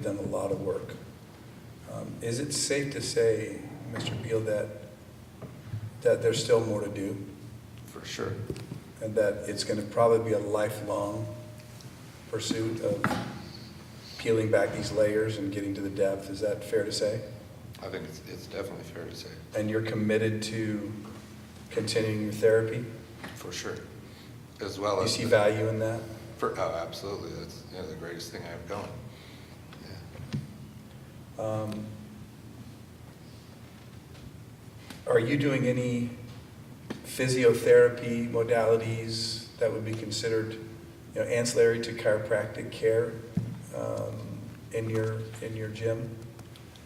done a lot of work. Is it safe to say, Mr. Beal, that there's still more to do?
For sure.
And that it's going to probably be a lifelong pursuit of peeling back these layers and getting to the depth? Is that fair to say?
I think it's definitely fair to say.
And you're committed to continuing your therapy?
For sure. As well as...
You see value in that?
Oh, absolutely. That's the greatest thing I have going.
Are you doing any physiotherapy modalities that would be considered, ancillary to chiropractic care in your gym?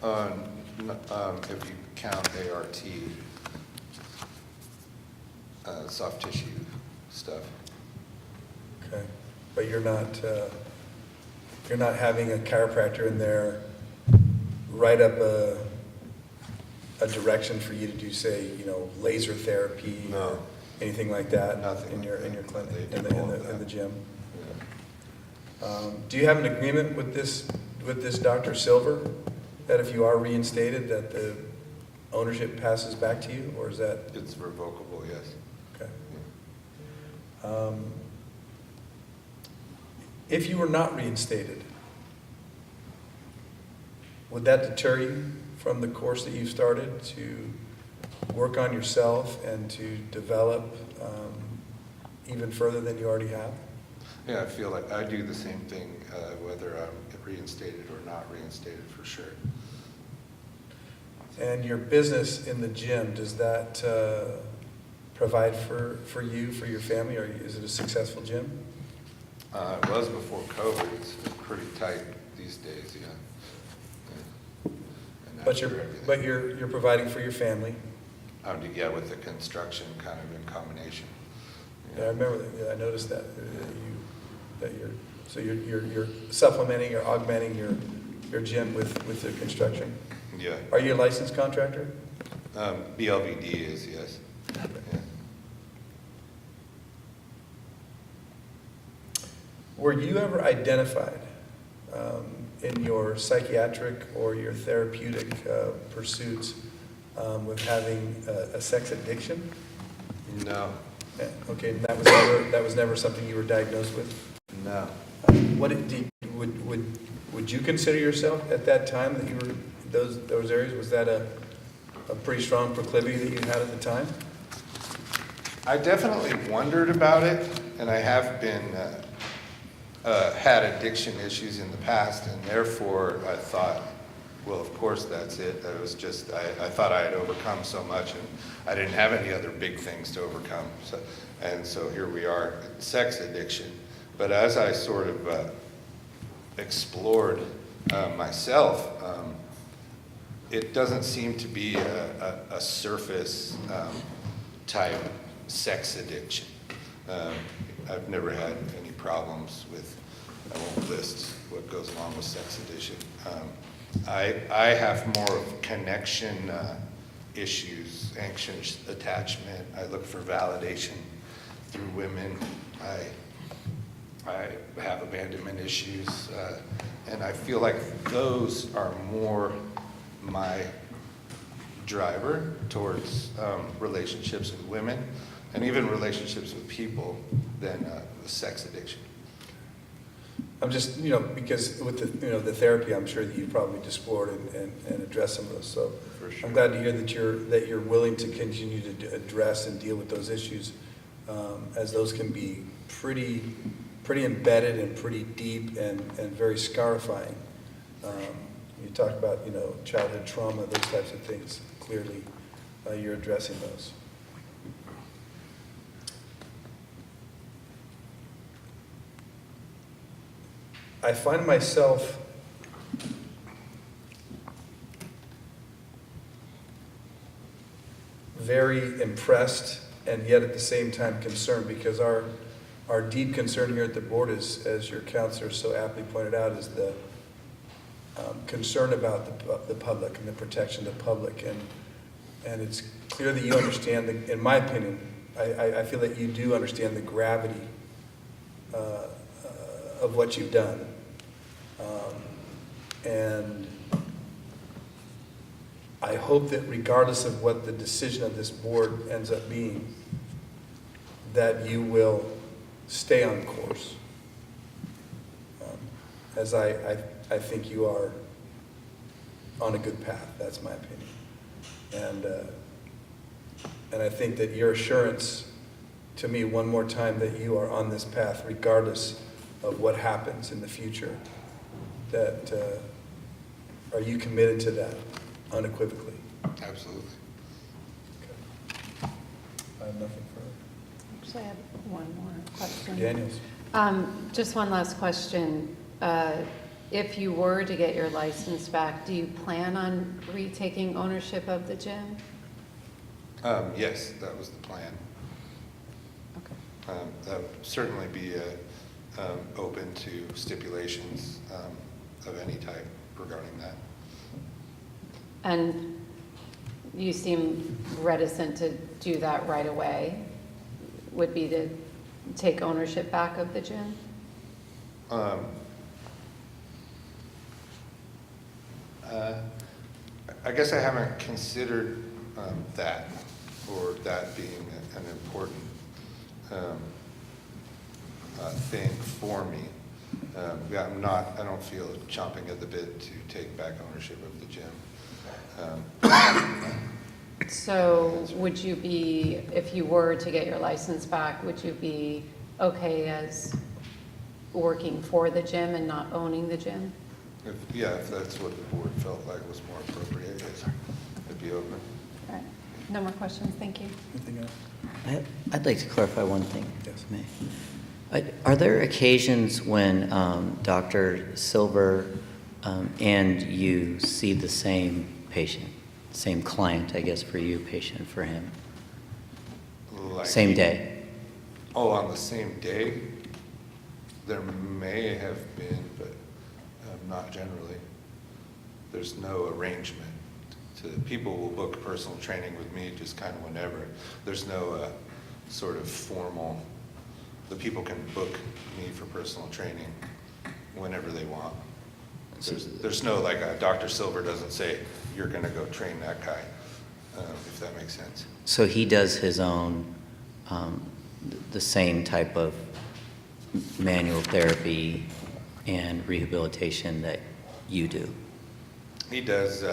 If you count ART, soft tissue stuff.
Okay, but you're not having a chiropractor in there write up a direction for you to do, say, laser therapy?
No.
Or anything like that?
Nothing
In your
like that.
clinic,
They
in
do all of
the
that.
gym? Do you have an agreement with this Dr. Silver, that if you are reinstated, that the ownership passes back to you, or is that?
It's revocable, yes.
Okay. If you were not reinstated, would that deter you from the course that you've started to work on yourself and to develop even further than you already have?
Yeah, I feel like I do the same thing, whether I'm reinstated or not reinstated, for sure.
And your business in the gym, does that provide for you, for your family, or is it a successful gym?
It was before COVID. It's pretty tight these days, yeah. And
But
after
you're,
everything.
but you're providing for your family?
Yeah, with the construction kind of in combination.
Yeah, I remember, I noticed that, you're supplementing or augmenting your gym with the construction?
Yeah.
Are you a licensed contractor?
BLVD is, yes. Yeah.
Were you ever identified in your psychiatric or your therapeutic pursuits with having a sex addiction?
No.
Yeah, okay, that was never something you were diagnosed with?
No.
Would you consider yourself at that time that you were those areas? Was that a pretty strong proclivity that you had at the time?
I definitely wondered about it, and I have been had addiction issues in the past, and therefore I thought, well, of course that's it. That was just I thought I had overcome so much, and I didn't have any other big things to overcome. So here we are, sex addiction. But as I sort of explored myself, it doesn't seem to be a surface type sex addiction. I've never had any problems with, I won't list what goes along with sex addiction. I have more of connection issues, anxious attachment. I look for validation through women. I have abandonment issues, and I feel like those are more my driver towards relationships with women and even relationships with people than the sex addiction.
I'm just, because with the therapy, I'm sure that you've probably explored and addressed some of those. So
For sure.
I'm glad to hear that you're willing to continue to address and deal with those issues, as those can be pretty embedded and pretty deep and very scarifying. You talk about, childhood trauma, those types of things. Clearly, you're addressing those. I find myself very impressed and yet at the same time concerned, because our deep concern here at the board is, as your counselor so aptly pointed out, is the concern about the public and the protection of the public. And it's clear that you understand, in my opinion, I feel that you do understand the gravity of what you've done. And I hope that regardless of what the decision of this board ends up being, that you will stay on course. As I think you are on a good path, that's my opinion. And I think that your assurance to me one more time that you are on this path, regardless of what happens in the future, that are you committed to that unequivocally?
Absolutely.
Okay. I have nothing further.
Actually, I have one more question.
Daniels.
Just one last question. If you were to get your license back, do you plan on retaking ownership of the gym?
Yes, that was the plan.
Okay.
That would certainly be open to stipulations of any type regarding that.
And you seem reticent to do that right away, would be to take ownership back of the gym?
I guess I haven't considered that, or that being an important thing for me. Yeah, I don't feel chomping at the bit to take back ownership of the gym.
So would you be, if you were to get your license back, would you be okay as working for the gym and not owning the gym?
If that's what the board felt like was more appropriate, yes, I'd be open.
All right, no more questions, thank you.
Anything else?
I'd like to clarify one thing,
Yes.
if I may. Are there occasions when Dr. Silver and you see the same patient, same client, I guess, for you, patient for him?
Like-
Same day?
Oh, on the same day? There may have been, but not generally. There's no arrangement. People will book personal training with me just kind of whenever. There's no sort of formal, the people can book me for personal training whenever they want. There's no, like, Dr. Silver doesn't say, you're gonna go train that guy, if that makes sense.
So he does his own, the same type of manual therapy and rehabilitation that you do?
He does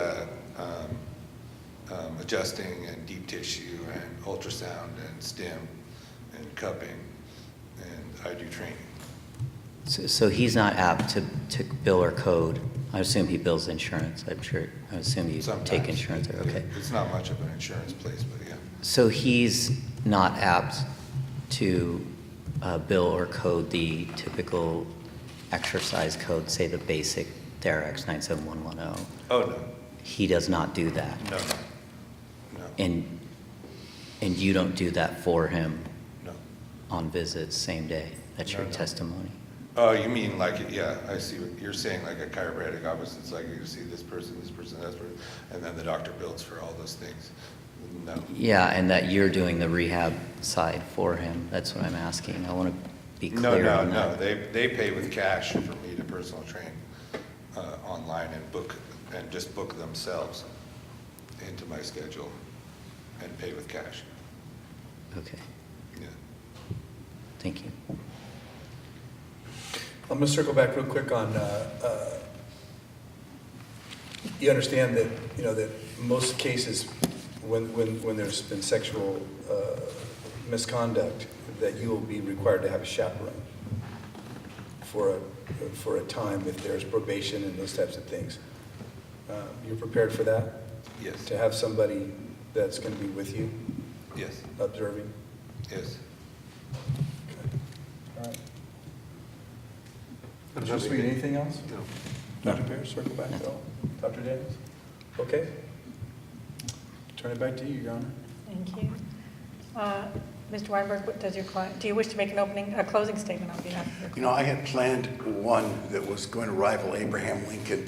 adjusting and deep tissue and ultrasound and stim and cupping, and I do training.
So he's not apt to bill or code? I assume he bills insurance, I assume you take
Sometimes.
insurance, okay.
It's not much of an insurance place, but yeah.
So he's not apt to bill or code the typical exercise code, say the basic Therax 97110?
Oh, no.
He does not do that?
No.
And you don't do that for him?
No.
On visits, same day? That's your
No.
testimony?
Oh, you mean like, yeah, I see what you're saying, like a chiropractic office, it's like you see this person, that person, and then the doctor bills for all those things. No.
Yeah, and that you're doing the rehab side for him, that's what I'm asking. I want to be clear on that.
No, they pay with cash for me to personal train online and just book themselves into my schedule and pay with cash.
Okay.
Yeah.
Thank you.
I'm going to circle back real quick on, you understand that, that most cases, when there's been sexual misconduct, that you will be required to have a chaperone for a time if there's probation and those types of things. You're prepared for that?
Yes.
To have somebody that's going to be with you?
Yes.
Observing?
Yes.
All right. Dr. Sweet, anything else? No. Dr. Pierce, circle back at all? Dr. Daniels? Okay. Turn it back to you, Your Honor.
Thank you. Mr. Weinberg, do you wish to make a closing statement on behalf of your client?
I had planned one that was going to rival Abraham Lincoln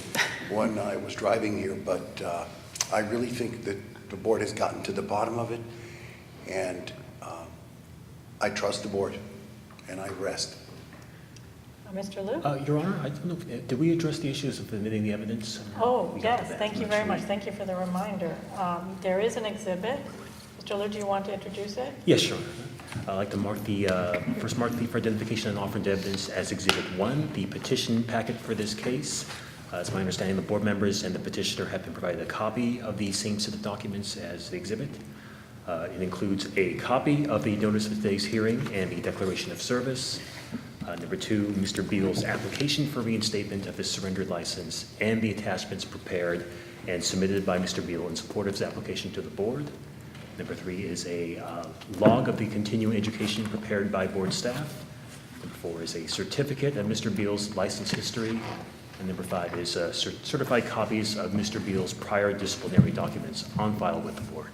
when I was driving here, but I really think that the board has gotten to the bottom of it, and I trust the board, and I rest.
Mr. Liu?
Your Honor, I don't know, did we address the issues of admitting the evidence?
Oh,
We got to
yes,
that.
thank
I'm
you
not
very
sure.
much. Thank you for the reminder. There is an exhibit. Mr. Liu, do you want to introduce it?
Yes, sure. I'd like to mark the for identification and offered evidence as Exhibit 1, the petition packet for this case. It's my understanding the board members and the petitioner have been provided a copy of the same set of documents as the exhibit. It includes a copy of the notice of today's hearing and the declaration of service. Number 2, Mr. Beal's application for reinstatement of his surrendered license and the attachments prepared and submitted by Mr. Beal in support of his application to the board. Number 3 is a log of the continuing education prepared by board staff. Number 4 is a certificate of Mr. Beal's license history. And number 5 is certified copies of Mr. Beal's prior disciplinary documents on file with the board.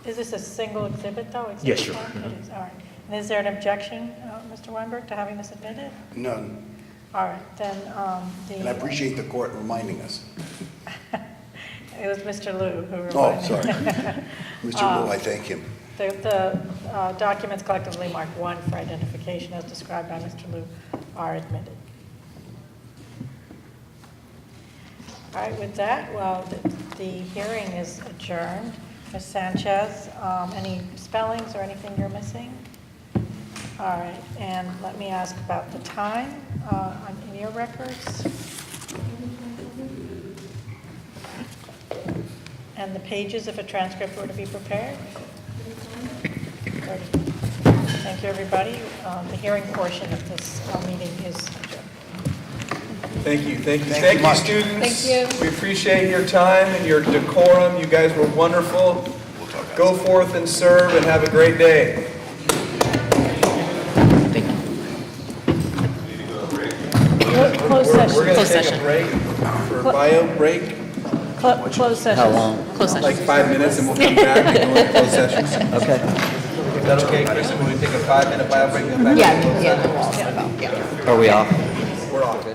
Is this a single exhibit, though?
Yes, sure.
It is, all right. And is there an objection, Mr. Weinberg, to having this admitted?
None.
All right, then
And I appreciate the court reminding us.
It was Mr. Liu who
Oh,
reminded me.
sorry. Mr. Wu, I thank him.
The documents collectively marked 1 for identification as described by Mr. Liu are admitted. All right, with that, well, the hearing is adjourned. Ms. Sanchez, any spellings or anything you're missing? All right, and let me ask about the time in your records. And the pages, if a transcript were to be prepared? 30. Thank you, everybody. The hearing portion of this meeting is adjourned.
Thank you, thank you.
Thank
Thank
you
you,
much.
students.
Thank you.
We appreciate your time and your decorum. You guys were wonderful. Go forth and serve and have a great day.
Closed session.
We're going
Closed
to take a
session.
break for bio break,
Closed session.
How long?
Closed session.
like 5 minutes, and we'll come back and go into closed sessions. Is
Okay.
that okay, Kristen? Will we take a 5-minute bio break and then back?
Yeah,
into closed
yeah,
session?
we're all set about, yeah.
Are we off?
We're off.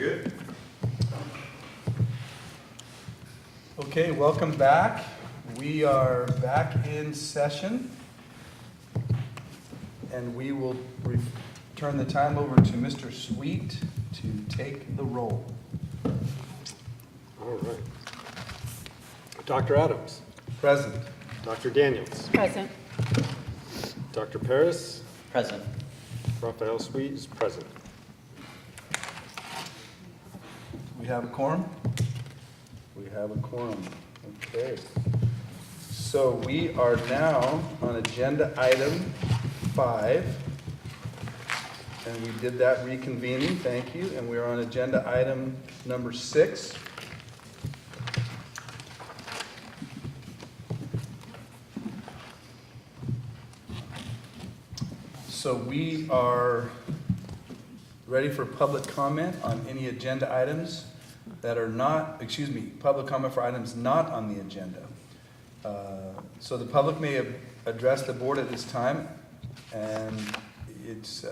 Good. Okay, welcome back. We are back in session. And we will turn the time over to Mr. Sweet to take the roll.
All right. Dr. Adams.
Present.
Dr. Daniels.
Present.
Dr. Paris.
Present.
Raphael Sweet is present.
We have a quorum? We have a quorum. Okay. So we are now on agenda item 5. And we did that reconvening, thank you. And we're on agenda item number 6. So we are ready for public comment on any agenda items that are not, public comment for items not on the agenda. So the public may address the board at this time, and it's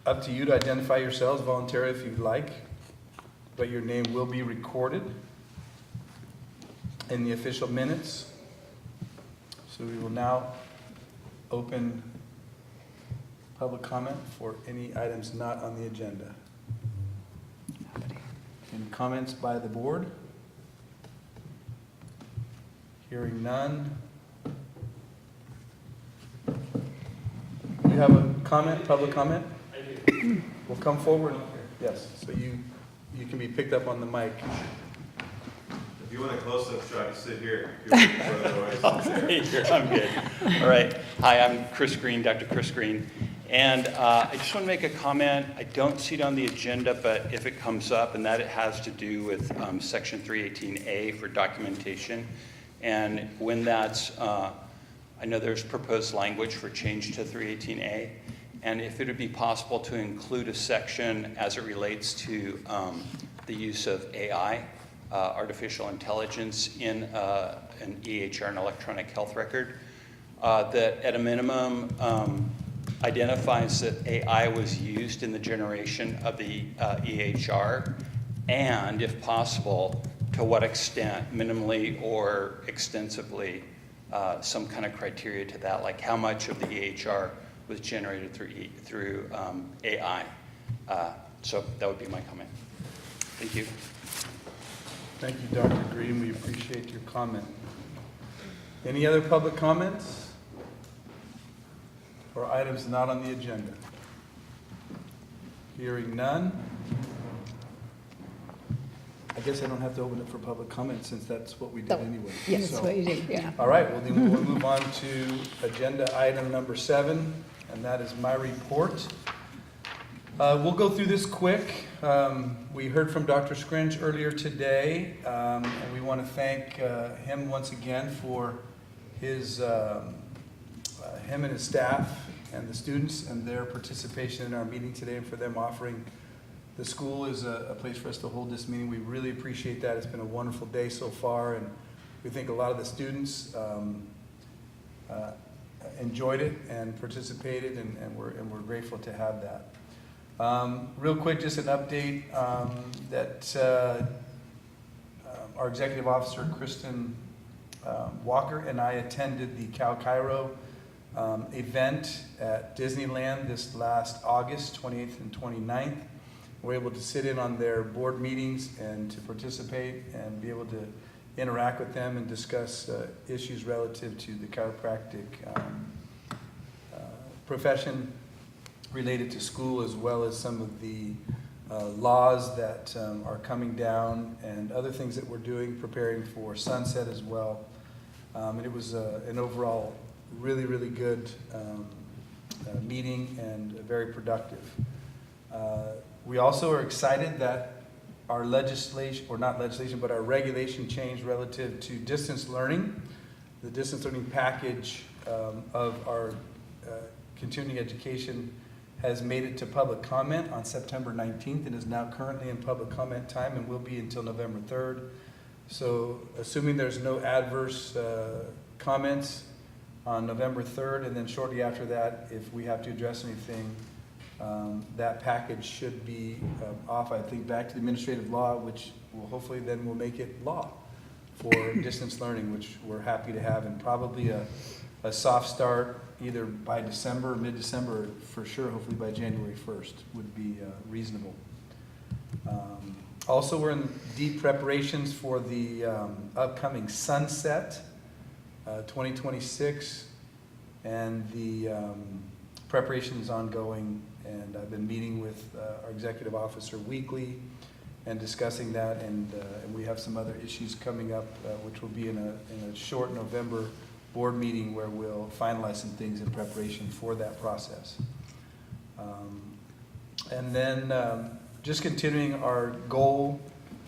up to you to identify yourselves voluntarily if you'd like, but your name will be recorded in the official minutes. So we will now open public comment for any items not on the agenda. Any comments by the board? Hearing none. You have a comment, public comment? I do. Well, come forward. Yes, so you can be picked up on the mic.
If you want a close-up shot, sit here. I'll stay here, I'm good. All right, hi, I'm Chris Green, Dr. Chris Green. And I just want to make a comment. I don't see it on the agenda, but if it comes up, and that it has to do with Section 318A for documentation. And when that's, I know there's proposed language for change to 318A. And if it would be possible to include a section as it relates to the use of AI, artificial intelligence, in an EHR, an electronic health record, that at a minimum, identifies that AI was used in the generation of the EHR, and if possible, to what extent, minimally or extensively, some kind of criteria to that, like how much of the EHR was generated through AI. So that would be my comment. Thank you.
Thank you, Dr. Green. We appreciate your comment. Any other public comments? Or items not on the agenda? Hearing none. I guess I don't have to open it for public comment since that's what we did anyway.
Yes, that's what you did, yeah.
All right, well then we'll move on to agenda item number 7, and that is my report. We'll go through this quick. We heard from Dr. Scrinch earlier today, and we want to thank him once again for his him and his staff and the students and their participation in our meeting today, and for them offering the school is a place for us to hold this meeting. We really appreciate that. It's been a wonderful day so far, and we think a lot of the students enjoyed it and participated, and we're grateful to have that. Real quick, just an update that our executive officer, Kristen Walker, and I attended the Cal Cairo event at Disneyland this last August 28th and 29th. We're able to sit in on their board meetings and to participate and be able to interact with them and discuss issues relative to the chiropractic profession related to school, as well as some of the laws that are coming down and other things that we're doing, preparing for sunset as well. And it was an overall really, really good meeting and very productive. We also are excited that our legislation, or not legislation, but our regulation change relative to distance learning. The distance learning package of our continuing education has made it to public comment on September 19th and is now currently in public comment time and will be until November 3rd. So assuming there's no adverse comments on November 3rd, and then shortly after that, if we have to address anything, That package should be off, I think, back to the administrative law, which will hopefully then will make it law for distance learning, which we're happy to have, and probably a soft start either by December, mid-December, or for sure, hopefully by January 1st would be reasonable. Also, we're in deep preparations for the upcoming Sunset 2026, and the preparation is ongoing, and I've been meeting with our executive officer weekly and discussing that, and we have some other issues coming up, which will be in a short November board meeting where we'll finalize some things in preparation for that process. And then just continuing our goal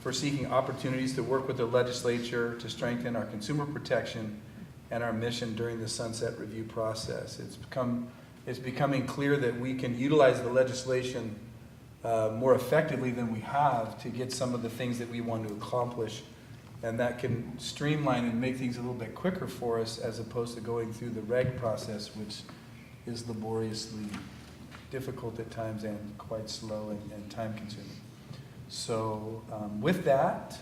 for seeking opportunities to work with the legislature to strengthen our consumer protection and our mission during the sunset review process. It's becoming clear that we can utilize the legislation more effectively than we have to get some of the things that we want to accomplish, and that can streamline and make things a little bit quicker for us as opposed to going through the reg process, which is laboriously difficult at times and quite slow and time consuming. So with that,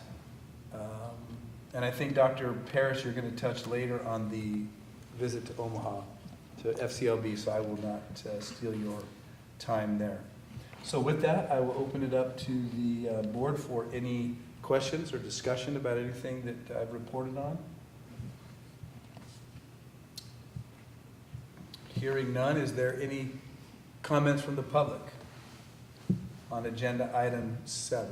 and I think Dr. Parrish, you're going to touch later on the visit to Omaha to FCLB, so I will not steal your time there. So with that, I will open it up to the board for any questions or discussion about anything that I've reported on. Hearing none, is there any comments from the public on agenda item 7?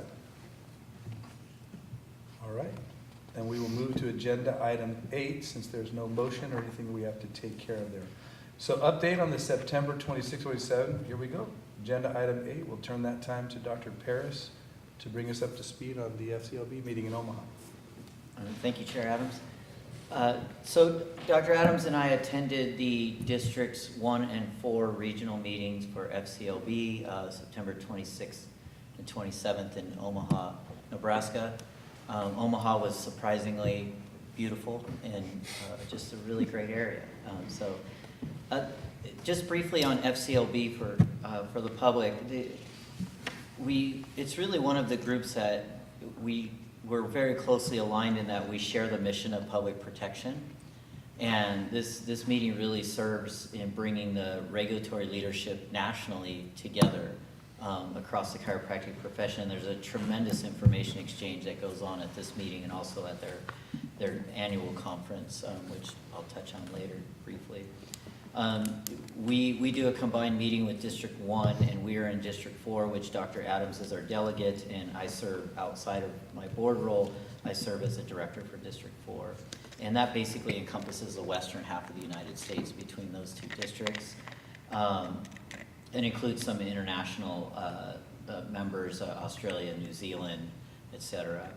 All right, then we will move to agenda item 8, since there's no motion or anything we have to take care of there. So update on the September 26, 27, here we go. Agenda item 8, we'll turn that time to Dr. Parrish to bring us up to speed on the FCLB meeting in Omaha.
Thank you, Chair Adams. So Dr. Adams and I attended the Districts 1 and 4 regional meetings for FCLB, September 26th and 27th in Omaha, Nebraska. Omaha was surprisingly beautiful and just a really great area. Just briefly on FCLB for the public, it's really one of the groups that we're very closely aligned in that we share the mission of public protection. And this meeting really serves in bringing the regulatory leadership nationally together across the chiropractic profession. There's a tremendous information exchange that goes on at this meeting and also at their annual conference, which I'll touch on later briefly. We do a combined meeting with District 1, and we are in District 4, which Dr. Adams is our delegate, and I serve outside of my board role. I serve as a director for District 4. And that basically encompasses the western half of the United States between those two districts. It includes some international members, Australia, New Zealand, etc.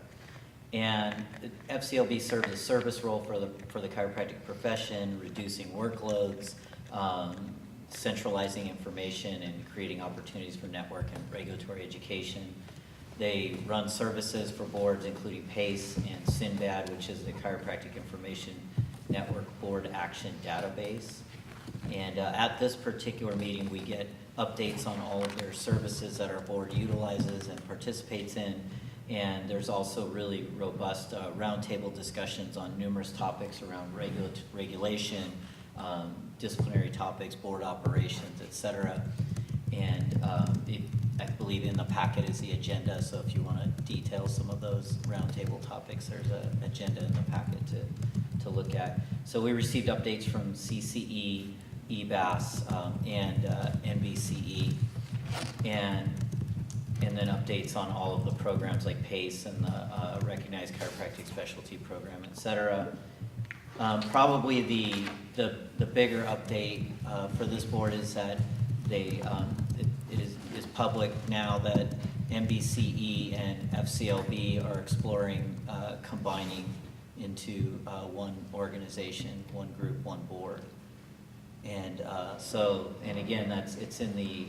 And FCLB serves a service role for the chiropractic profession, reducing workloads, centralizing information, and creating opportunities for network and regulatory education. They run services for boards including PACE and SINBAD, which is the Chiropractic Information Network Board Action Database. And at this particular meeting, we get updates on all of their services that our board utilizes and participates in. And there's also really robust roundtable discussions on numerous topics around regulation, disciplinary topics, board operations, etc. And I believe in the packet is the agenda, so if you want to detail some of those roundtable topics, there's an agenda in the packet to look at. So we received updates from CCE, EBAS, and NBCE, and then updates on all of the programs like PACE and the Recognized Chiropractic Specialty Program, etc. Probably the bigger update for this board is that it is public now that NBCE and FCLB are exploring combining into one organization, one group, one board. And again, it's in the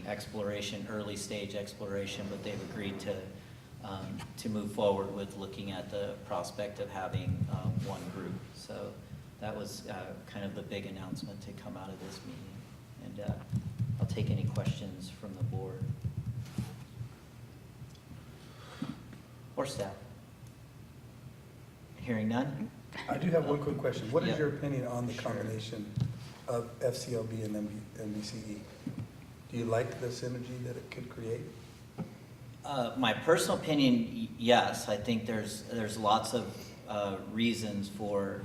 early stage exploration, but they've agreed to move forward with looking at the prospect of having one group. So that was kind of the big announcement to come out of this meeting. And I'll take any questions from the board or staff. Hearing none?
I do have one quick question. What is
Yeah.
your opinion on the
Sure.
combination of FCLB and MBCE? Do you like the synergy that it could create?
My personal opinion, yes. I think there's lots of reasons for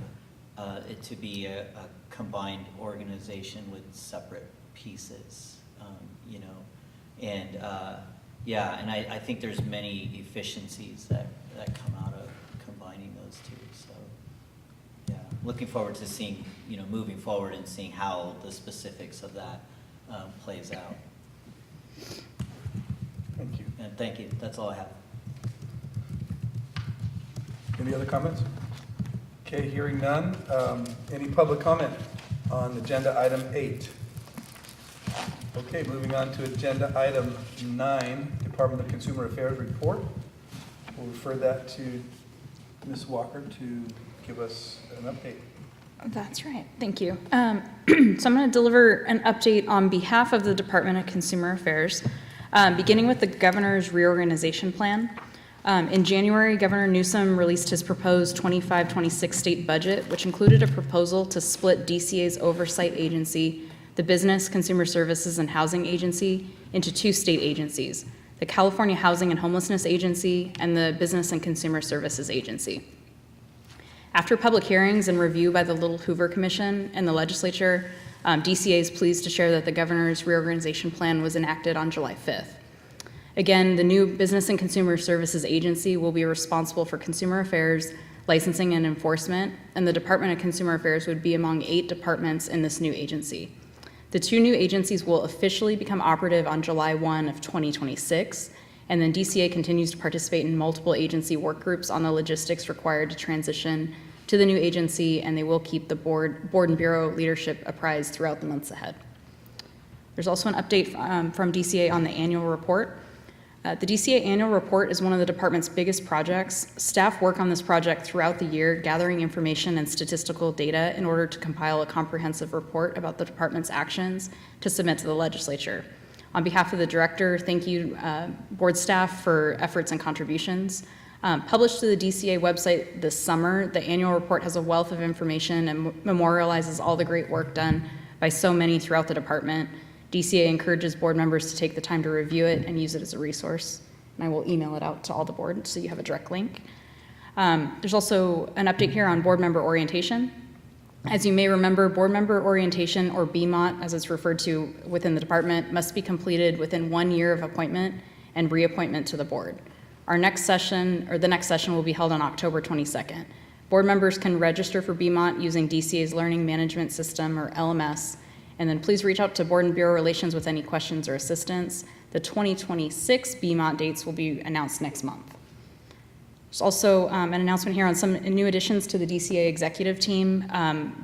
it to be a combined organization with separate pieces, you know. And yeah, and I think there's many efficiencies that come out of combining those two. So yeah, looking forward to seeing, you know, moving forward and seeing how the specifics of that plays out.
Thank you.
And thank you. That's all I have.
Any other comments? Okay, hearing none. Any public comment on agenda item 8? Okay, moving on to agenda item 9, Department of Consumer Affairs report. We'll refer that to Ms. Walker to give us an update.
That's right. Thank you. So I'm going to deliver an update on behalf of the Department of Consumer Affairs, beginning with the governor's reorganization plan. In January, Governor Newsom released his proposed 25-26 state budget, which included a proposal to split DCA's oversight agency, the Business, Consumer Services, and Housing Agency, into 2 state agencies, the California Housing and Homelessness Agency and the Business and Consumer Services Agency. After public hearings and review by the Little Hoover Commission and the legislature, DCA is pleased to share that the governor's reorganization plan was enacted on July 5th. Again, the new Business and Consumer Services Agency will be responsible for consumer affairs, licensing, and enforcement, and the Department of Consumer Affairs would be among 8 departments in this new agency. The 2 new agencies will officially become operative on July 1 of 2026, and then DCA continues to participate in multiple agency work groups on the logistics required to transition to the new agency, and they will keep the board and bureau leadership apprised throughout the months ahead. There's also an update from DCA on the annual report. The DCA annual report is one of the department's biggest projects. Staff work on this project throughout the year, gathering information and statistical data in order to compile a comprehensive report about the department's actions to submit to the legislature. On behalf of the director, thank you, board staff, for efforts and contributions. Published to the DCA website this summer, the annual report has a wealth of information and memorializes all the great work done by so many throughout the department. DCA encourages board members to take the time to review it and use it as a resource. And I will email it out to all the board so you have a direct link. There's also an update here on board member orientation. As you may remember, board member orientation, or BMOT as it's referred to within the department, must be completed within 1 year of appointment and reappointment to the board. The next session will be held on October 22nd. Board members can register for BMOT using DCA's Learning Management System, or LMS, and then please reach out to Board and Bureau Relations with any questions or assistance. The 2026 BMOT dates will be announced next month. There's also an announcement here on some new additions to the DCA executive team,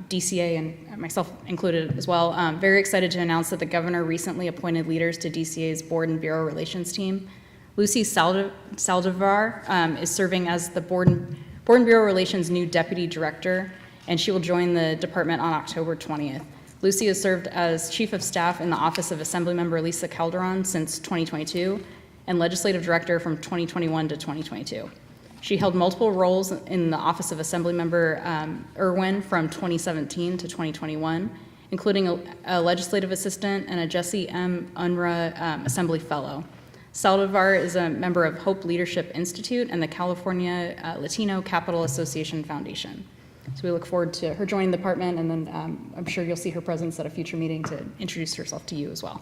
DCA and myself included as well. Very excited to announce that the governor recently appointed leaders to DCA's Board and Bureau Relations team. Lucy Saldivar is serving as the Board and Bureau Relations' new deputy director, and she will join the department on October 20th. Lucy has served as Chief of Staff in the Office of Assemblymember Lisa Calderon since 2022 and Legislative Director from 2021 to 2022. She held multiple roles in the Office of Assemblymember Irwin from 2017 to 2021, including a Legislative Assistant and a Jesse M. Unruh Assembly Fellow. Saldivar is a member of Hope Leadership Institute and the California Latino Capital Association Foundation. So we look forward to her joining the department, and then I'm sure you'll see her presence at a future meeting to introduce herself to you as well.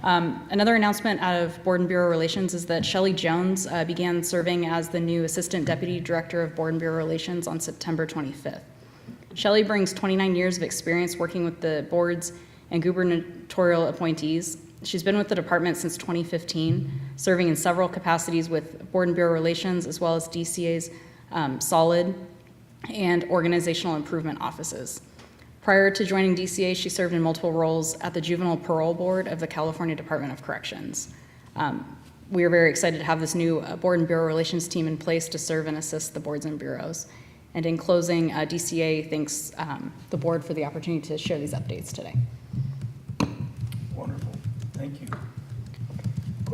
Another announcement out of Board and Bureau Relations is that Shelley Jones began serving as the new Assistant Deputy Director of Board and Bureau Relations on September 25th. Shelley brings 29 years of experience working with the boards and gubernatorial appointees. She's been with the department since 2015, serving in several capacities with Board and Bureau Relations as well as DCA's Solid and Organizational Improvement Offices. Prior to joining DCA, she served in multiple roles at the Juvenile Parole Board of the California Department of Corrections. We are very excited to have this new Board and Bureau Relations team in place to serve and assist the boards and bureaus. And in closing, DCA thanks the board for the opportunity to share these updates today.
Wonderful.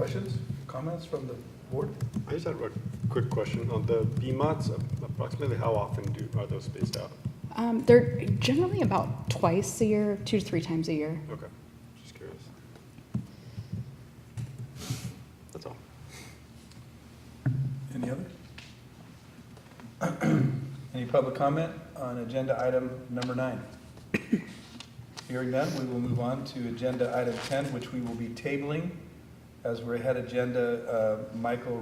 questions, comments from the board?
I just had a quick question on the BMOTs. Approximately how often are those spaced out?
They're generally about twice a year, 2 to 3 times a year.
Okay, just curious. That's all.
Any other? Any public comment on agenda item number 9? Hearing none, we will move on to agenda item 10, which we will be tabling as we're ahead agenda. Michael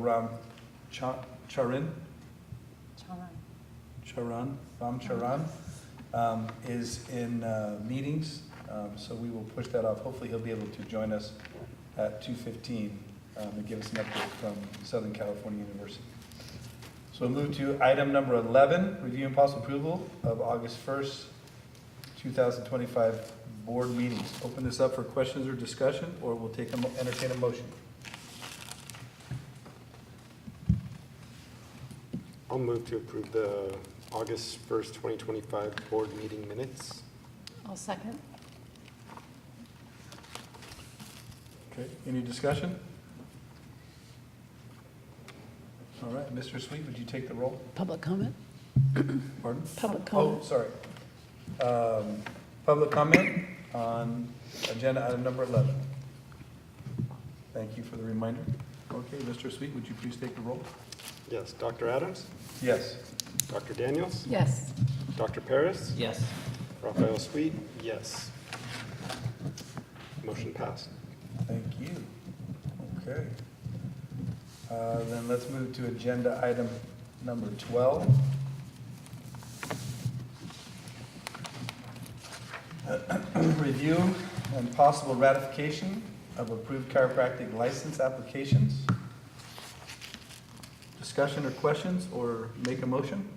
Charan is in meetings, so we will push that off. Hopefully he'll be able to join us at 2:15 and give us an update from Southern California University. So we'll move to item number 11, review and possible approval of August 1st, 2025 board meetings. Open this up for questions or discussion, or we'll entertain a motion.
I'll move to approve the August 1st, 2025 board meeting minutes.
I'll second.
Okay, any discussion? All right, Mr. Sweet, would you take the roll?
Public comment?
Pardon?
Public comment.
Oh, sorry. Public comment on agenda item number 11. Thank you for the reminder. Okay, Mr. Sweet, would you please take the roll?
Yes, Dr. Adams?
Yes.
Dr. Daniels?
Yes.
Dr. Paris?
Yes.
Raphael Sweet? Yes. Motion passed.
Thank you. Okay. Then let's move to agenda item number 12. Review and possible ratification of approved chiropractic license applications. Discussion or questions, or make a motion?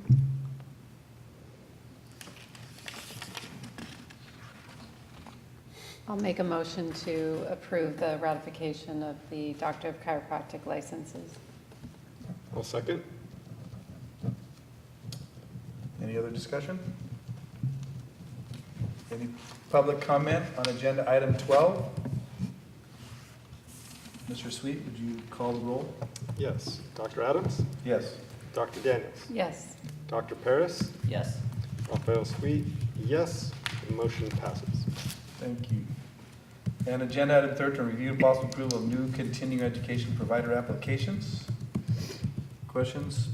I'll make a motion to approve the ratification of the Doctor of Chiropractic licenses.
I'll second.
Any other discussion? Any public comment on agenda item 12? Mr. Sweet, would you call the roll?
Yes. Dr. Adams?
Yes.
Dr. Daniels?
Yes.
Dr. Paris?
Yes.
Raphael Sweet? Yes. The motion passes.
Thank you. And agenda item 13, review and possible approval of new continuing education provider applications. Questions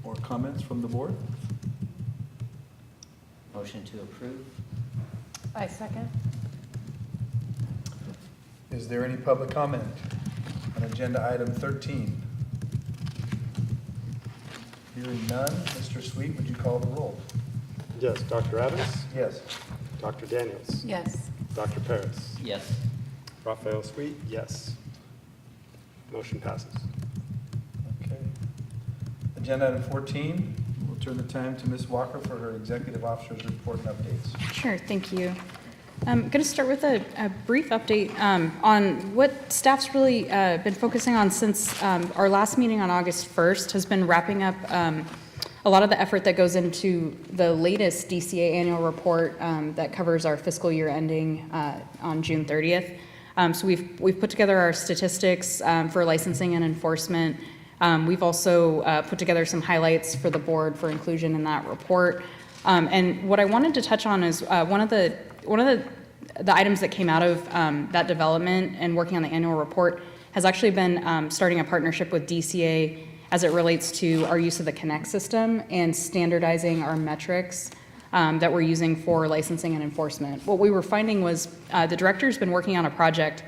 or comments from the board?
Motion to approve?
I second.
Is there any public comment on agenda item 13? Hearing none, Mr. Sweet, would you call the roll?
Yes. Dr. Adams?
Yes.
Dr. Daniels?
Yes.
Dr. Paris?
Yes.
Raphael Sweet? Yes. Motion passes.
Okay. Agenda item 14, we'll turn the time to Ms. Walker for her executive officer's report and updates.
Sure, thank you. I'm going to start with a brief update on what staff's really been focusing on since our last meeting on August 1st has been wrapping up a lot of the effort that goes into the latest DCA annual report that covers our fiscal year ending on June 30th. So we've put together our statistics for licensing and enforcement. We've also put together some highlights for the board for inclusion in that report. And what I wanted to touch on is one of the items that came out of that development and working on the annual report has actually been starting a partnership with DCA as it relates to our use of the Connect system and standardizing our metrics that we're using for licensing and enforcement. What we were finding was the director's been working on a project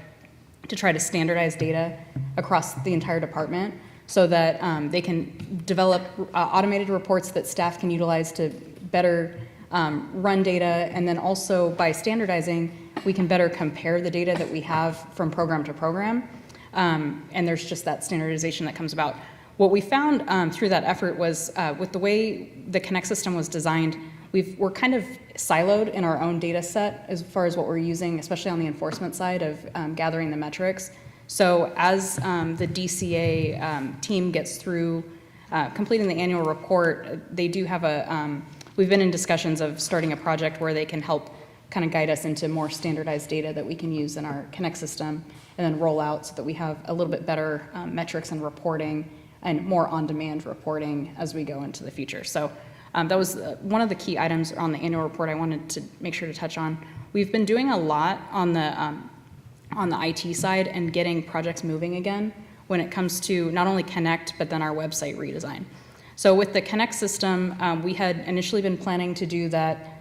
to try to standardize data across the entire department so that they can develop automated reports that staff can utilize to better run data, and then also by standardizing, we can better compare the data that we have from program to program, and there's just that standardization that comes about. What we found through that effort was with the way the Connect system was designed, we're kind of siloed in our own data set as far as what we're using, especially on the enforcement side of gathering the metrics. So as the DCA team gets through completing the annual report, they do have we've been in discussions of starting a project where they can help kind of guide us into more standardized data that we can use in our Connect system and then roll out so that we have a little bit better metrics and reporting and more on-demand reporting as we go into the future. So that was one of the key items on the annual report I wanted to make sure to touch on. We've been doing a lot on the IT side and getting projects moving again when it comes to not only Connect, but then our website redesign. So with the Connect system, we had initially been planning to do that,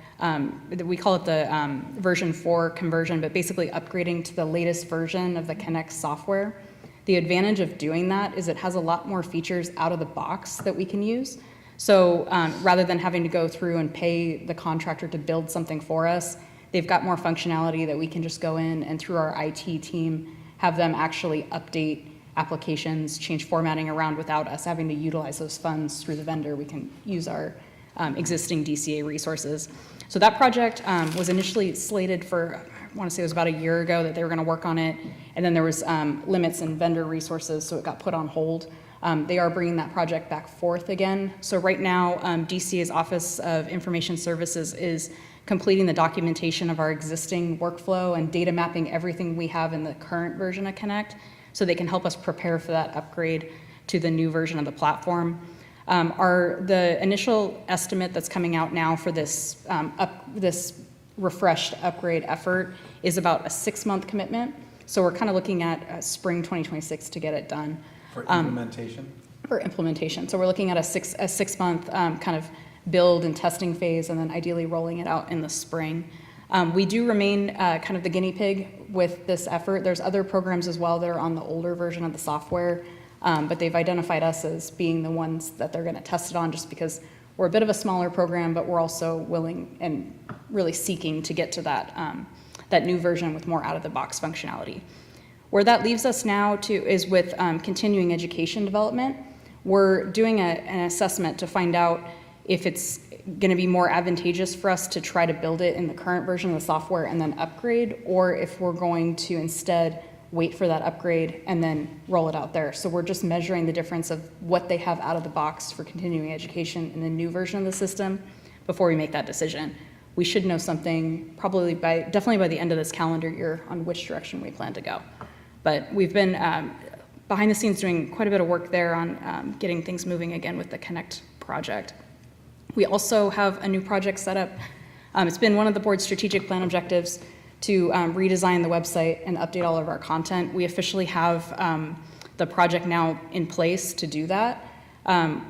we call it the version 4 conversion, but basically upgrading to the latest version of the Connect software. The advantage of doing that is it has a lot more features out of the box that we can use. So rather than having to go through and pay the contractor to build something for us, they've got more functionality that we can just go in and through our IT team have them actually update applications, change formatting around without us having to utilize those funds through the vendor. We can use our existing DCA resources. So that project was initially slated for, I want to say it was about a year ago that they were going to work on it, and then there was limits in vendor resources, so it got put on hold. They are bringing that project back forth again. So right now, DCA's Office of Information Services is completing the documentation of our existing workflow and data mapping everything we have in the current version of Connect, so they can help us prepare for that upgrade to the new version of the platform. The initial estimate that's coming out now for this, this refreshed upgrade effort is about a 6-month commitment. So we're kind of looking at spring 2026 to get it done.
For implementation?
For implementation. So we're looking at a six-month kind of build and testing phase, and then ideally rolling it out in the spring. We do remain kind of the guinea pig with this effort. There's other programs as well that are on the older version of the software, but they've identified us as being the ones that they're going to test it on just because we're a bit of a smaller program, but we're also willing and really seeking to get to that, that new version with more out-of-the-box functionality. Where that leaves us now is with continuing education development. We're doing an assessment to find out if it's going to be more advantageous for us to try to build it in the current version of the software and then upgrade, or if we're going to instead wait for that upgrade and then roll it out there. So we're just measuring the difference of what they have out of the box for continuing education in the new version of the system before we make that decision. We should know something probably definitely by the end of this calendar year on which direction we plan to go. But we've been behind the scenes doing quite a bit of work there on getting things moving again with the Connect project. We also have a new project set up. It's been one of the board's strategic plan objectives to redesign the website and update all of our content. We officially have the project now in place to do that.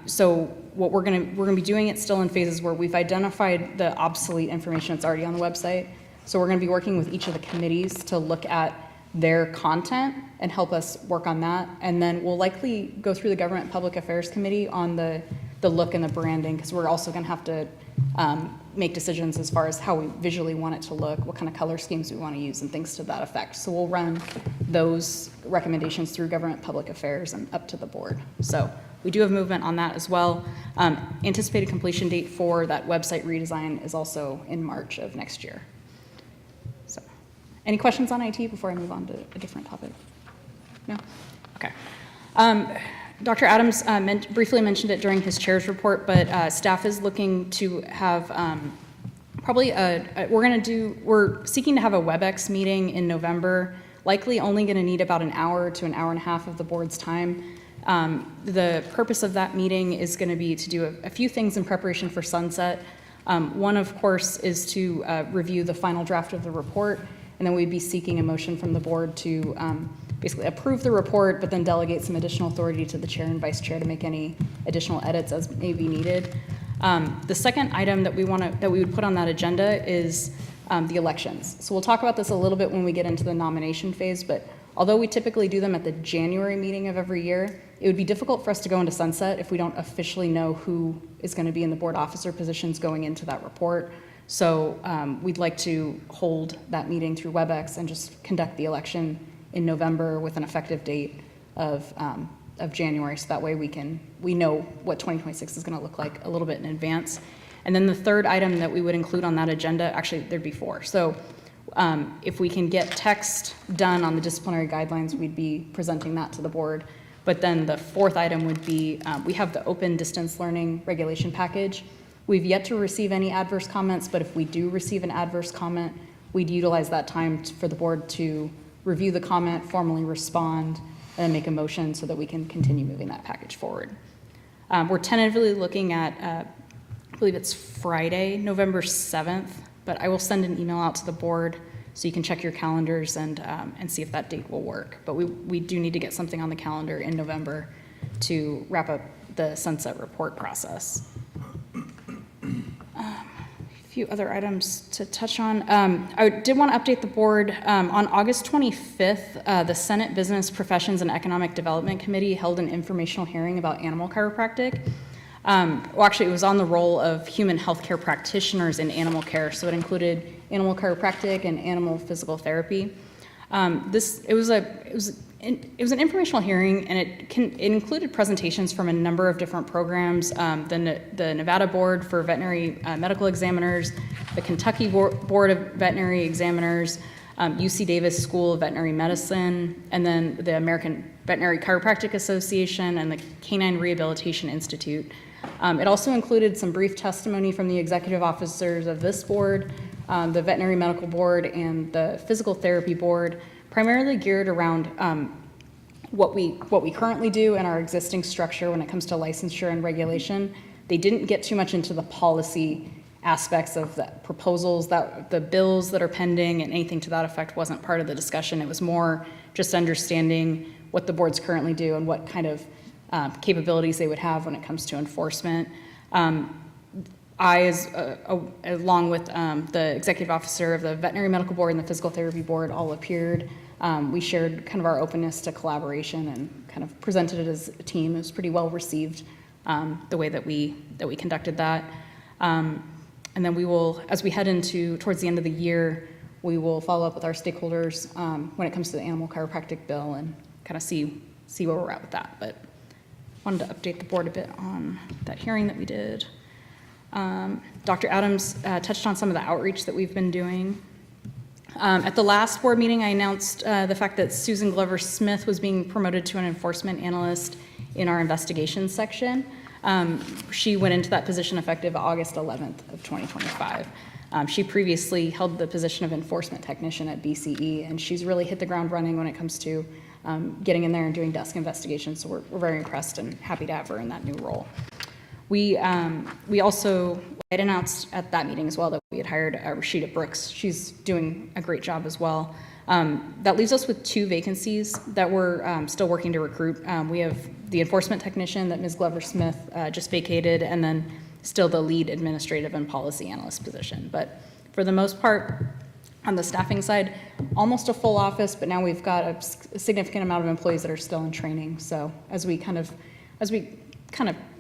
So what we're gonna be doing it still in phases where we've identified the obsolete information that's already on the website. So we're gonna be working with each of the committees to look at their content and help us work on that. And then we'll likely go through the Government Public Affairs Committee on the look and the branding, because we're also gonna have to make decisions as far as how we visually want it to look, what kind of color schemes we want to use, and things to that effect. So we'll run those recommendations through Government Public Affairs and up to the board. So we do have movement on that as well. Anticipated completion date for that website redesign is also in March of next year. So, any questions on IT before I move on to a different topic? No? Okay. Dr. Adams briefly mentioned it during his chair's report, but staff is looking to have we're seeking to have a WebEx meeting in November, likely only going to need about an hour to an hour and a half of the board's time. The purpose of that meeting is going to be to do a few things in preparation for sunset. One, of course, is to review the final draft of the report, and then we'd be seeking a motion from the board to basically approve the report, but then delegate some additional authority to the chair and vice chair to make any additional edits as may be needed. The second item that we would put on that agenda is the elections. So we'll talk about this a little bit when we get into the nomination phase, but although we typically do them at the January meeting of every year, it would be difficult for us to go into sunset if we don't officially know who is going to be in the board officer positions going into that report. So we'd like to hold that meeting through WebEx and just conduct the election in November with an effective date of January, so that way we know what 2026 is going to look like a little bit in advance. And then the third item that we would include on that agenda, actually there'd be four. So if we can get text done on the disciplinary guidelines, we'd be presenting that to the board. But then the fourth item would be, we have the open distance learning regulation package. We've yet to receive any adverse comments, but if we do receive an adverse comment, we'd utilize that time for the board to review the comment, formally respond, and make a motion so that we can continue moving that package forward. We're tentatively looking at, I believe it's Friday, November 7th, but I will send an email out to the board so you can check your calendars and see if that date will work. But we do need to get something on the calendar in November to wrap up the sunset report process. A few other items to touch on. I did want to update the board. On August 25th, the Senate Business Professions and Economic Development Committee held an informational hearing about animal chiropractic. Well, actually, it was on the role of human healthcare practitioners in animal care, so it included animal chiropractic and animal physical therapy. It was an informational hearing, and it included presentations from a number of different programs, the Nevada Board for Veterinary Medical Examiners, the Kentucky Board of Veterinary Examiners, UC Davis School of Veterinary Medicine, and then the American Veterinary Chiropractic Association and the Canine Rehabilitation Institute. It also included some brief testimony from the executive officers of this board, the Veterinary Medical Board, and the Physical Therapy Board, primarily geared around what we currently do in our existing structure when it comes to licensure and regulation. They didn't get too much into the policy aspects of the proposals, that the bills that are pending, and anything to that effect wasn't part of the discussion. It was more just understanding what the boards currently do and what kind of capabilities they would have when it comes to enforcement. Along with the executive officer of the Veterinary Medical Board and the Physical Therapy Board, all appeared. We shared kind of our openness to collaboration and kind of presented it as a team. It was pretty well received, the way that we conducted that. And then we will, as we head towards the end of the year, we will follow up with our stakeholders when it comes to the animal chiropractic bill and kind of see where we're at with that. But wanted to update the board a bit on that hearing that we did. Dr. Adams touched on some of the outreach that we've been doing. At the last board meeting, I announced the fact that Susan Glover Smith was being promoted to an enforcement analyst in our investigations section. She went into that position effective August 11th of 2025. She previously held the position of enforcement technician at BCE, and she's really hit the ground running when it comes to getting in there and doing desk investigations. So we're very impressed and happy to have her in that new role. We also had announced at that meeting as well that we had hired Rashida Brooks. She's doing a great job as well. That leaves us with 2 vacancies that we're still working to recruit. We have the enforcement technician that Ms. Glover Smith just vacated, and then still the lead administrative and policy analyst position. But for the most part, on the staffing side, almost a full office, but now we've got a significant amount of employees that are still in training. So as we kind of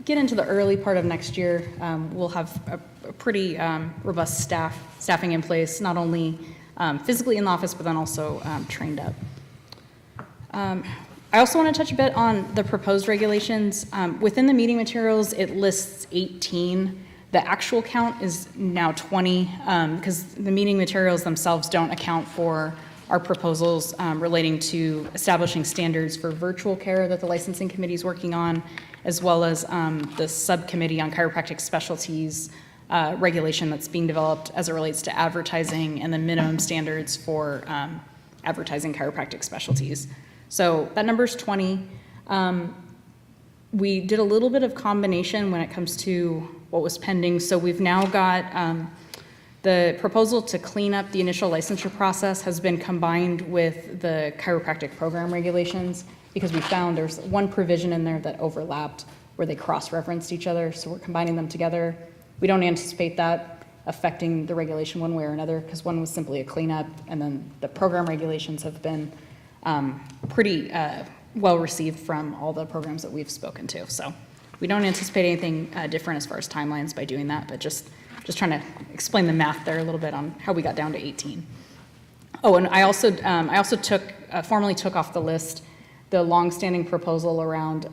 get into the early part of next year, we'll have a pretty robust staffing in place, not only physically in the office, but then also trained up. I also want to touch a bit on the proposed regulations. Within the meeting materials, it lists 18. The actual count is now 20, because the meeting materials themselves don't account for our proposals relating to establishing standards for virtual care that the licensing committee is working on, as well as the subcommittee on chiropractic specialties regulation that's being developed as it relates to advertising and the minimum standards for advertising chiropractic specialties. So that number's 20. We did a little bit of combination when it comes to what was pending. So we've now got the proposal to clean up the initial licensure process has been combined with the chiropractic program regulations, because we found there's one provision in there that overlapped where they cross-referenced each other. So we're combining them together. We don't anticipate that affecting the regulation one way or another, because one was simply a cleanup, and then the program regulations have been pretty well received from all the programs that we've spoken to. So we don't anticipate anything different as far as timelines by doing that, but just trying to explain the math there a little bit on how we got down to 18. Oh, and I also formally took off the list the longstanding proposal around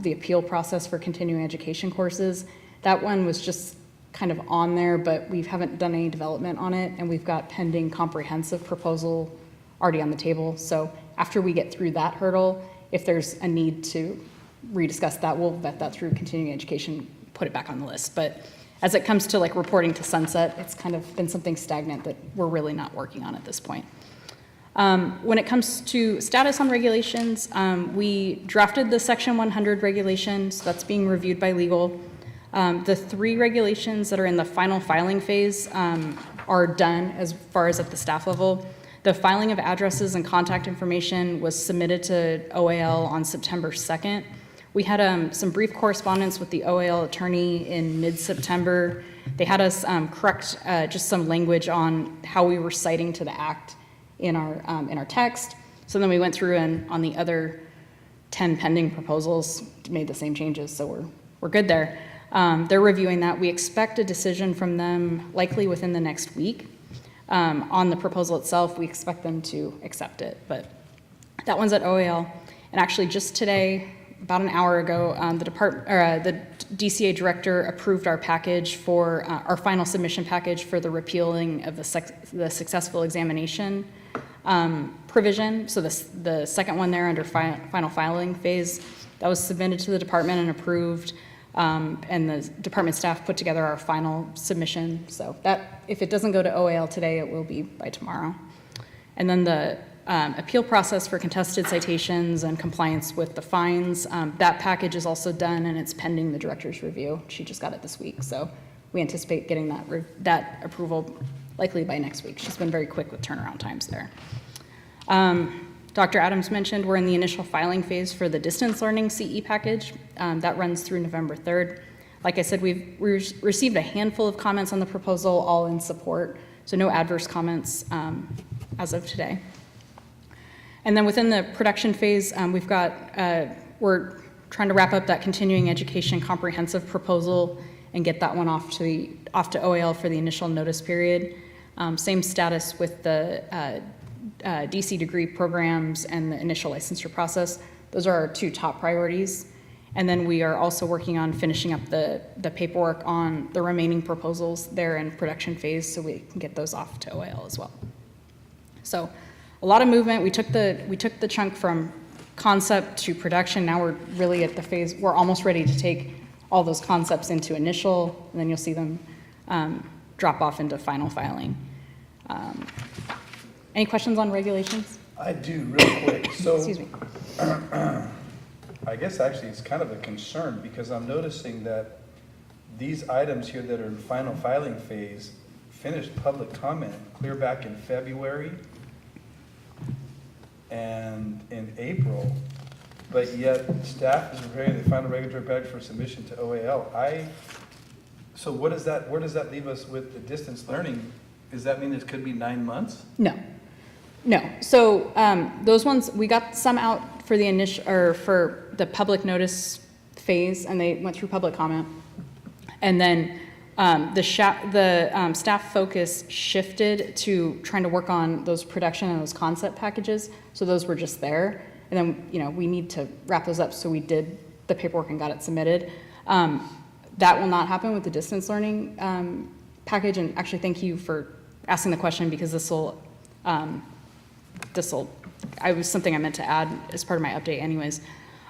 the appeal process for continuing education courses. That one was just kind of on there, but we haven't done any development on it, and we've got pending comprehensive proposal already on the table. So after we get through that hurdle, if there's a need to rediscuss that, we'll vet that through continuing education, put it back on the list. But as it comes to like reporting to Sunset, it's kind of been something stagnant that we're really not working on at this point. When it comes to status on regulations, we drafted the Section 100 regulations. That's being reviewed by legal. The 3 regulations that are in the final filing phase are done as far as at the staff level. The filing of addresses and contact information was submitted to OAL on September 2nd. We had some brief correspondence with the OAL attorney in mid-September. They had us correct just some language on how we were citing to the act in our text. So then we went through and on the other 10 pending proposals, made the same changes, so we're good there. They're reviewing that. We expect a decision from them likely within the next week. On the proposal itself, we expect them to accept it, but that one's at OAL. And actually just today, about an hour ago, the DCA director approved our package for our final submission package for the repealing of the successful examination provision. So the second one there under final filing phase, that was submitted to the department and approved. And the department staff put together our final submission. So that, if it doesn't go to OAL today, it will be by tomorrow. And then the appeal process for contested citations and compliance with the fines, that package is also done and it's pending the director's review. She just got it this week, so we anticipate getting that approval likely by next week. She's been very quick with turnaround times there. Dr. Adams mentioned we're in the initial filing phase for the distance learning CE package. That runs through November 3rd. Like I said, we received a handful of comments on the proposal, all in support, so no adverse comments as of today. And then within the production phase, we're trying to wrap up that continuing education comprehensive proposal and get that one off to OAL for the initial notice period. Same status with the DC degree programs and the initial licensure process. Those are our 2 top priorities. And then we are also working on finishing up the paperwork on the remaining proposals there in production phase so we can get those off to OAL as well. So a lot of movement. We took the chunk from concept to production. Now we're really at the phase, we're almost ready to take all those concepts into initial, and then you'll see them drop off into final filing. Any questions on regulations?
I do, real quick. So,
Excuse me.
I guess actually it's kind of a concern because I'm noticing that these items here that are in final filing phase finished public comment clear back in February and in April, but yet staff is preparing the final regulatory package for submission to OAL. So where does that leave us with the distance learning? Does that mean it could be 9 months?
No. So those ones, we got some out for the initial, or for the public notice phase, and they went through public comment. And then the staff focus shifted to trying to work on those production and those concept packages. So those were just there. And then, we need to wrap those up. So we did the paperwork and got it submitted. That will not happen with the distance learning package. And actually, thank you for asking the question because this was something I meant to add as part of my update anyways.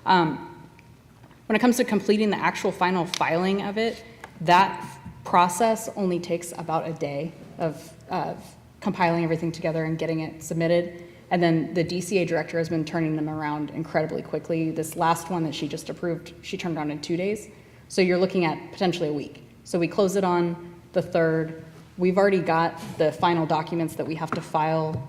When it comes to completing the actual final filing of it, that process only takes about a day of compiling everything together and getting it submitted. And then the DCA director has been turning them around incredibly quickly. This last one that she just approved, she turned around in 2 days. So you're looking at potentially a week. So we close it on the 3rd. We've already got the final documents that we have to file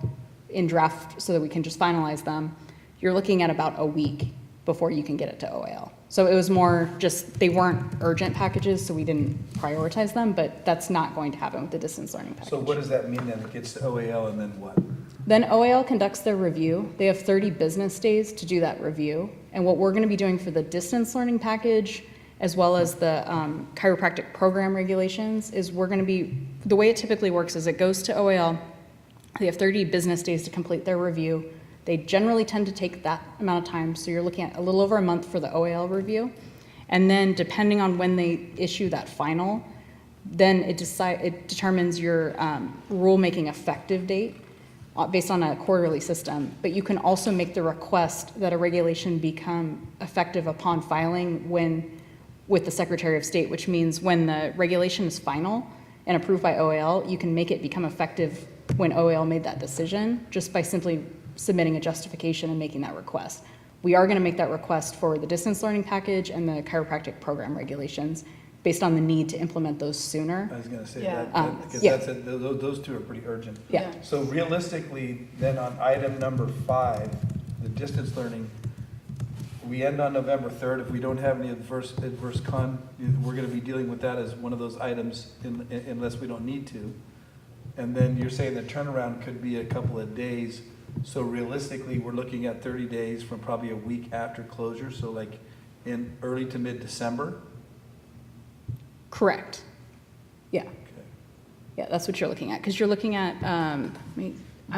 in draft so that we can just finalize them. You're looking at about a week before you can get it to OAL. So it was more just, they weren't urgent packages, so we didn't prioritize them, but that's not going to happen with the distance learning package.
So what does that mean then? It gets to OAL and then what?
Then OAL conducts their review. They have 30 business days to do that review. And what we're going to be doing for the distance learning package, as well as the chiropractic program regulations, is we're going to be, the way it typically works is it goes to OAL. They have 30 business days to complete their review. They generally tend to take that amount of time. So you're looking at a little over a month for the OAL review. And then depending on when they issue that final, then it determines your rulemaking effective date based on a quarterly system. But you can also make the request that a regulation become effective upon filing when with the Secretary of State, which means when the regulation is final and approved by OAL, you can make it become effective when OAL made that decision, just by simply submitting a justification and making that request. We are going to make that request for the distance learning package and the chiropractic program regulations based on the need to implement those sooner.
I was gonna say
Yeah.
because
Yeah.
those two are pretty urgent.
Yeah.
So realistically, then on item number 5, the distance learning, we end on November 3rd. If we don't have any adverse we're gonna be dealing with that as one of those items unless we don't need to. And then you're saying the turnaround could be a couple of days. So realistically, we're looking at 30 days from probably a week after closure, so like in early to mid-December?
Correct. Yeah.
Okay.
Yeah, that's what you're looking at, because you're looking at, I'm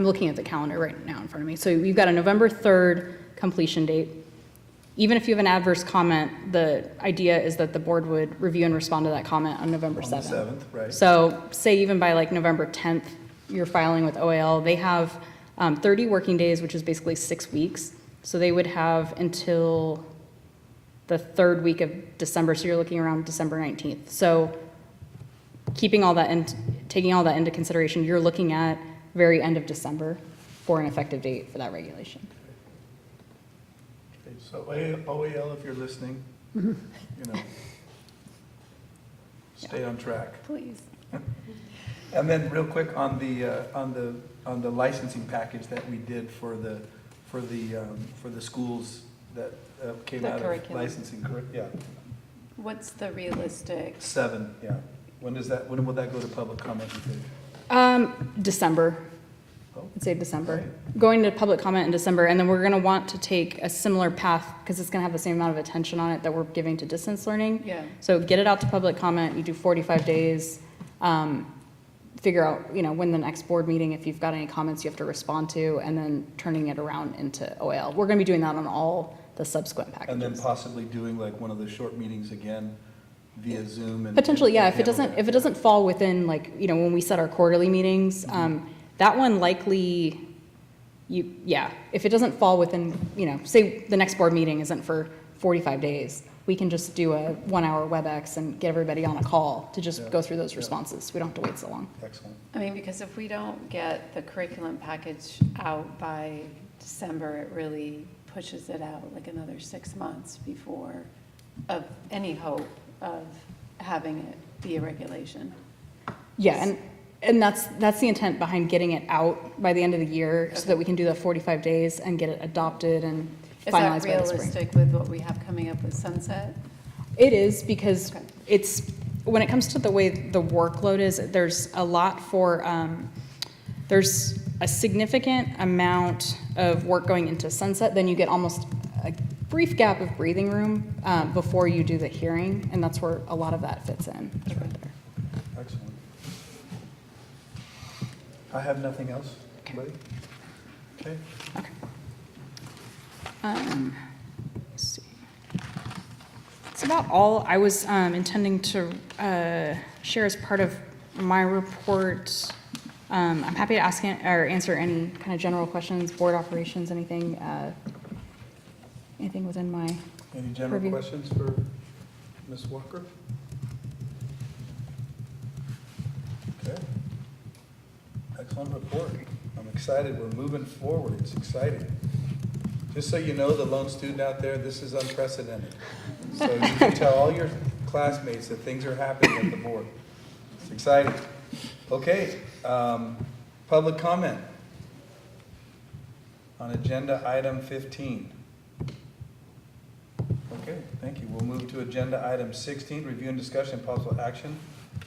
looking at the calendar right now in front of me. So you've got a November 3rd completion date. Even if you have an adverse comment, the idea is that the board would review and respond to that comment on November 7th.
On the 7th, right.
So say even by like November 10th, you're filing with OAL, they have 30 working days, which is basically 6 weeks. So they would have until the 3rd week of December, so you're looking around December 19th. So taking all that into consideration, you're looking at very end of December for an effective date for that regulation.
Okay, so OAL, if you're listening,
Mm-hmm.
you know, stay on track.
Please.
And then real quick on the licensing package that we did for the schools that came
The
out of
curriculum.
licensing, yeah,
What's the realistic?
7, yeah. When will that go to public comment, you think?
December.
Oh.
I'd say December.
Right.
Going to public comment in December, and then we're gonna want to take a similar path, because it's gonna have the same amount of attention on it that we're giving to distance learning.
Yeah.
So get it out to public comment, you do 45 days, figure out, when the next board meeting, if you've got any comments you have to respond to, and then turning it around into OAL. We're gonna be doing that on all the subsequent packages.
And then possibly doing like one of the short meetings again via Zoom and.
Potentially, yeah,
and handle
if it doesn't fall within, like, when we set our quarterly meetings, that one likely, if it doesn't fall within, say the next board meeting isn't for 45 days, we can just do a 1-hour WebEx and get everybody on a call to just go through those responses. We don't have to wait so long.
Excellent.
I mean, because if we don't get the curriculum package out by December, it really pushes it out like another 6 months before of any hope of having it be a regulation.
Yeah, and that's the intent behind getting it out by the end of the year, so that we can do the 45 days and get it adopted and
Is
finalized
that
by the spring.
realistic with what we have coming up with Sunset?
It is, because
Okay.
it's, when it comes to the way the workload is, there's a lot for, there's a significant amount of work going into Sunset, then you get almost a brief gap of breathing room before you do the hearing, and that's where a lot of that fits in. It's right there.
Excellent. I have nothing else. Anybody? Okay.
Let's see. That's about all I was intending to share as part of my report. I'm happy to answer any kind of general questions, board operations, anything within my
Any general
purview.
questions for Ms. Walker? Okay. Excellent report. I'm excited. We're moving forward. It's exciting. Just so you know, the lone student out there, this is unprecedented. So you can tell all your classmates that things are happening at the board. It's exciting. Okay, public comment on agenda item 15. Okay, thank you. We'll move to agenda item 16, review and discussion and possible action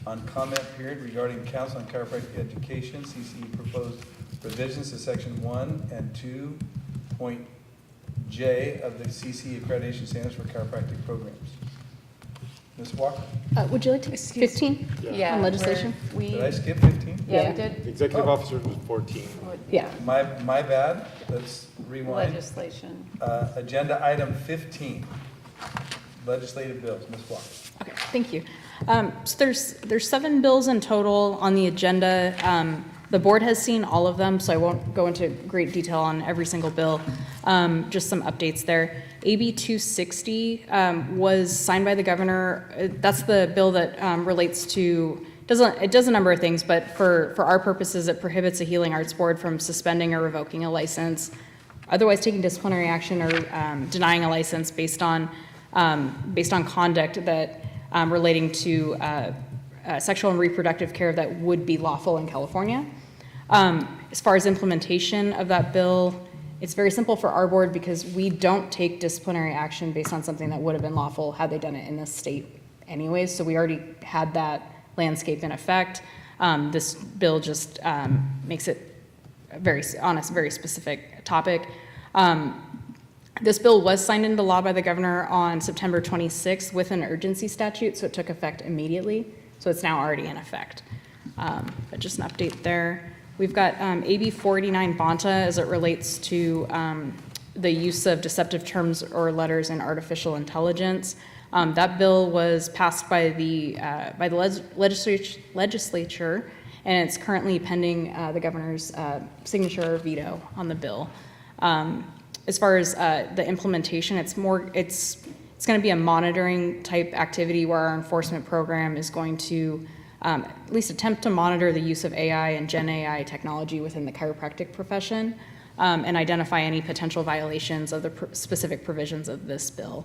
on comment period regarding Council on Chiropractic Education, CCE proposed revisions to section 1 and 2.J of the CCE accreditation standards for chiropractic programs. Ms. Walker,
Would you like to, 15?
Yeah.
On legislation?
did I skip 15?
Yeah,
Yeah.
we did.
The executive officer was 14.
Yeah.
My bad. Let's rewind.
Legislation.
Agenda item 15, legislative bills. Ms. Walker.
Okay, thank you. So there's 7 bills in total on the agenda. The board has seen all of them, so I won't go into great detail on every single bill. Just some updates there. AB 260 was signed by the governor. That's the bill that relates to, it does a number of things, but for our purposes, it prohibits a healing arts board from suspending or revoking a license, otherwise taking disciplinary action or denying a license based on conduct that relating to sexual and reproductive care that would be lawful in California. As far as implementation of that bill, it's very simple for our board because we don't take disciplinary action based on something that would have been lawful had they done it in this state anyways. So we already had that landscape in effect. This bill just makes it on a very specific topic. This bill was signed into law by the governor on September 26th with an urgency statute, so it took effect immediately. So it's now already in effect. But just an update there. We've got AB 489 BONTA as it relates to the use of deceptive terms or letters in artificial intelligence. That bill was passed by the legislature, and it's currently pending the governor's signature or veto on the bill. As far as the implementation, it's going to be a monitoring type activity where our enforcement program is going to at least attempt to monitor the use of AI and Gen AI technology within the chiropractic profession and identify any potential violations of the specific provisions of this bill.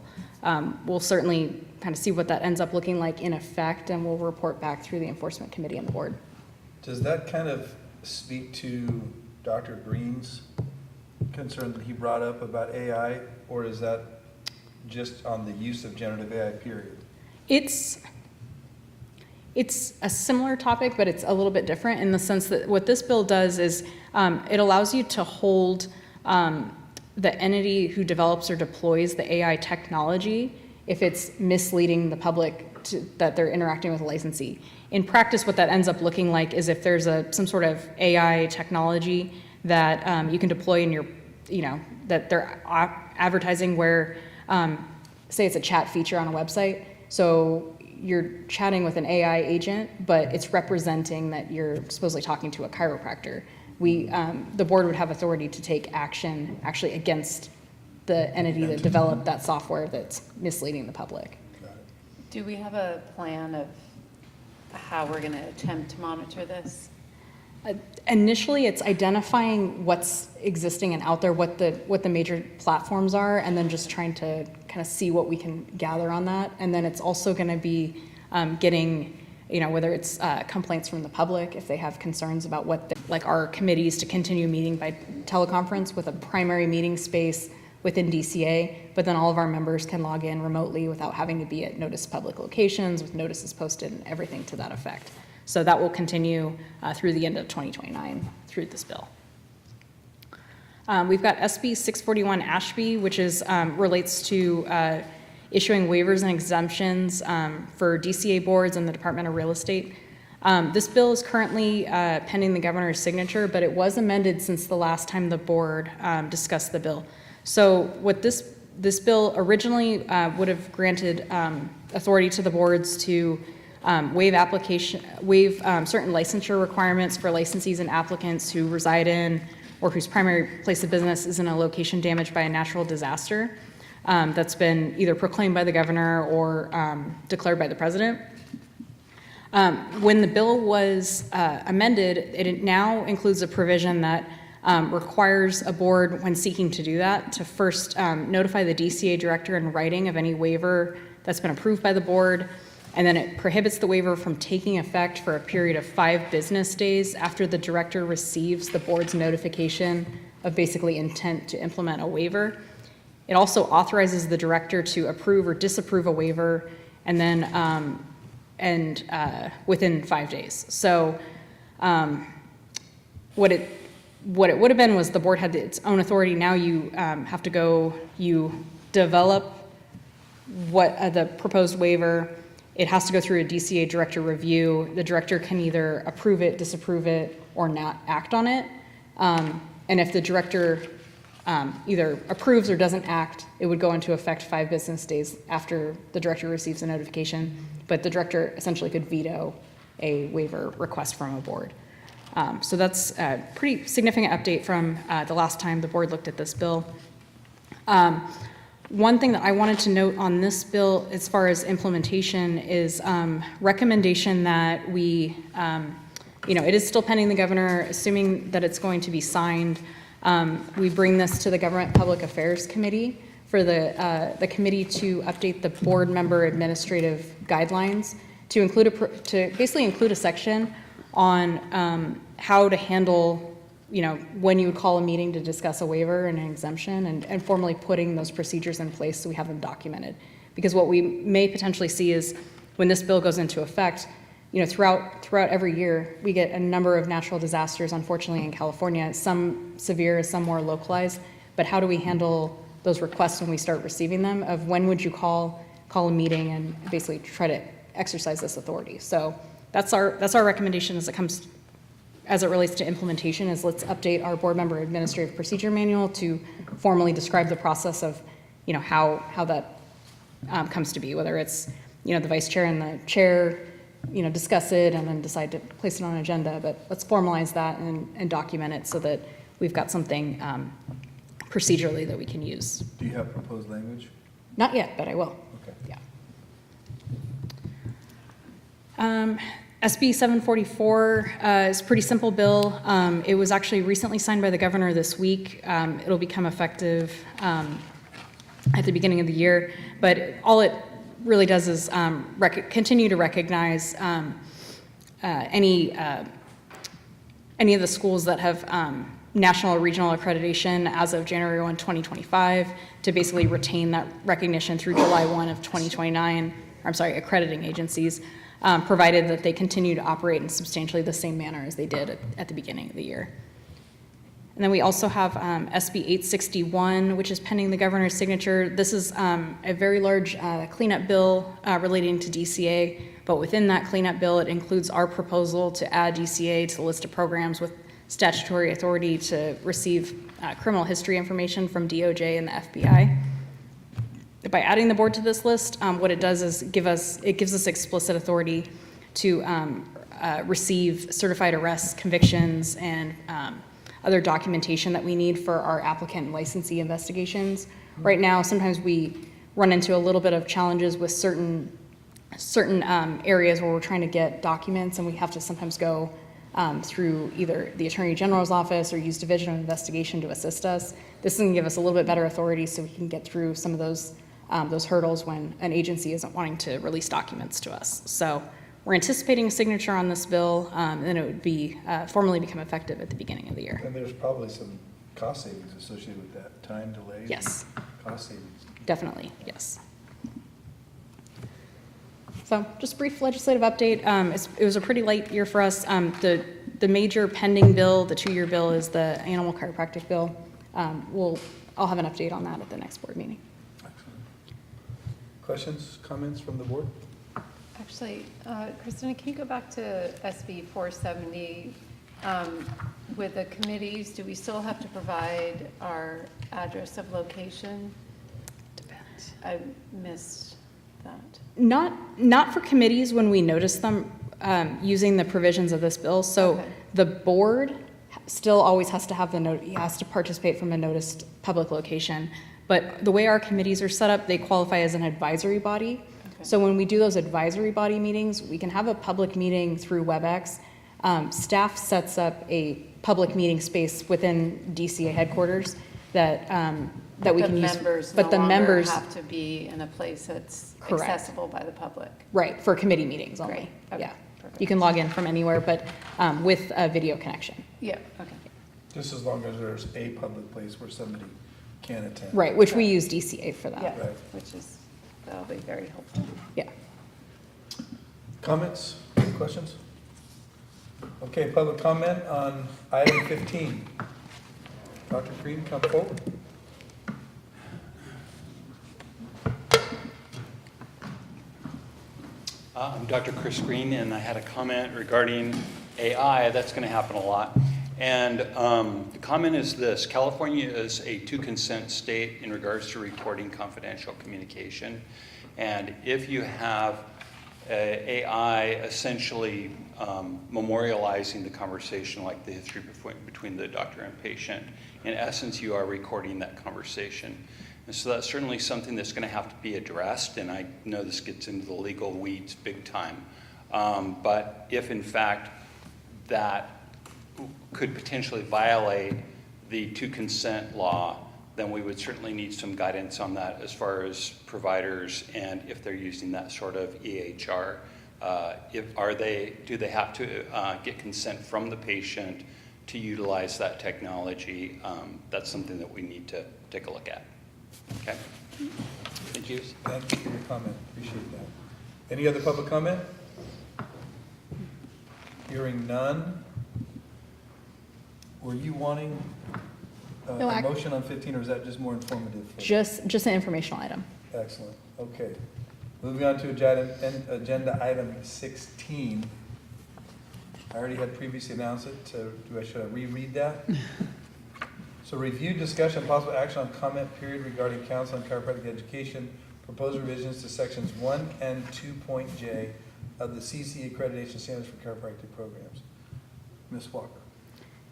We'll certainly kind of see what that ends up looking like in effect, and we'll report back through the enforcement committee on the board.
Does that kind of speak to Dr. Green's concern that he brought up about AI, or is that just on the use of generative AI, period?
It's a similar topic, but it's a little bit different in the sense that what this bill does is it allows you to hold the entity who develops or deploys the AI technology if it's misleading the public that they're interacting with a licensee. In practice, what that ends up looking like is if there's some sort of AI technology that you can deploy in your, that they're advertising where, say it's a chat feature on a website. So you're chatting with an AI agent, but it's representing that you're supposedly talking to a chiropractor. The board would have authority to take action actually against the entity that developed that software that's misleading the public.
Do we have a plan of how we're going to attempt to monitor this?
Initially, it's identifying what's existing and out there, what the major platforms are, and then just trying to kind of see what we can gather on that. And then it's also going to be getting, whether it's complaints from the public, if they have concerns about like our committees to continue meeting by teleconference with a primary meeting space within DCA, but then all of our members can log in remotely without having to be at notice public locations with notices posted and everything to that effect. So that will continue through the end of 2029 through this bill. We've got SB 641 Ashby, which relates to issuing waivers and exemptions for DCA boards and the Department of Real Estate. This bill is currently pending the governor's signature, but it was amended since the last time the board discussed the bill. So what this bill originally would have granted authority to the boards to waive certain licensure requirements for licensees and applicants who reside in or whose primary place of business is in a location damaged by a natural disaster that's been either proclaimed by the governor or declared by the president. When the bill was amended, it now includes a provision that requires a board, when seeking to do that, to first notify the DCA director in writing of any waiver that's been approved by the board. And then it prohibits the waiver from taking effect for a period of 5 business days after the director receives the board's notification of basically intent to implement a waiver. It also authorizes the director to approve or disapprove a waiver and then within 5 days. So what it would have been was the board had its own authority. Now you have to go, you develop the proposed waiver. It has to go through a DCA director review. The director can either approve it, disapprove it, or not act on it. And if the director either approves or doesn't act, it would go into effect 5 business days after the director receives a notification. But the director essentially could veto a waiver request from a board. So that's a pretty significant update from the last time the board looked at this bill. One thing that I wanted to note on this bill as far as implementation is recommendation that we, it is still pending the governor, assuming that it's going to be signed. We bring this to the Government Public Affairs Committee for the committee to update the board member administrative guidelines to basically include a section on how to handle, when you would call a meeting to discuss a waiver and an exemption, and formally putting those procedures in place so we have them documented. Because what we may potentially see is when this bill goes into effect, throughout every year, we get a number of natural disasters, unfortunately, in California, some severe, some more localized. But how do we handle those requests when we start receiving them of when would you call a meeting and basically try to exercise this authority? So that's our recommendation as it relates to implementation, is let's update our board member administrative procedure manual to formally describe the process of, how that comes to be, whether it's, the vice chair and the chair, discuss it and then decide to place it on an agenda. But let's formalize that and document it so that we've got something procedurally that we can use.
Do you have proposed language?
Not yet, but I will.
Okay.
Yeah. SB 744 is a pretty simple bill. It was actually recently signed by the governor this week. It'll become effective at the beginning of the year, but all it really does is continue to recognize any of the schools that have national or regional accreditation as of January 1, 2025, to basically retain that recognition through July 1 of 2029, accrediting agencies, provided that they continue to operate in substantially the same manner as they did at the beginning of the year. And then we also have SB 861, which is pending the governor's signature. This is a very large cleanup bill relating to DCA, but within that cleanup bill, it includes our proposal to add DCA to the list of programs with statutory authority to receive criminal history information from DOJ and the FBI. By adding the board to this list, what it does is it gives us explicit authority to receive certified arrests, convictions, and other documentation that we need for our applicant and licensee investigations. Right now, sometimes we run into a little bit of challenges with certain areas where we're trying to get documents, and we have to sometimes go through either the Attorney General's office or use Division of Investigation to assist us. This is going to give us a little bit better authority so we can get through some of those hurdles when an agency isn't wanting to release documents to us. So we're anticipating a signature on this bill, and then it would be formally become effective at the beginning of the year.
And there's probably some cost savings associated with that, time delays.
Yes.
Cost savings.
Definitely, yes. So just a brief legislative update. It was a pretty light year for us. The major pending bill, the 2-year bill, is the animal chiropractic bill. I'll have an update on that at the next board meeting.
Excellent. Questions, comments from the board?
Actually, Christina, can you go back to SB 470? With the committees, do we still have to provide our address of location?
Depends.
I missed that.
Not for committees when we notice them using the provisions of this bill. So
Okay.
the board still always has to have has to participate from a noticed public location. But the way our committees are set up, they qualify as an advisory body.
Okay.
So when we do those advisory body meetings, we can have a public meeting through WebEx. Staff sets up a public meeting space within DCA headquarters that we can use. But the members
have to be in a place that's
Correct.
accessible by the public.
Right, for committee meetings only.
Great. Okay.
Yeah.
Perfect.
You can log in from anywhere, but with a video connection.
Yeah, okay.
Just as long as there's a public place where somebody can attend.
Right, which we use DCA for that.
Yeah,
Right.
that'll be very helpful.
Yeah.
Comments, any questions? Okay, public comment on item 15. Dr. Green, come forward.
I'm Dr. Chris Green, and I had a comment regarding AI. That's going to happen a lot. And the comment is this: California is a 2-consent state in regards to reporting confidential communication. And if you have AI essentially memorializing the conversation like the history between the doctor and patient. In essence, you are recording that conversation. And so that's certainly something that's going to have to be addressed, and I know this gets into the legal weeds big time. But if in fact that could potentially violate the two-consent law, then we would certainly need some guidance on that as far as providers and if they're using that sort of EHR. Do they have to get consent from the patient to utilize that technology? That's something that we need to take a look at. Okay. Thank you.
Thank you for your comment. Appreciate that. Any other public comment? Hearing none. Were you wanting
No,
a motion on 15, or is that just more informative?
Just an informational item.
Excellent. Okay. Moving on to agenda item 16. I already had previously announced it. Should I reread that? So review, discussion, and possible action on comment period regarding counsel and chiropractic education, proposed revisions to sections 1 and 2.j of the CC accreditation standards for chiropractic programs. Ms. Walker.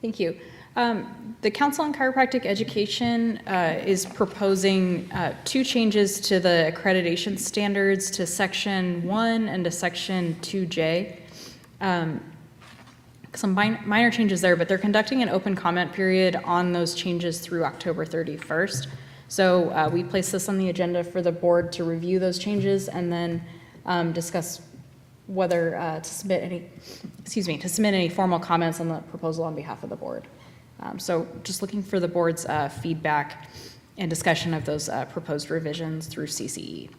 Thank you. The Council on Chiropractic Education is proposing 2 changes to the accreditation standards to Section 1 and to Section 2J. Some minor changes there, but they're conducting an open comment period on those changes through October 31st. So we placed this on the agenda for the board to review those changes and then discuss whether to submit any formal comments on the proposal on behalf of the board. So just looking for the board's feedback and discussion of those proposed revisions through CCE.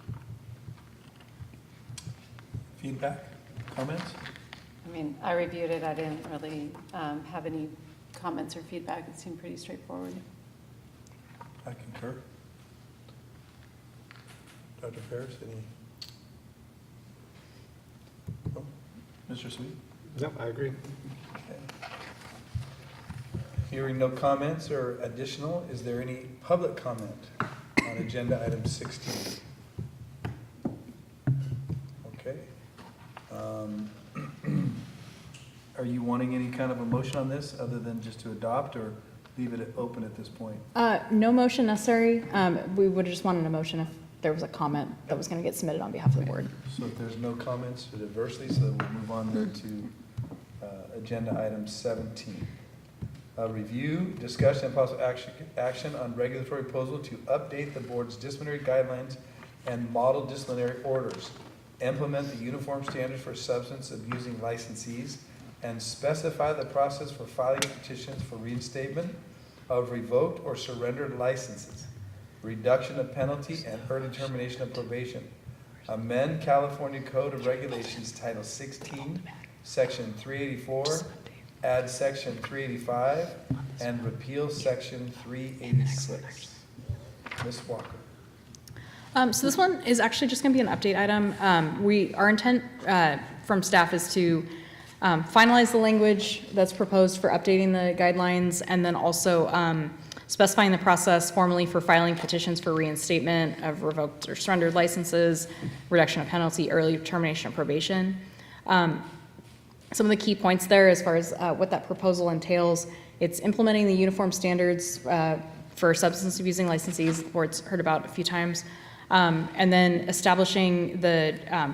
Feedback, comments?
I mean, I reviewed it. I didn't really have any comments or feedback. It seemed pretty straightforward.
I concur. Dr. Ferris, any? Oh, Mr. Sweet?
No, I agree.
Okay. Hearing no comments or additional, is there any public comment on agenda item 16? Okay. Are you wanting any kind of a motion on this other than just to adopt, or leave it open at this point?
No motion necessary. We would just wanted a motion if there was a comment that was going to get submitted on behalf of the board.
So if there's no comments adversely, so we'll move on then to agenda item 17. Review, discussion, and possible action on regulatory proposal to update the board's disciplinary guidelines and model disciplinary orders, implement the uniform standards for substance abusing licensees, and specify the process for filing petitions for reinstatement of revoked or surrendered licenses, reduction of penalty, and early termination of probation. Amend California Code of Regulations Title 16, Section 384, add Section 385, and repeal Section 386. Ms. Walker.
So this one is actually just going to be an update item. Our intent from staff is to finalize the language that's proposed for updating the guidelines, and then also specifying the process formally for filing petitions for reinstatement of revoked or surrendered licenses, reduction of penalty, early termination of probation. Some of the key points there as far as what that proposal entails, it's implementing the uniform standards for substance abusing licensees, the board's heard about a few times, and then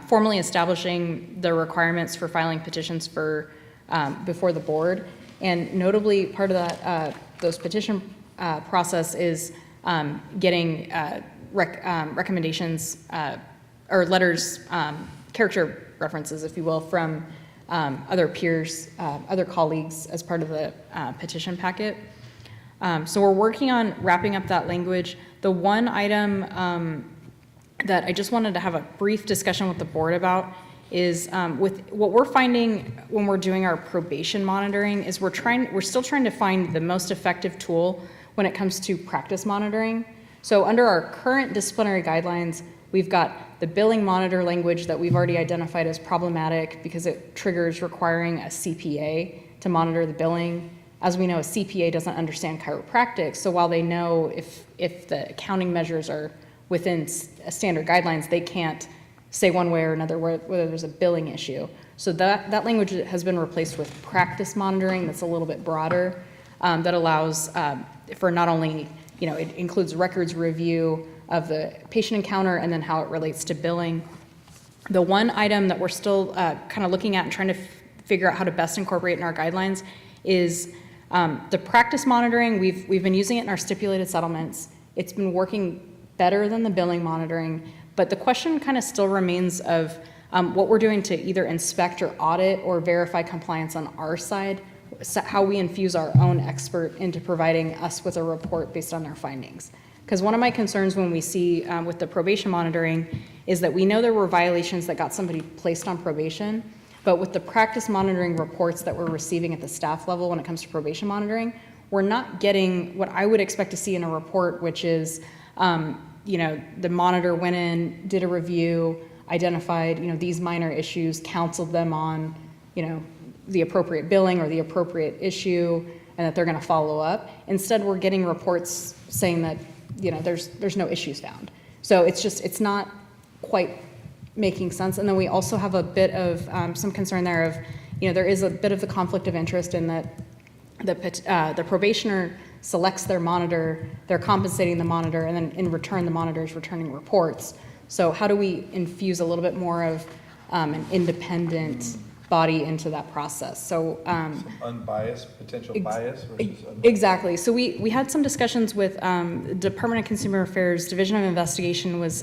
formally establishing the requirements for filing petitions for before the board. And notably, part of that those petition process is getting recommendations or letters, character references, if you will, from other peers, other colleagues as part of the petition packet. So we're working on wrapping up that language. The one item that I just wanted to have a brief discussion with the board about is with what we're finding when we're doing our probation monitoring is we're still trying to find the most effective tool when it comes to practice monitoring. So under our current disciplinary guidelines, we've got the billing monitor language that we've already identified as problematic because it triggers requiring a CPA to monitor the billing. As we know, a CPA doesn't understand chiropractic, so while they know if the accounting measures are within standard guidelines, they can't say one way or another, whether there's a billing issue. So that language has been replaced with practice monitoring that's a little bit broader, that allows for not only, it includes records review of the patient encounter and then how it relates to billing. The one item that we're still kind of looking at and trying to figure out how to best incorporate in our guidelines is the practice monitoring. We've been using it in our stipulated settlements. It's been working better than the billing monitoring, but the question kind of still remains of what we're doing to either inspect or audit or verify compliance on our side, how we infuse our own expert into providing us with a report based on their findings. Because one of my concerns when we see with the probation monitoring is that we know there were violations that got somebody placed on probation, but with the practice monitoring reports that we're receiving at the staff level when it comes to probation monitoring, we're not getting what I would expect to see in a report, which is, the monitor went in, did a review, identified, these minor issues, counseled them on, the appropriate billing or the appropriate issue, and that they're going to follow up. Instead, we're getting reports saying that, there's no issues found. So it's not quite making sense. And then we also have a bit of some concern there of, there is a bit of the conflict of interest in that the probationer selects their monitor, they're compensating the monitor, and then in return, the monitor is returning reports. So how do we infuse a little bit more of an independent body into that process? So
Some unbiased, potential bias versus unbiased.
exactly. So we had some discussions with Department of Consumer Affairs Division of Investigation was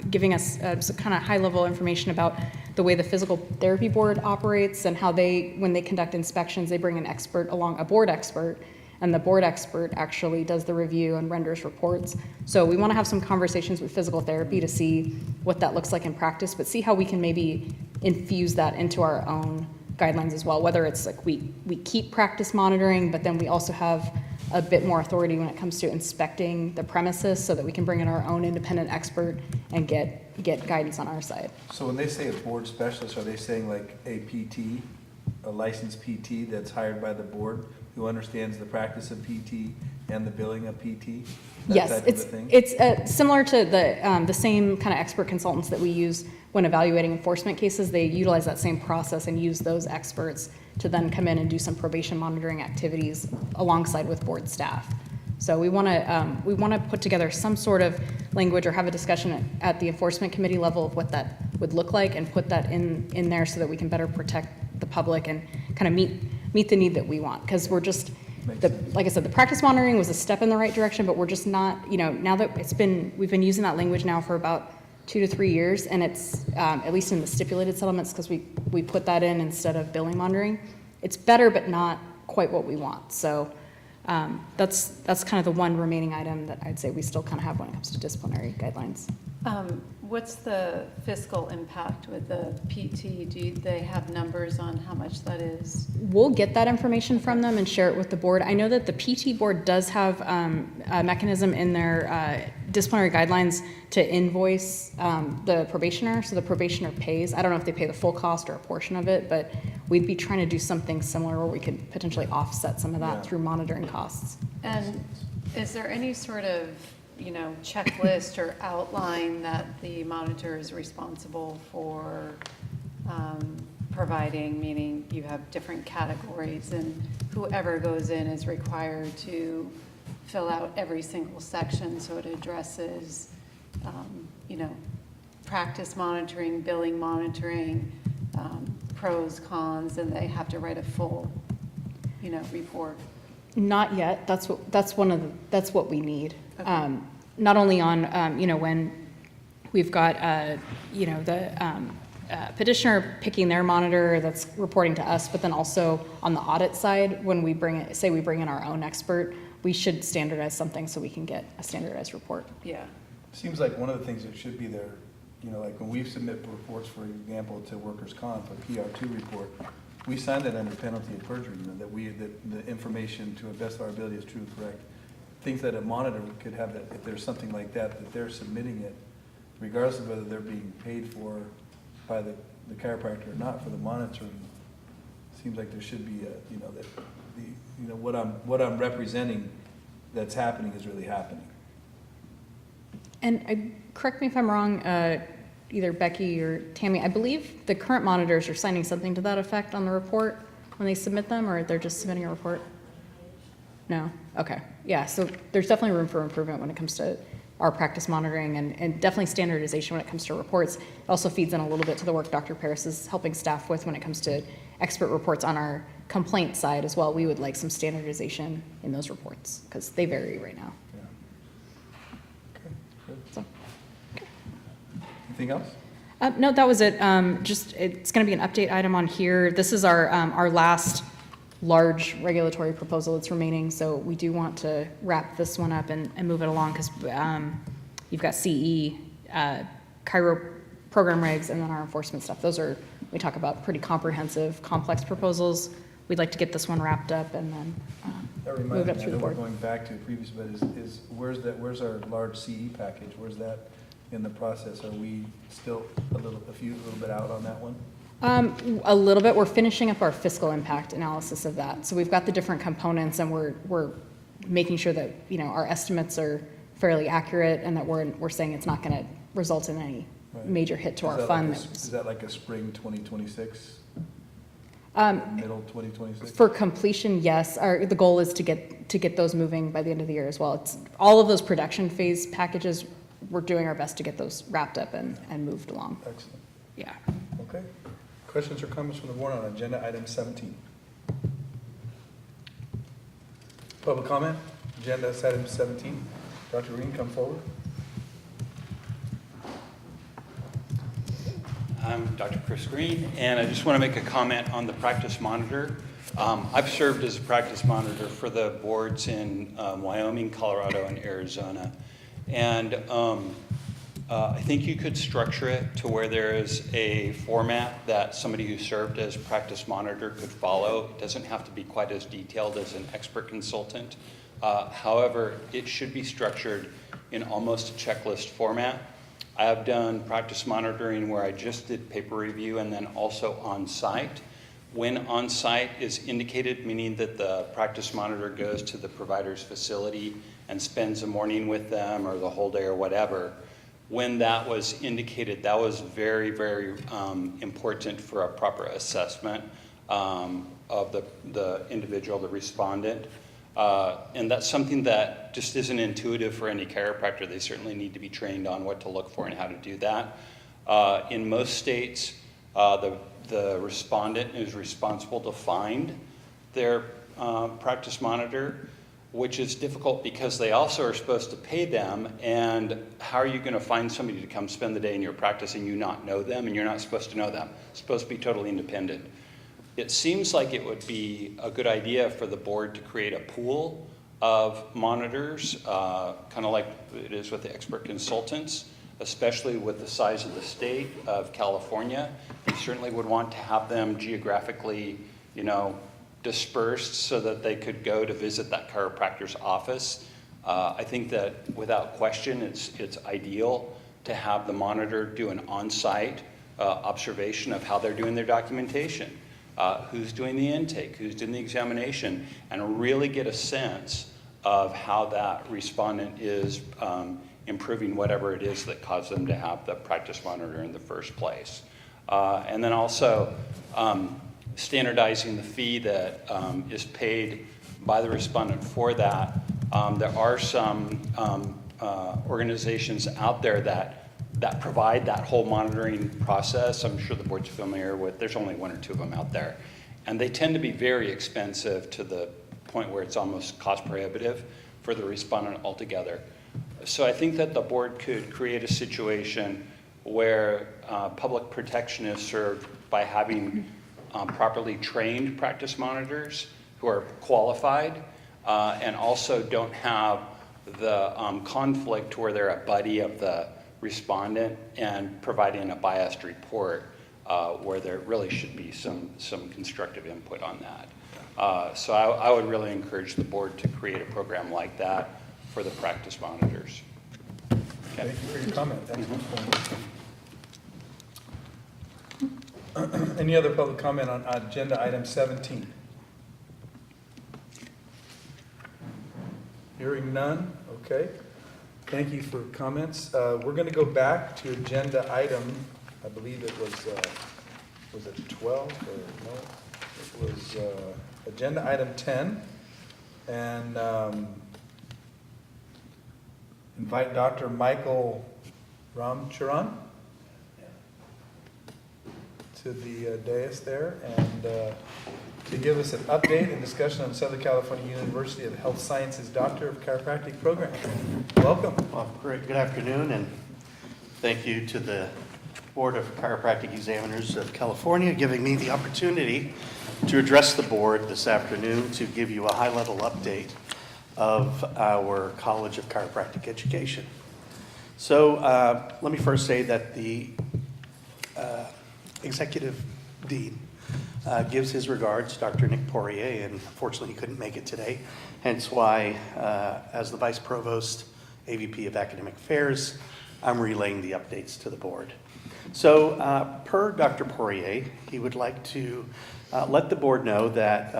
giving us some kind of high-level information about the way the Physical Therapy Board operates and how when they conduct inspections, they bring an expert along, a board expert, and the board expert actually does the review and renders reports. So we want to have some conversations with physical therapy to see what that looks like in practice, but see how we can maybe infuse that into our own guidelines as well, whether it's like we keep practice monitoring, but then we also have a bit more authority when it comes to inspecting the premises so that we can bring in our own independent expert and get guidance on our side.
So when they say a board specialist, are they saying like a PT, a licensed PT that's hired by the board who understands the practice of PT and the billing of PT? That
Yes,
type of a thing?
it's similar to the same kind of expert consultants that we use when evaluating enforcement cases. They utilize that same process and use those experts to then come in and do some probation monitoring activities alongside with board staff. So we want to put together some sort of language or have a discussion at the enforcement committee level of what that would look like and put that in there so that we can better protect the public and kind of meet the need that we want. Because we're just, like I said, the practice monitoring was a step in the right direction, but we're just not, now that we've been using that language now for about 2 to 3 years, and it's, at least in the stipulated settlements, because we put that in instead of billing monitoring. It's better, but not quite what we want. So that's kind of the one remaining item that I'd say we still kind of have when it comes to disciplinary guidelines.
What's the fiscal impact with the PT? Do they have numbers on how much that is?
We'll get that information from them and share it with the board. I know that the PT board does have a mechanism in their disciplinary guidelines to invoice the probationer, so the probationer pays. I don't know if they pay the full cost or a portion of it, but we'd be trying to do something similar where we could potentially offset some of that through monitoring costs.
And is there any sort of checklist or outline that the monitor is responsible for providing, meaning you have different categories and whoever goes in is required to fill out every single section so it addresses, practice monitoring, billing monitoring, pros, cons, and they have to write a full, report?
Not yet. That's what we need. Okay. Not only on, when we've got, the petitioner picking their monitor that's reporting to us, but then also on the audit side, when we bring in our own expert, we should standardize something so we can get a standardized report.
Yeah.
Seems like one of the things that should be there, like when we submit reports, for example, to workers' comp, a PR2 report, we sign that under penalty of perjury, that the information to the best of our ability is true and correct. Things that a monitor could have, that if there's something like that they're submitting it, regardless of whether they're being paid for by the chiropractor or not for the monitoring. Seems like there should be what I'm representing that's happening is really happening.
And correct me if I'm wrong, either Becky or Tammy, I believe the current monitors are signing something to that effect on the report when they submit them, or they're just submitting a report? No? Okay. Yeah, so there's definitely room for improvement when it comes to our practice monitoring and definitely standardization when it comes to reports. It also feeds in a little bit to the work Dr. Paris is helping staff with when it comes to expert reports on our complaint side as well. We would like some standardization in those reports because they vary right now. So.
Anything else?
No, that was it. Just, it's going to be an update item on here. This is our last large regulatory proposal that's remaining, so we do want to wrap this one up and move it along because you've got CE, Chiro program regs, and then our enforcement stuff. Those are, we talk about pretty comprehensive, complex proposals. We'd like to get this one wrapped up and then move it up through the board.
Going back to previous, but is where's our large CE package? Where's that in the process? Are we still a little bit out on that one?
A little bit. We're finishing up our fiscal impact analysis of that. So we've got the different components, and we're making sure that our estimates are fairly accurate, and that we're saying it's not going to result in any major hit to our fund.
Is that like a spring 2026? Middle 2026?
For completion, yes. The goal is to get those moving by the end of the year as well. It's all of those production phase packages. We're doing our best to get those wrapped up and moved along.
Excellent.
Yeah.
Okay. Questions or comments from the board on agenda item 17? Public comment, agenda item 17. Dr. Green, come forward.
I'm Dr. Chris Green, and I just want to make a comment on the practice monitor. I've served as a practice monitor for the boards in Wyoming, Colorado, and Arizona. And I think you could structure it to where there is a format that somebody who served as practice monitor could follow. It doesn't have to be quite as detailed as an expert consultant. However, it should be structured in almost a checklist format. I have done practice monitoring where I just did paper review and then also on-site. When on-site is indicated, meaning that the practice monitor goes to the provider's facility and spends a morning with them or the whole day or whatever, when that was indicated, that was very, very important for a proper assessment of the individual, the respondent. And that's something that just isn't intuitive for any chiropractor. They certainly need to be trained on what to look for and how to do that. In most states, the respondent is responsible to find their practice monitor, which is difficult because they also are supposed to pay them, and how are you going to find somebody to come spend the day in your practice and you not know them, and you're not supposed to know them? It's supposed to be totally independent. It seems like it would be a good idea for the board to create a pool of monitors, kind of like it is with the expert consultants, especially with the size of the state of California. You certainly would want to have them geographically, dispersed so that they could go to visit that chiropractor's office. I think that without question, it's ideal to have the monitor do an on-site observation of how they're doing their documentation, who's doing the intake, who's doing the examination, and really get a sense of how that respondent is improving whatever it is that caused them to have the practice monitor in the first place. And then also, standardizing the fee that is paid by the respondent for that. There are some organizations out there that provide that whole monitoring process. I'm sure the board's familiar with, there's only one or two of them out there. And they tend to be very expensive to the point where it's almost cost prohibitive for the respondent altogether. So I think that the board could create a situation where public protection is served by having properly trained practice monitors who are qualified and also don't have the conflict where they're a buddy of the respondent and providing a biased report where there really should be some constructive input on that. So I would really encourage the board to create a program like that for the practice monitors. Okay.
Thank you for your comment. Any other public comment on agenda item 17? Hearing none, okay. Thank you for comments. We're going to go back to agenda item, I believe it was it 12 or no? It was agenda item 10. And invite Dr. Michael Ramcharan to the dais there and to give us an update and discussion on Southern California University of Health Sciences Doctor of Chiropractic program. Welcome.
Well, great. Good afternoon, and thank you to the Board of Chiropractic Examiners of California giving me the opportunity to address the board this afternoon to give you a high-level update of our College of Chiropractic Education. So let me first say that the Executive Dean gives his regards, Dr. Nick Poirier, and unfortunately he couldn't make it today, hence why, as the Vice Provost, AVP of Academic Affairs, I'm relaying the updates to the board. So per Dr. Poirier, he would like to let the board know that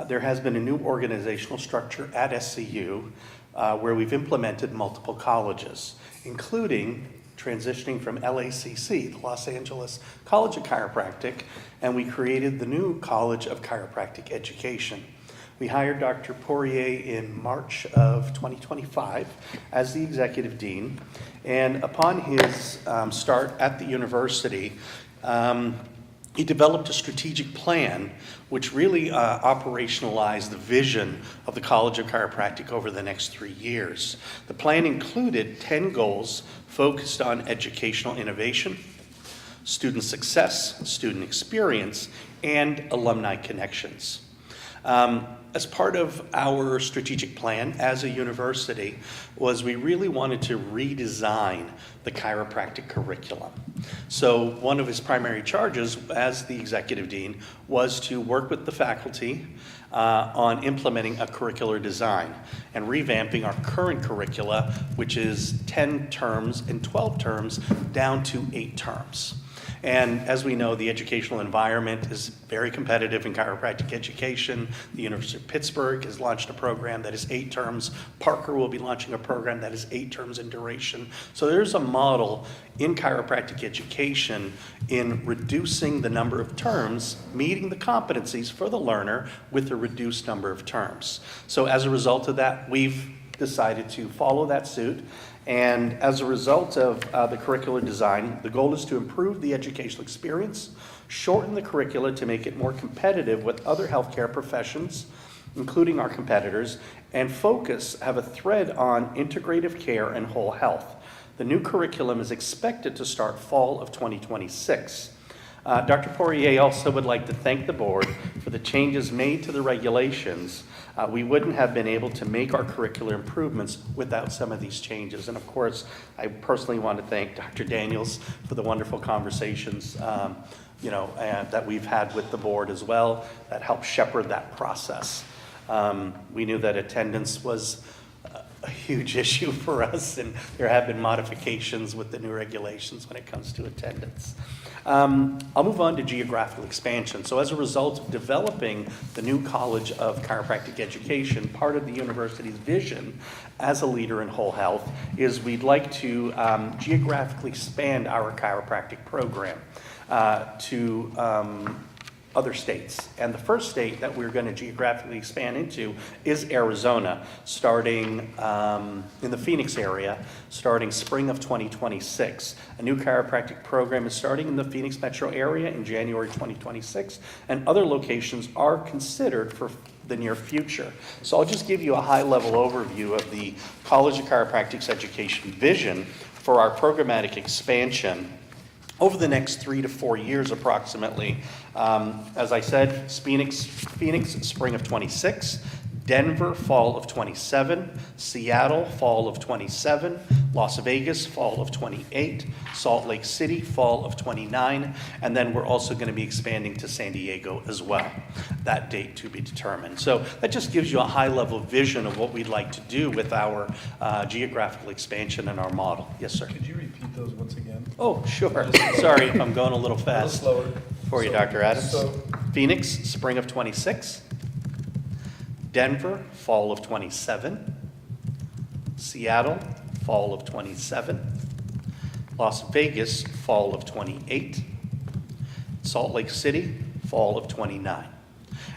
there has been a new organizational structure at SCU where we've implemented multiple colleges, including transitioning from LACC, the Los Angeles College of Chiropractic, and we created the new College of Chiropractic Education. We hired Dr. Poirier in March of 2025 as the Executive Dean, and upon his start at the university, he developed a strategic plan which really operationalized the vision of the College of Chiropractic over the next 3 years. The plan included 10 goals focused on educational innovation, student success, student experience, and alumni connections. As part of our strategic plan as a university was we really wanted to redesign the chiropractic curriculum. So one of his primary charges as the Executive Dean was to work with the faculty on implementing a curricular design and revamping our current curricula, which is 10 terms and 12 terms down to 8 terms. And as we know, the educational environment is very competitive in chiropractic education. The University of Pittsburgh has launched a program that is 8 terms. Parker will be launching a program that is 8 terms in duration. So there's a model in chiropractic education in reducing the number of terms, meeting the competencies for the learner with a reduced number of terms. So as a result of that, we've decided to follow that suit. And as a result of the curricular design, the goal is to improve the educational experience, shorten the curricula to make it more competitive with other healthcare professions, including our competitors, and have a thread on integrative care and whole health. The new curriculum is expected to start fall of 2026. Dr. Poirier also would like to thank the board for the changes made to the regulations. We wouldn't have been able to make our curricular improvements without some of these changes. And of course, I personally want to thank Dr. Daniels for the wonderful conversations that we've had with the board as well that helped shepherd that process. We knew that attendance was a huge issue for us, and there have been modifications with the new regulations when it comes to attendance. I'll move on to geographical expansion. So as a result of developing the new College of Chiropractic Education, part of the university's vision as a leader in whole health is we'd like to geographically expand our chiropractic program to other states. And the first state that we're going to geographically expand into is Arizona, starting in the Phoenix area, starting spring of 2026. A new chiropractic program is starting in the Phoenix metro area in January 2026, and other locations are considered for the near future. So I'll just give you a high-level overview of the College of Chiropractic's education vision for our programmatic expansion over the next 3 to 4 years approximately. As I said, Phoenix, spring of 26, Denver, fall of 27, Seattle, fall of 27, Las Vegas, fall of 28, Salt Lake City, fall of 29, and then we're also going to be expanding to San Diego as well. That date to be determined. So that just gives you a high-level vision of what we'd like to do with our geographical expansion and our model. Yes, sir.
Could you repeat those once again?
Oh, sure. Sorry if I'm going a little fast.
A little slower.
For you, Dr. Adams. Phoenix, spring of 26. Denver, fall of 27. Seattle, fall of '27, Las Vegas, fall of '28, Salt Lake City, fall of '29,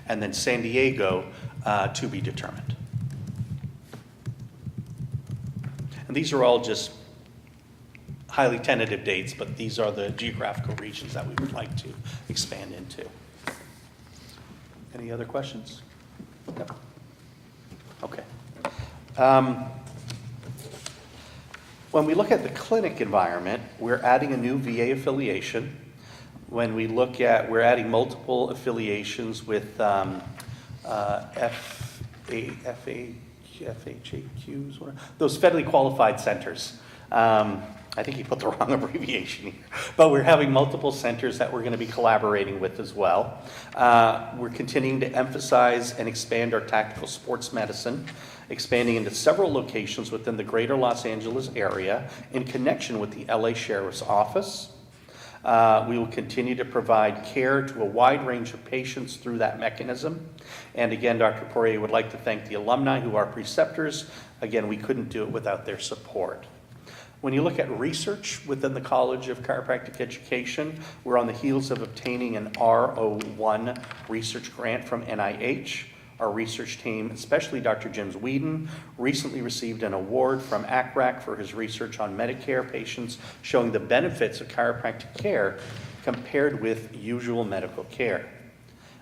and then San Diego to be determined. And these are all just highly tentative dates, but these are the geographical regions that we would like to expand into. Any other questions? No? Okay. When we look at the clinic environment, we're adding a new VA affiliation. When we look at, we're adding multiple affiliations with FHAQs, those federally qualified centers. I think you put the wrong abbreviation here, but we're having multiple centers that we're going to be collaborating with as well. We're continuing to emphasize and expand our tactical sports medicine, expanding into several locations within the greater Los Angeles area in connection with the LA Sheriff's Office. We will continue to provide care to a wide range of patients through that mechanism. And again, Dr. Poirier would like to thank the alumni who are preceptors. Again, we couldn't do it without their support. When you look at research within the College of Chiropractic Education, we're on the heels of obtaining an R01 research grant from NIH. Our research team, especially Dr. James Whedon, recently received an award from ACRAC for his research on Medicare patients showing the benefits of chiropractic care compared with usual medical care.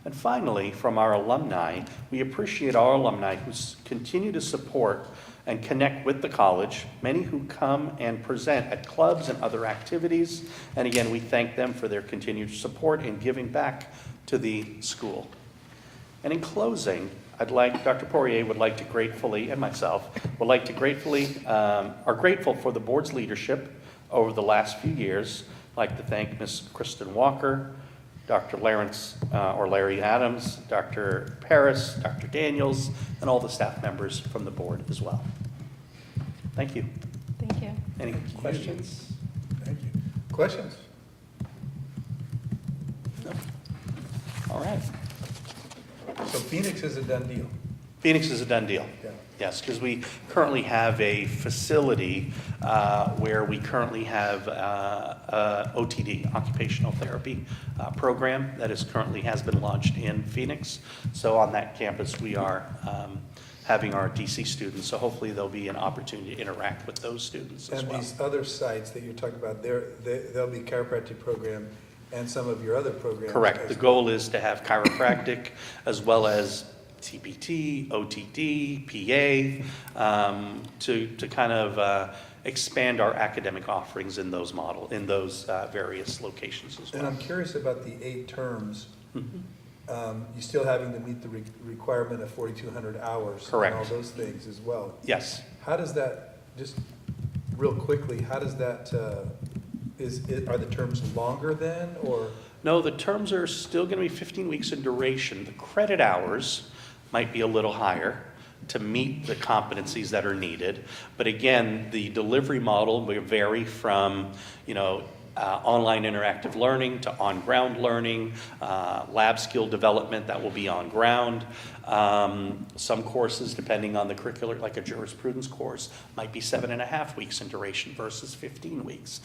And finally, from our alumni, we appreciate our alumni who continue to support and connect with the college, many who come and present at clubs and other activities. And again, we thank them for their continued support and giving back to the school. And in closing, Dr. Poirier would like to gratefully, and myself, would like to gratefully, are grateful for the board's leadership over the last few years. I'd like to thank Ms. Kristen Walker, Dr. Larry Adams, Dr. Paris, Dr. Daniels, and all the staff members from the board as well. Thank you.
Thank you.
Any questions?
Thank you. Questions?
No? All right.
So Phoenix is a done deal?
Phoenix is a done deal.
Yeah.
Yes, because we currently have a facility where we currently have OTD, occupational therapy program that has been launched in Phoenix. So on that campus, we are having our DC students. So hopefully there'll be an opportunity to interact with those students as
And
well.
these other sites that you're talking about, they'll be chiropractic program and some of your other programs?
Correct. The goal is to have chiropractic as well as TPT, OTD, PA, to kind of expand our academic offerings in those various locations as well.
And I'm curious about the 8 terms.
Mm-hmm.
You still having to meet the requirement of 4,200 hours.
Correct.
And all those things as well.
Yes.
How does that, just real quickly, how does that, are the terms longer then, or?
No, the terms are still going to be 15 weeks in duration. The credit hours might be a little higher to meet the competencies that are needed. But again, the delivery model will vary from, online interactive learning to on-ground learning, lab skill development that will be on ground. Some courses, depending on the curricular, like a jurisprudence course, might be 7.5 weeks in duration versus 15 weeks.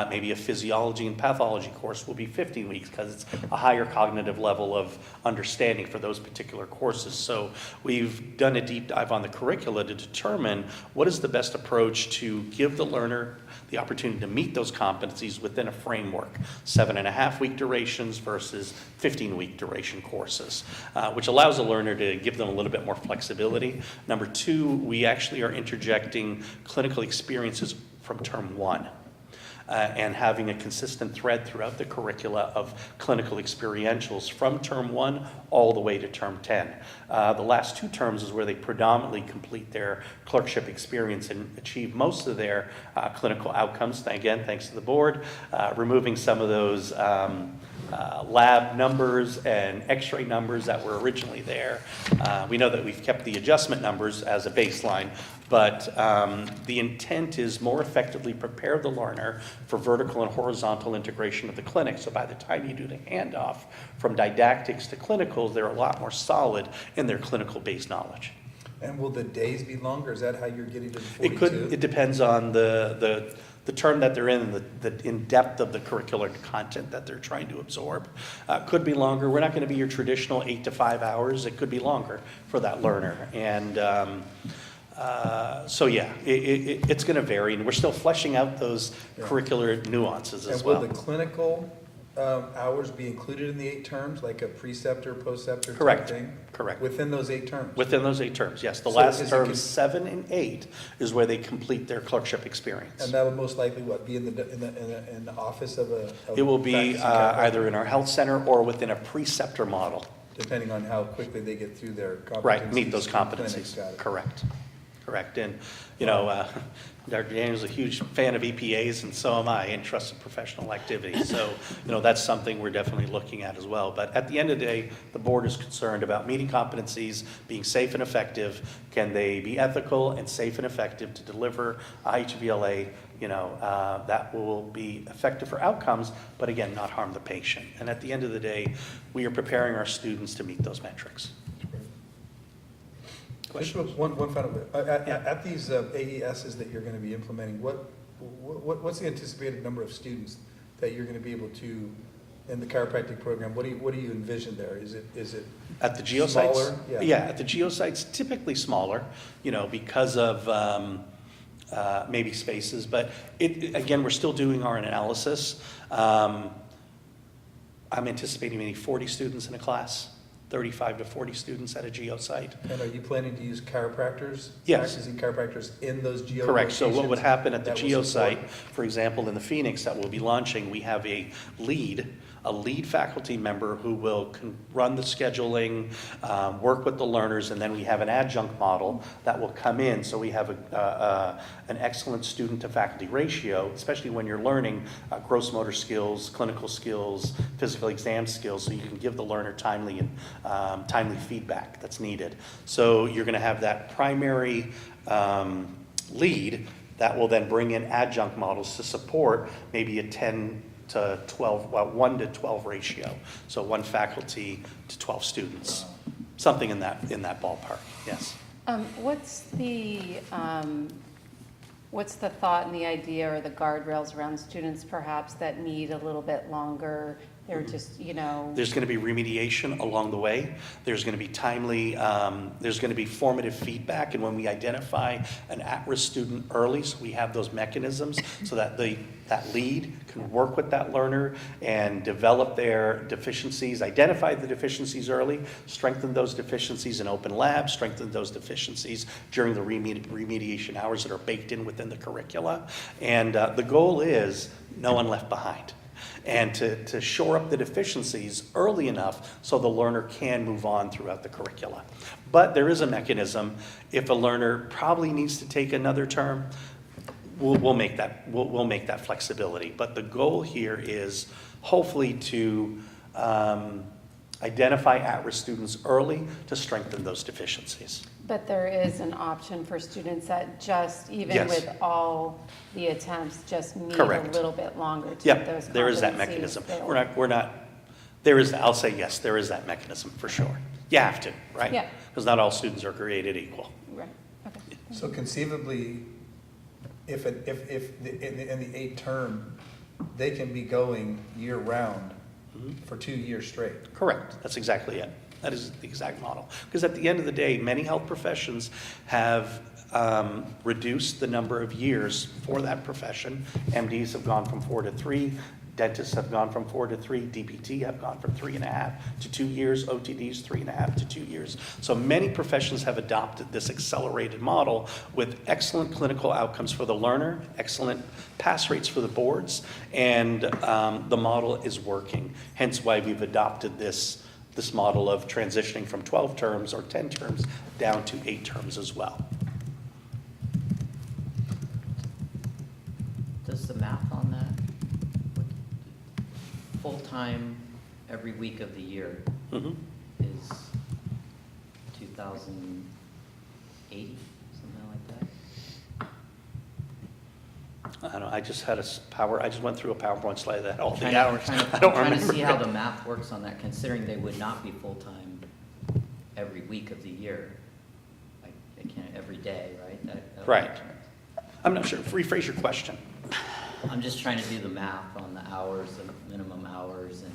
Maybe a physiology and pathology course will be 15 weeks because it's a higher cognitive level of understanding for those particular courses. So we've done a deep dive on the curricula to determine what is the best approach to give the learner the opportunity to meet those competencies within a framework, 7.5 week durations versus 15-week duration courses, which allows the learner to give them a little bit more flexibility. Number 2, we actually are interjecting clinical experiences from term 1. And having a consistent thread throughout the curricula of clinical experientials from term 1 all the way to term 10. The last 2 terms is where they predominantly complete their clerkship experience and achieve most of their clinical outcomes. Again, thanks to the board, removing some of those lab numbers and x-ray numbers that were originally there. We know that we've kept the adjustment numbers as a baseline, but the intent is more effectively prepare the learner for vertical and horizontal integration of the clinic. So by the time you do the handoff from didactics to clinicals, they're a lot more solid in their clinical-based knowledge.
And will the days be longer? Is that how you're getting to the 42?
It depends on the term that they're in, and the in-depth of the curricular content that they're trying to absorb. Could be longer. We're not going to be your traditional 8 to 5 hours. It could be longer for that learner. And so yeah, it's going to vary, and we're still fleshing out those curricular nuances as well.
And will the clinical hours be included in the 8 terms, like a preceptor, postceptor type thing?
Correct.
Within those 8 terms?
Within those 8 terms, yes. The
So
last
is it
terms, 7 and 8, is where they complete their clerkship experience.
And that will most likely, what, be in the office of a?
It will be
practicing chiropractor?
either in our health center or within a preceptor model.
Depending on how quickly they get through their competencies.
Right, meet those
in clinics.
competencies.
Got it.
Correct. And, you know, Dr. Daniel's a huge fan of EPAs, and so am I, in trusted professional activity. So, you know, that's something we're definitely looking at as well. But at the end of the day, the board is concerned about meeting competencies, being safe and effective. Can they be ethical and safe and effective to deliver IHVLA, you know, that will be effective for outcomes, but again, not harm the patient. And at the end of the day, we are preparing our students to meet those metrics.
Just one final bit. At these AESs that you're going to be implementing, what's the anticipated number of students that you're going to be able to, in the chiropractic program, what do you envision there? Is it
At the geosites?
smaller?
Yeah, at the geosites, typically smaller, you know, because of maybe spaces, but again, we're still doing our analysis. I'm anticipating maybe 40 students in a class. 35 to 40 students at a geosite.
And are you planning to use chiropractors?
Yes.
Practicing chiropractors in those geo
Correct. So what would
locations
happen at the
that will support-
geosite, for example, in the Phoenix that we'll be launching, we have a lead faculty member who will run the scheduling, work with the learners, and then we have an adjunct model that will come in. So we have an excellent student to faculty ratio, especially when you're learning gross motor skills, clinical skills, physical exam skills, so you can give the learner timely feedback that's needed. So you're going to have that primary lead that will then bring in adjunct models to support maybe a 10 to 12, well, 1 to 12 ratio. So 1 faculty to 12 students, something in that ballpark, yes.
What's the thought and the idea or the guardrails around students perhaps that need a little bit longer? They're just, you know.
There's going to be remediation along the way. There's going to be timely, there's going to be formative feedback. And when we identify an at-risk student early, so we have those mechanisms so that that lead can work with that learner and develop their deficiencies, identify the deficiencies early, strengthen those deficiencies in open labs, strengthen those deficiencies during the remediation hours that are baked in within the curricula. And the goal is no one left behind. And to shore up the deficiencies early enough so the learner can move on throughout the curricula. But there is a mechanism. If a learner probably needs to take another term, we'll make that flexibility. But the goal here is hopefully to identify at-risk students early to strengthen those deficiencies.
But there is an option for students that just, even
Yes.
with all the attempts, just need
Correct.
a little bit longer to
Yep,
get those competencies
there is that mechanism.
built.
I'll say yes, there is that mechanism for sure. You have to, right?
Yeah.
Because not all students are created equal.
Right, okay.
So conceivably, if in the 8 term, they can be going year-round for 2 years straight.
Correct, that's exactly it. That is the exact model. Because at the end of the day, many health professions have reduced the number of years for that profession. MDs have gone from 4 to 3, dentists have gone from 4 to 3, DPT have gone from 3.5 to 2 years, OTDs 3.5 to 2 years. So many professions have adopted this accelerated model with excellent clinical outcomes for the learner, excellent pass rates for the boards, and the model is working. Hence why we've adopted this model of transitioning from 12 terms or 10 terms down to 8 terms as well.
Does the math on that, full-time every week of the year is 2,080, something like that?
I don't know, I just went through a PowerPoint slide that had all the
I'm
hours.
trying
I don't
to
remember.
see how the math works on that, considering they would not be full-time every week of the year. it can't every day, right? That
Right. I'm not sure, rephrase your question.
I'm just trying to do the math on the hours, the minimum hours, and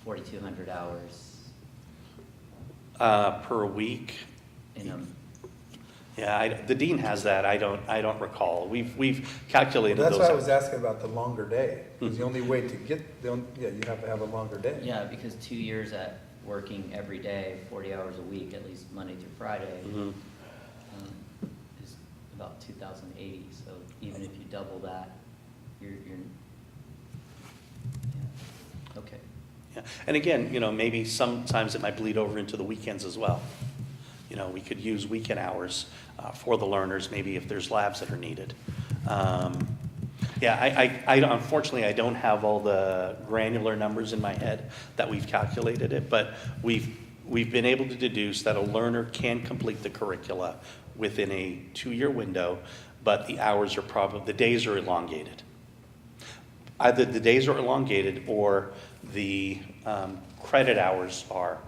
4,200 hours
Per week?
in a.
Yeah, the dean has that, I don't recall. We've calculated those.
That's why I
out.
was asking about the longer day, because the only way to get, you have to have a longer day.
Yeah, because 2 years at working every day, 40 hours a week, at least Monday through Friday, is about 2,080. So even if you double that, you're yeah, okay.
Yeah. And again, maybe sometimes it might bleed over into the weekends as well. We could use weekend hours for the learners, maybe if there's labs that are needed. Yeah, unfortunately, I don't have all the granular numbers in my head that we've calculated it, but we've been able to deduce that a learner can complete the curricula within a 2-year window, but the days are elongated. Either the days are elongated or the credit hours are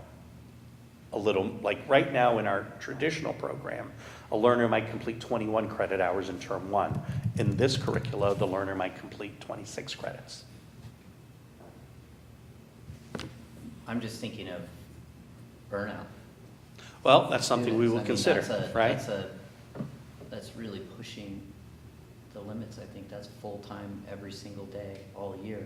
a little, like right now in our traditional program, a learner might complete 21 credit hours in term 1. In this curricula, the learner might complete 26 credits.
I'm just thinking of burnout.
Well, that's something we will
I mean,
consider, right?
That's really pushing the limits. I think that's full-time every single day, all year.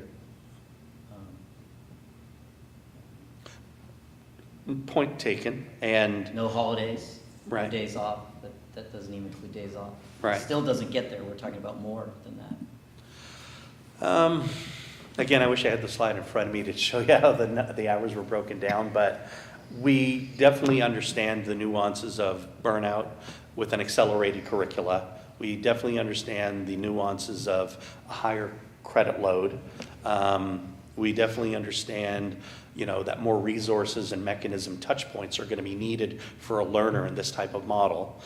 Point taken, and.
No holidays, no
Right.
days off, but that doesn't even include days off.
Right.
Still doesn't get there. We're talking about more than that.
Again, I wish I had the slide in front of me to show you how the hours were broken down, but we definitely understand the nuances of burnout with an accelerated curricula. We definitely understand the nuances of a higher credit load. We definitely understand, that more resources and mechanism touch points are going to be needed for a learner in this type of model,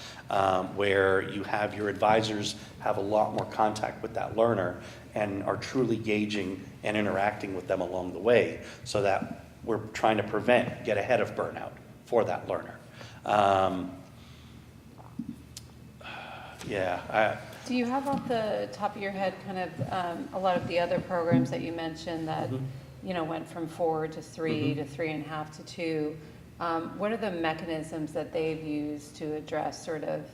where you have your advisors have a lot more contact with that learner and are truly gauging and interacting with them along the way, so that we're trying to get ahead of burnout for that learner.
Do you have off the top of your head kind of a lot of the other programs that you mentioned that, went from 4 to 3 to 3.5 to 2? What are the mechanisms that they've used to address sort of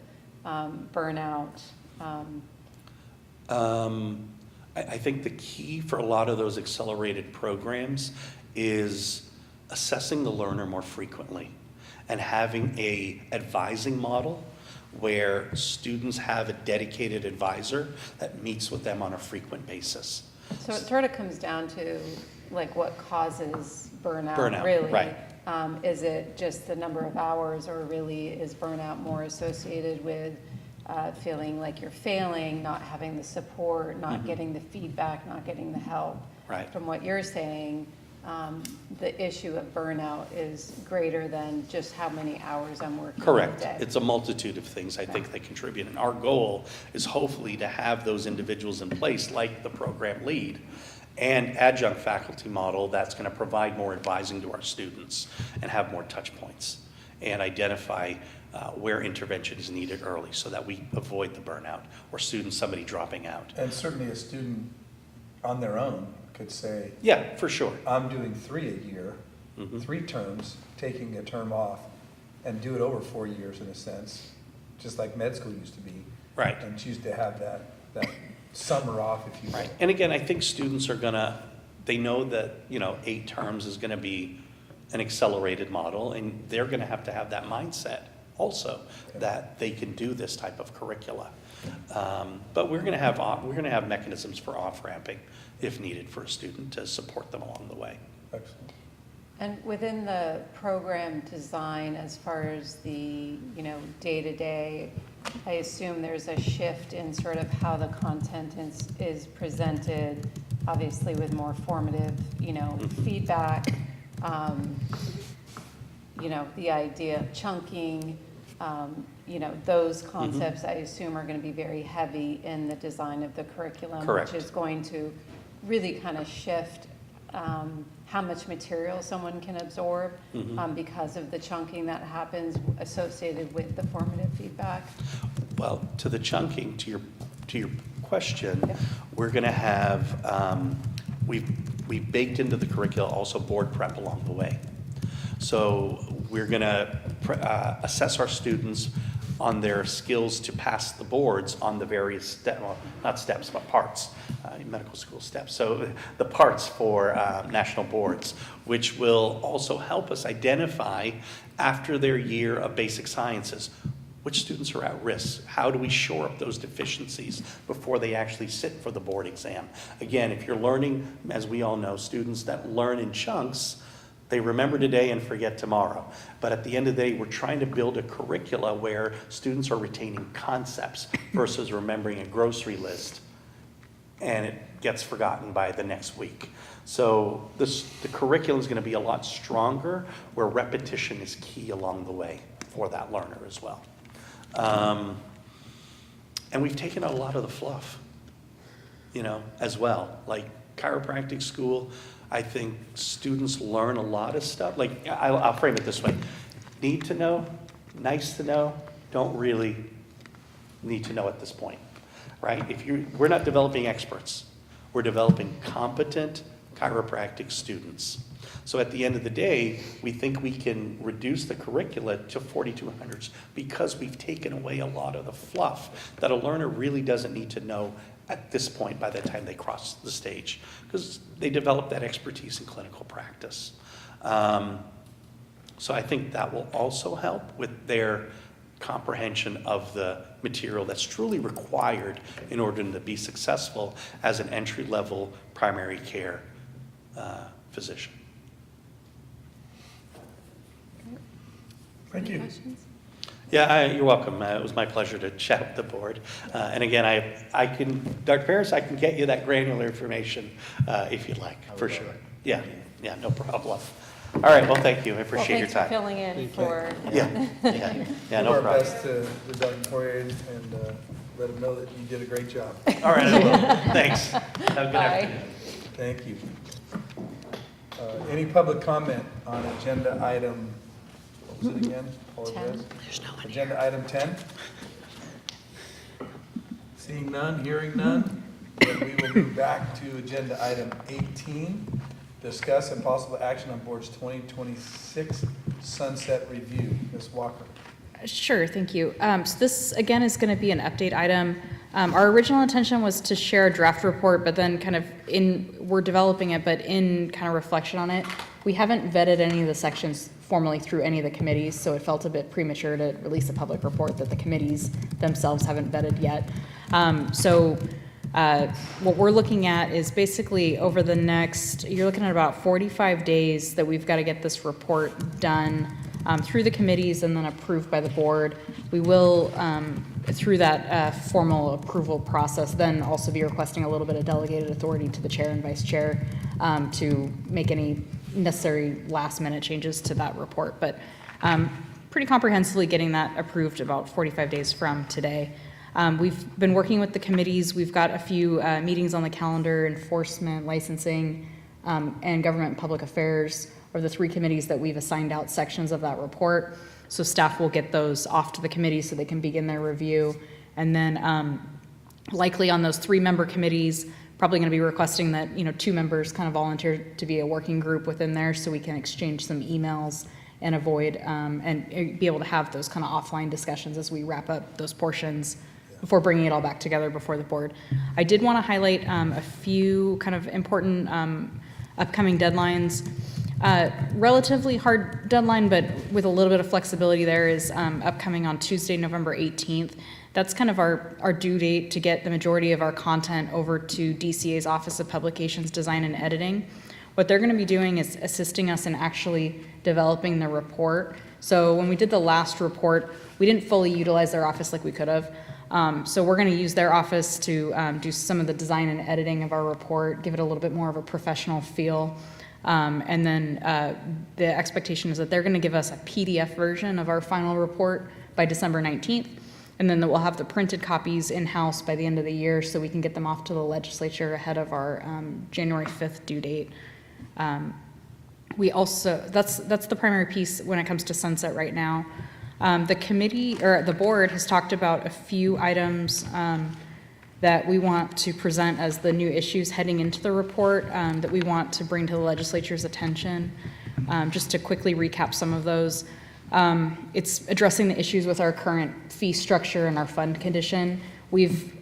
burnout?
I think the key for a lot of those accelerated programs is assessing the learner more frequently and having a advising model where students have a dedicated advisor that meets with them on a frequent basis.
So it sort of comes down to like what causes burnout,
Burnout,
really.
right.
Is it just the number of hours, or really is burnout more associated with feeling like you're failing, not having the support, not getting the feedback, not getting the help?
Right.
From what you're saying, the issue of burnout is greater than just how many hours I'm working
Correct.
a day.
It's a multitude of things I think that contribute. And our goal is hopefully to have those individuals in place, like the program lead and adjunct faculty model, that's going to provide more advising to our students and have more touch points and identify where intervention is needed early so that we avoid the burnout or somebody dropping out.
And certainly a student on their own could say,
yeah, for sure.
I'm doing 3 a year, 3 terms, taking a term off, and do it over 4 years in a sense, just like med school used to be.
Right.
And choose to have that summer off, if you will.
Right. And again, I think students are they know that, 8 terms is gonna be an accelerated model, and they're gonna have to have that mindset also, that they can do this type of curricula. But we're gonna have mechanisms for off-ramping if needed for a student to support them along the way.
Excellent.
And within the program design, as far as the, day-to-day, I assume there's a shift in sort of how the content is presented, obviously with more formative, feedback, the idea of chunking, those concepts I assume are going to be very heavy in the design of the curriculum.
Correct.
Which is going to really kind of shift how much material someone can absorb
Mhm.
because of the chunking that happens associated with the formative feedback?
Well, to the chunking, to your question, we're going to have, we've baked into the curricula also board prep along the way. So we're going to assess our students on their skills to pass the boards on the various well, not steps, but parts, medical school steps. So the parts for national boards, which will also help us identify after their year of basic sciences, which students are at risk. How do we shore up those deficiencies before they actually sit for the board exam? Again, if you're learning, as we all know, students that learn in chunks, they remember today and forget tomorrow. But at the end of the day, we're trying to build a curricula where students are retaining concepts versus remembering a grocery list and it gets forgotten by the next week. So the curriculum is going to be a lot stronger where repetition is key along the way for that learner as well. And we've taken out a lot of the fluff, as well. Like chiropractic school, I think students learn a lot of stuff. Like, I'll frame it this way. Need to know, nice to know, don't really need to know at this point, right? We're not developing experts. We're developing competent chiropractic students. So at the end of the day, we think we can reduce the curricula to 4,200s because we've taken away a lot of the fluff that a learner really doesn't need to know at this point by the time they cross the stage, because they develop that expertise in clinical practice. So I think that will also help with their comprehension of the material that's truly required in order to be successful as an entry-level primary care physician.
Thank you.
Yeah, you're welcome. It was my pleasure to chat with the board. And again, I can, Dr. Paris, I can get you that granular information if you'd like, for sure. Yeah, no problem. All right, well, thank you. I appreciate your time.
Thanks for filling in for.
Yeah, no
Do our
problem.
best to Dr. Poirier and let him know that you did a great job.
All right, I will. Thanks. Have a good
Bye.
afternoon.
Thank you. Any public comment on agenda item, what was it again? Apologize. Agenda item 10? Seeing none, hearing none, then we will move back to agenda item 18, discuss and possible action on board's 2026 sunset review. Ms. Walker.
Sure, thank you. So this, again, is going to be an update item. Our original intention was to share a draft report, but then we're developing it, but in kind of reflection on it, we haven't vetted any of the sections formally through any of the committees, so it felt a bit premature to release a public report that the committees themselves haven't vetted yet. What we're looking at is basically over the next, you're looking at about 45 days that we've got to get this report done through the committees and then approved by the board. We will, through that formal approval process, then also be requesting a little bit of delegated authority to the chair and vice chair to make any necessary last-minute changes to that report. But pretty comprehensively getting that approved about 45 days from today. We've been working with the committees. We've got a few meetings on the calendar: enforcement, licensing, and government and public affairs are the three committees that we've assigned out sections of that report. So staff will get those off to the committee so they can begin their review. And then likely on those 3-member committees, probably going to be requesting that 2 members kind of volunteer to be a working group within there so we can exchange some emails and avoid and be able to have those kind of offline discussions as we wrap up those portions before bringing it all back together before the board. I did want to highlight a few kind of important upcoming deadlines. Relatively hard deadline, but with a little bit of flexibility there is upcoming on Tuesday, November 18th. That's kind of our due date to get the majority of our content over to DCA's Office of Publications Design and Editing. What they're going to be doing is assisting us in actually developing the report. So when we did the last report, we didn't fully utilize their office like we could have. So we're going to use their office to do some of the design and editing of our report, give it a little bit more of a professional feel. And then the expectation is that they're going to give us a PDF version of our final report by December 19th. And then we'll have the printed copies in-house by the end of the year so we can get them off to the legislature ahead of our January 5th due date. We also, that's the primary piece when it comes to sunset right now. The committee, or the board, has talked about a few items that we want to present as the new issues heading into the report that we want to bring to the legislature's attention. Just to quickly recap some of those. It's addressing the issues with our current fee structure and our fund condition. We've,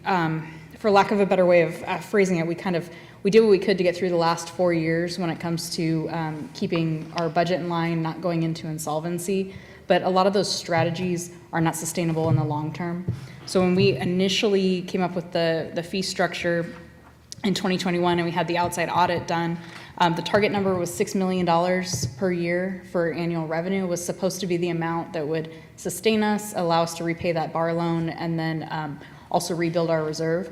for lack of a better way of phrasing it, we did what we could to get through the last 4 years when it comes to keeping our budget in line, not going into insolvency. But a lot of those strategies are not sustainable in the long term. So when we initially came up with the fee structure in 2021 and we had the outside audit done, the target number was $6 million per year for annual revenue. It was supposed to be the amount that would sustain us, allow us to repay that bar loan, and then also rebuild our reserve.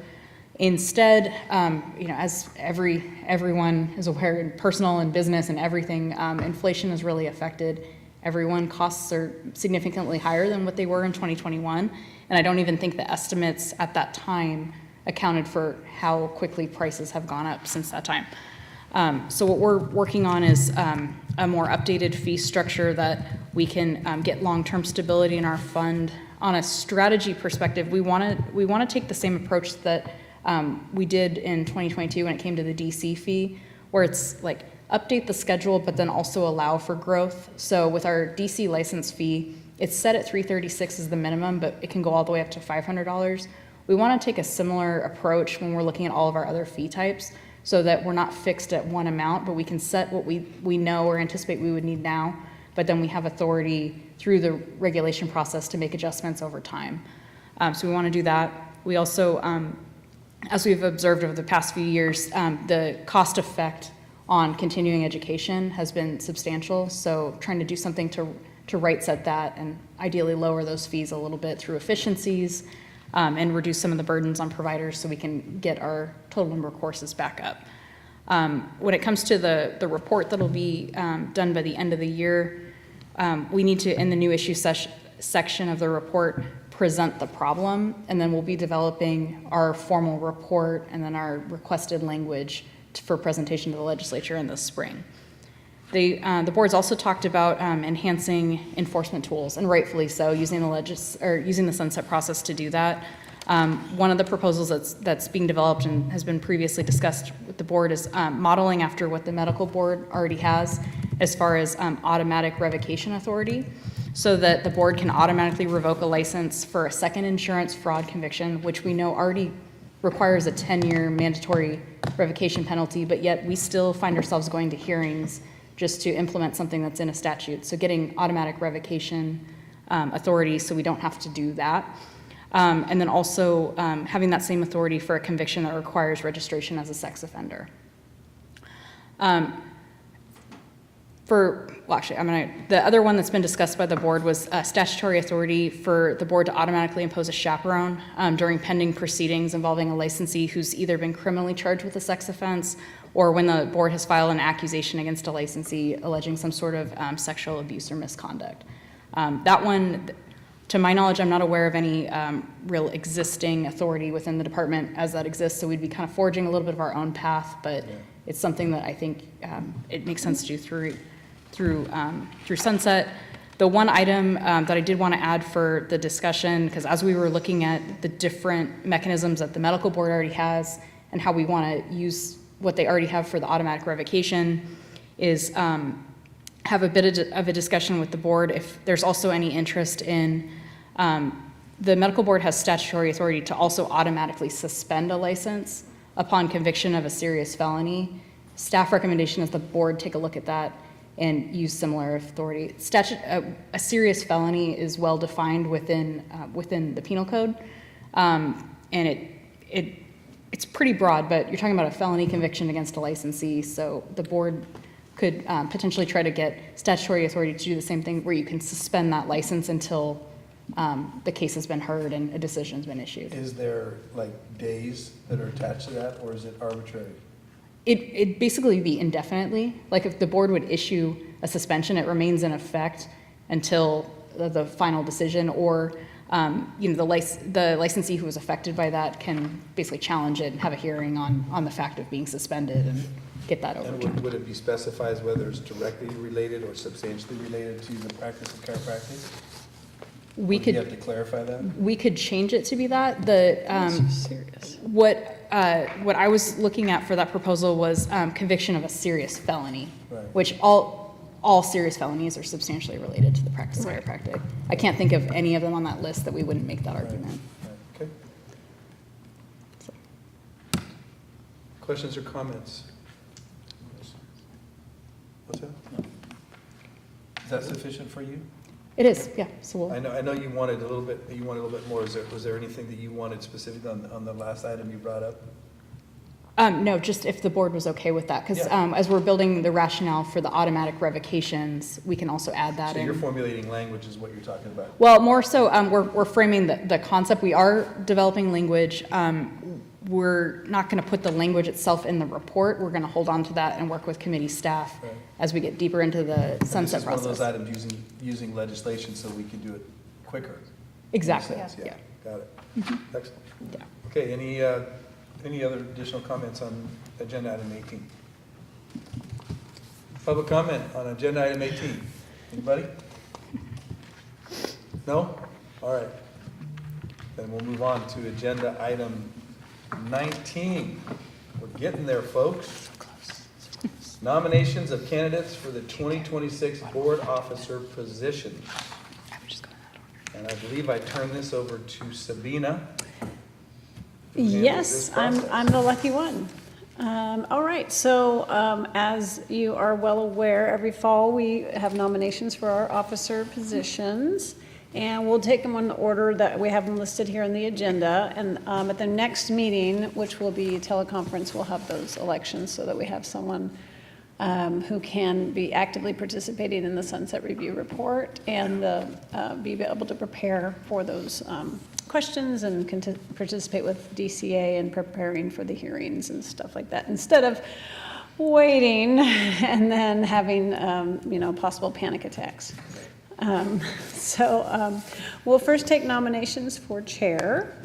Instead, as everyone is aware, in personal and business and everything, inflation has really affected everyone. Costs are significantly higher than what they were in 2021, and I don't even think the estimates at that time accounted for how quickly prices have gone up since that time. So what we're working on is a more updated fee structure that we can get long-term stability in our fund. On a strategy perspective, we want to take the same approach that we did in 2022 when it came to the DC fee, where it's like update the schedule, but then also allow for growth. So with our DC license fee, it's set at $336 as the minimum, but it can go all the way up to $500. We want to take a similar approach when we're looking at all of our other fee types, so that we're not fixed at one amount, but we can set what we know or anticipate we would need now, but then we have authority through the regulation process to make adjustments over time. So we want to do that. We also, as we've observed over the past few years, the cost effect on continuing education has been substantial. So trying to do something to right set that and ideally lower those fees a little bit through efficiencies and reduce some of the burdens on providers so we can get our total number of courses back up. When it comes to the report that'll be done by the end of the year, we need to, in the new issue section of the report, present the problem, and then we'll be developing our formal report and then our requested language for presentation to the legislature in the spring. The board's also talked about enhancing enforcement tools, and rightfully so, using the sunset process to do that. One of the proposals that's being developed and has been previously discussed with the board is modeling after what the medical board already has as far as automatic revocation authority, so that the board can automatically revoke a license for a second insurance fraud conviction, which we know already requires a 10-year mandatory revocation penalty, but yet we still find ourselves going to hearings just to implement something that's in a statute. So getting automatic revocation authority so we don't have to do that. And then also having that same authority for a conviction that requires registration as a sex offender. The other one that's been discussed by the board was statutory authority for the board to automatically impose a chaperone during pending proceedings involving a licensee who's either been criminally charged with a sex offense or when the board has filed an accusation against a licensee alleging some sort of sexual abuse or misconduct. That one, to my knowledge, I'm not aware of any real existing authority within the department as that exists, so we'd be kind of forging a little bit of our own path, but it's something that I think it makes sense to do through sunset. The one item that I did want to add for the discussion, because as we were looking at the different mechanisms that the medical board already has and how we want to use what they already have for the automatic revocation, is have a bit of a discussion with the board if there's also any interest in, the medical board has statutory authority to also automatically suspend a license upon conviction of a serious felony. Staff recommendation is the board take a look at that and use similar authority. A serious felony is well defined within the penal code, and it's pretty broad, but you're talking about a felony conviction against a licensee, so the board could potentially try to get statutory authority to do the same thing where you can suspend that license until the case has been heard and a decision's been issued.
Is there like days that are attached to that, or is it arbitrary?
It'd basically be indefinitely. Like if the board would issue a suspension, it remains in effect until the final decision, or the licensee who was affected by that can basically challenge it and have a hearing on the fact of being suspended and get that
And
overturned.
would it be specifies whether it's directly related or substantially related to the practice of chiropractic?
We
Would you
could,
have to clarify that?
we could change it to be that. What I was looking at for that proposal was conviction of a serious felony,
Right.
which all serious felonies are substantially related to the practice of chiropractic. I can't think of any of them on that list that we wouldn't make that argument.
Okay. Questions or comments? What's that? Is that sufficient for you?
It is, yeah, so we'll.
I know you wanted a little bit more. Was there anything that you wanted specific on the last item you brought up?
No, just if the board was okay with that, because
Yeah.
as we're building the rationale for the automatic revocations, we can also add that
So
in.
you're formulating language is what you're talking about?
Well, more so, we're framing the concept. We are developing language. We're not going to put the language itself in the report. We're going to hold on to that and work with committee staff
Right.
as we get deeper into the sunset
This is one of those
process.
items using legislation so we can do it quicker.
Exactly,
Makes sense,
yeah.
Got it.
Mhm.
Excellent.
Yeah.
Okay, any other additional comments on agenda item 18? Public comment on agenda item 18. Anybody? No? All right. Then we'll move on to agenda item 19. We're getting there, folks. Nominations of candidates for the 2026 board officer positions. And I believe I turn this over to Sabina. who handles
Yes,
this
I'm
process.
the lucky one. All right, so as you are well aware, every fall we have nominations for our officer positions. And we'll take them in the order that we have them listed here in the agenda. And at the next meeting, which will be teleconference, we'll have those elections so that we have someone who can be actively participating in the Sunset Review report and be able to prepare for those questions and participate with DCA in preparing for the hearings and stuff like that, instead of waiting and then having, possible panic attacks. We'll first take nominations for chair.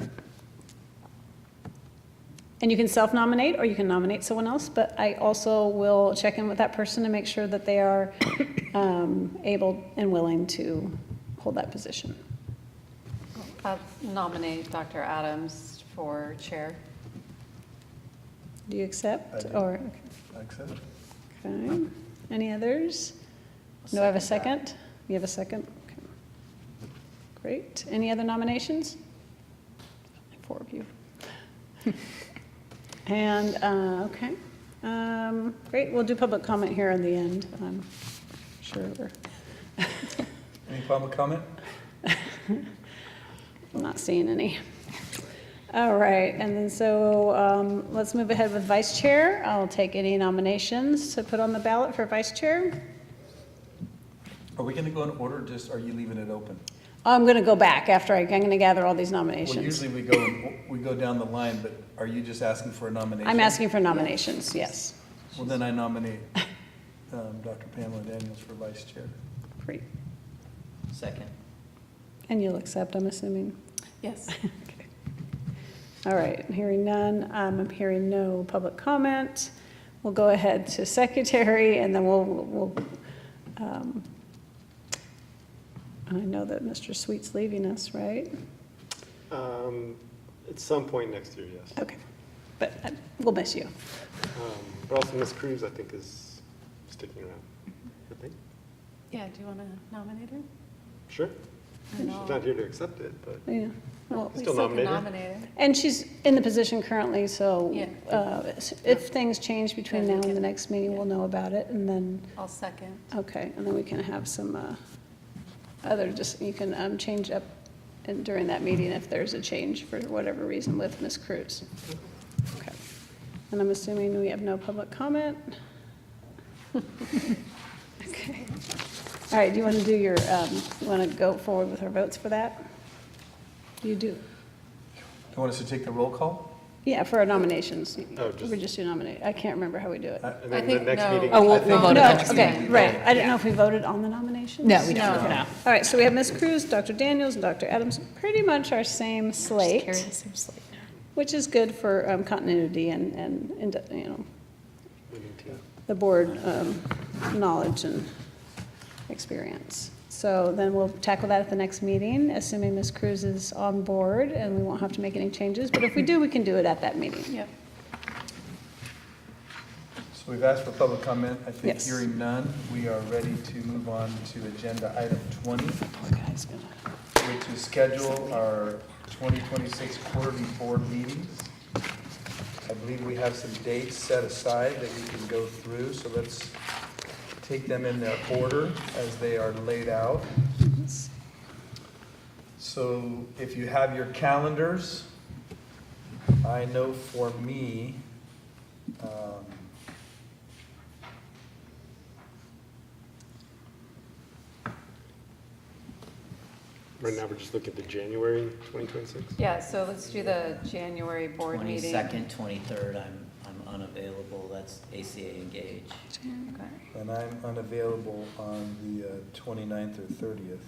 And you can self-nominate or you can nominate someone else, but I also will check in with that person to make sure that they are able and willing to hold that position.
I'll nominate Dr. Adams for chair.
Do you accept
I do.
or?
I accept.
Okay. Any others? Do I have a second? You have a second? Okay. Great. Any other nominations? 4 of you. And, okay. Great, we'll do public comment here in the end, I'm sure.
Any public comment?
I'm not seeing any. All right, and then so let's move ahead with vice chair. I'll take any nominations to put on the ballot for vice chair.
Are we going to go in order, or just are you leaving it open?
I'm going to go back after I'm going to gather all these nominations.
Well, usually we go down the line, but are you just asking for a nomination?
I'm asking for nominations, yes.
Well, then I nominate Dr. Pamela Daniels for vice chair.
Great.
Second.
And you'll accept, I'm assuming?
Yes.
All right, hearing none, I'm hearing no public comment. We'll go ahead to secretary, and then we'll I know that Mr. Sweet's leaving us, right?
At some point next year, yes.
Okay, but we'll miss you.
But also Ms. Cruz, I think, is sticking around. I think.
Yeah, do you want to nominate her?
Sure.
I know.
She's not here to accept it, but
Yeah. Well,
still nominated.
and she's in the position currently, so
Yeah.
if things change between
Then
now
we
and the
can-
next meeting, we'll know about it, and then,
I'll second.
okay, and then we can have some you can change up during that meeting if there's a change for whatever reason with Ms. Cruz. Okay. And I'm assuming we have no public comment? Okay. All right, do you want to do you want to go forward with our votes for that? You do.
You want us to take the roll call?
Yeah, for our nominations.
Oh,
We just do nominate. I can't remember how we do it.
And
I
then the
think
next
no.
meeting.
Oh, we'll
I think-
vote
No,
at the next
okay,
meeting.
right. I didn't know if we voted on the nominations.
No, we don't
No.
for now.
All right, so we have Ms. Cruz, Dr. Daniels, and Dr. Adams, pretty much our same slate,
Carry the same slate.
which is good for continuity and, you know, the board knowledge and experience. So then we'll tackle that at the next meeting, assuming Ms. Cruz is on board, and we won't have to make any changes. But if we do, we can do it at that meeting.
Yep.
So we've asked for public comment. I think
Yes.
hearing none, we are ready to move on to agenda item 20, which is schedule our 2026 quarterly board meetings. I believe we have some dates set aside that we can go through, so let's take them in their order as they are laid out. So if you have your calendars, I know for me,
Right now, we're just looking at the January 2026.
Yeah, so let's do the January board meeting.
22nd, 23rd, I'm unavailable, that's ACA Engage.
Okay.
and I'm unavailable on the 29th or 30th.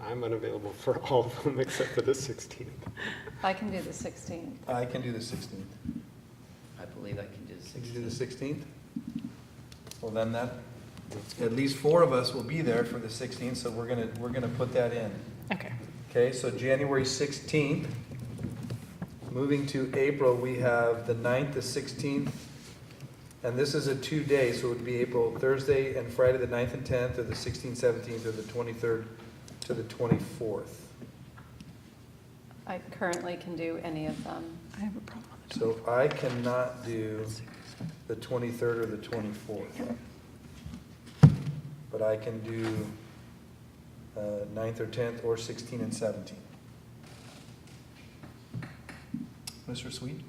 I'm unavailable for all of them except for the 16th.
I can do the 16th.
I can do the 16th.
I believe I can do the
Can
16th.
you do the 16th? Well, then that, at least 4 of us will be there for the 16th, so we're gonna put that in.
Okay.
Okay, so January 16th. Moving to April, we have the 9th, the 16th, and this is a 2-day, so it would be Thursday and Friday, the 9th and 10th, or the 16th, 17th, or the 23rd to the 24th.
I currently can do any of them.
I have a problem.
So I cannot do the 23rd or the 24th. But I can do 9th or 10th, or 16 and 17. Mr. Sweet?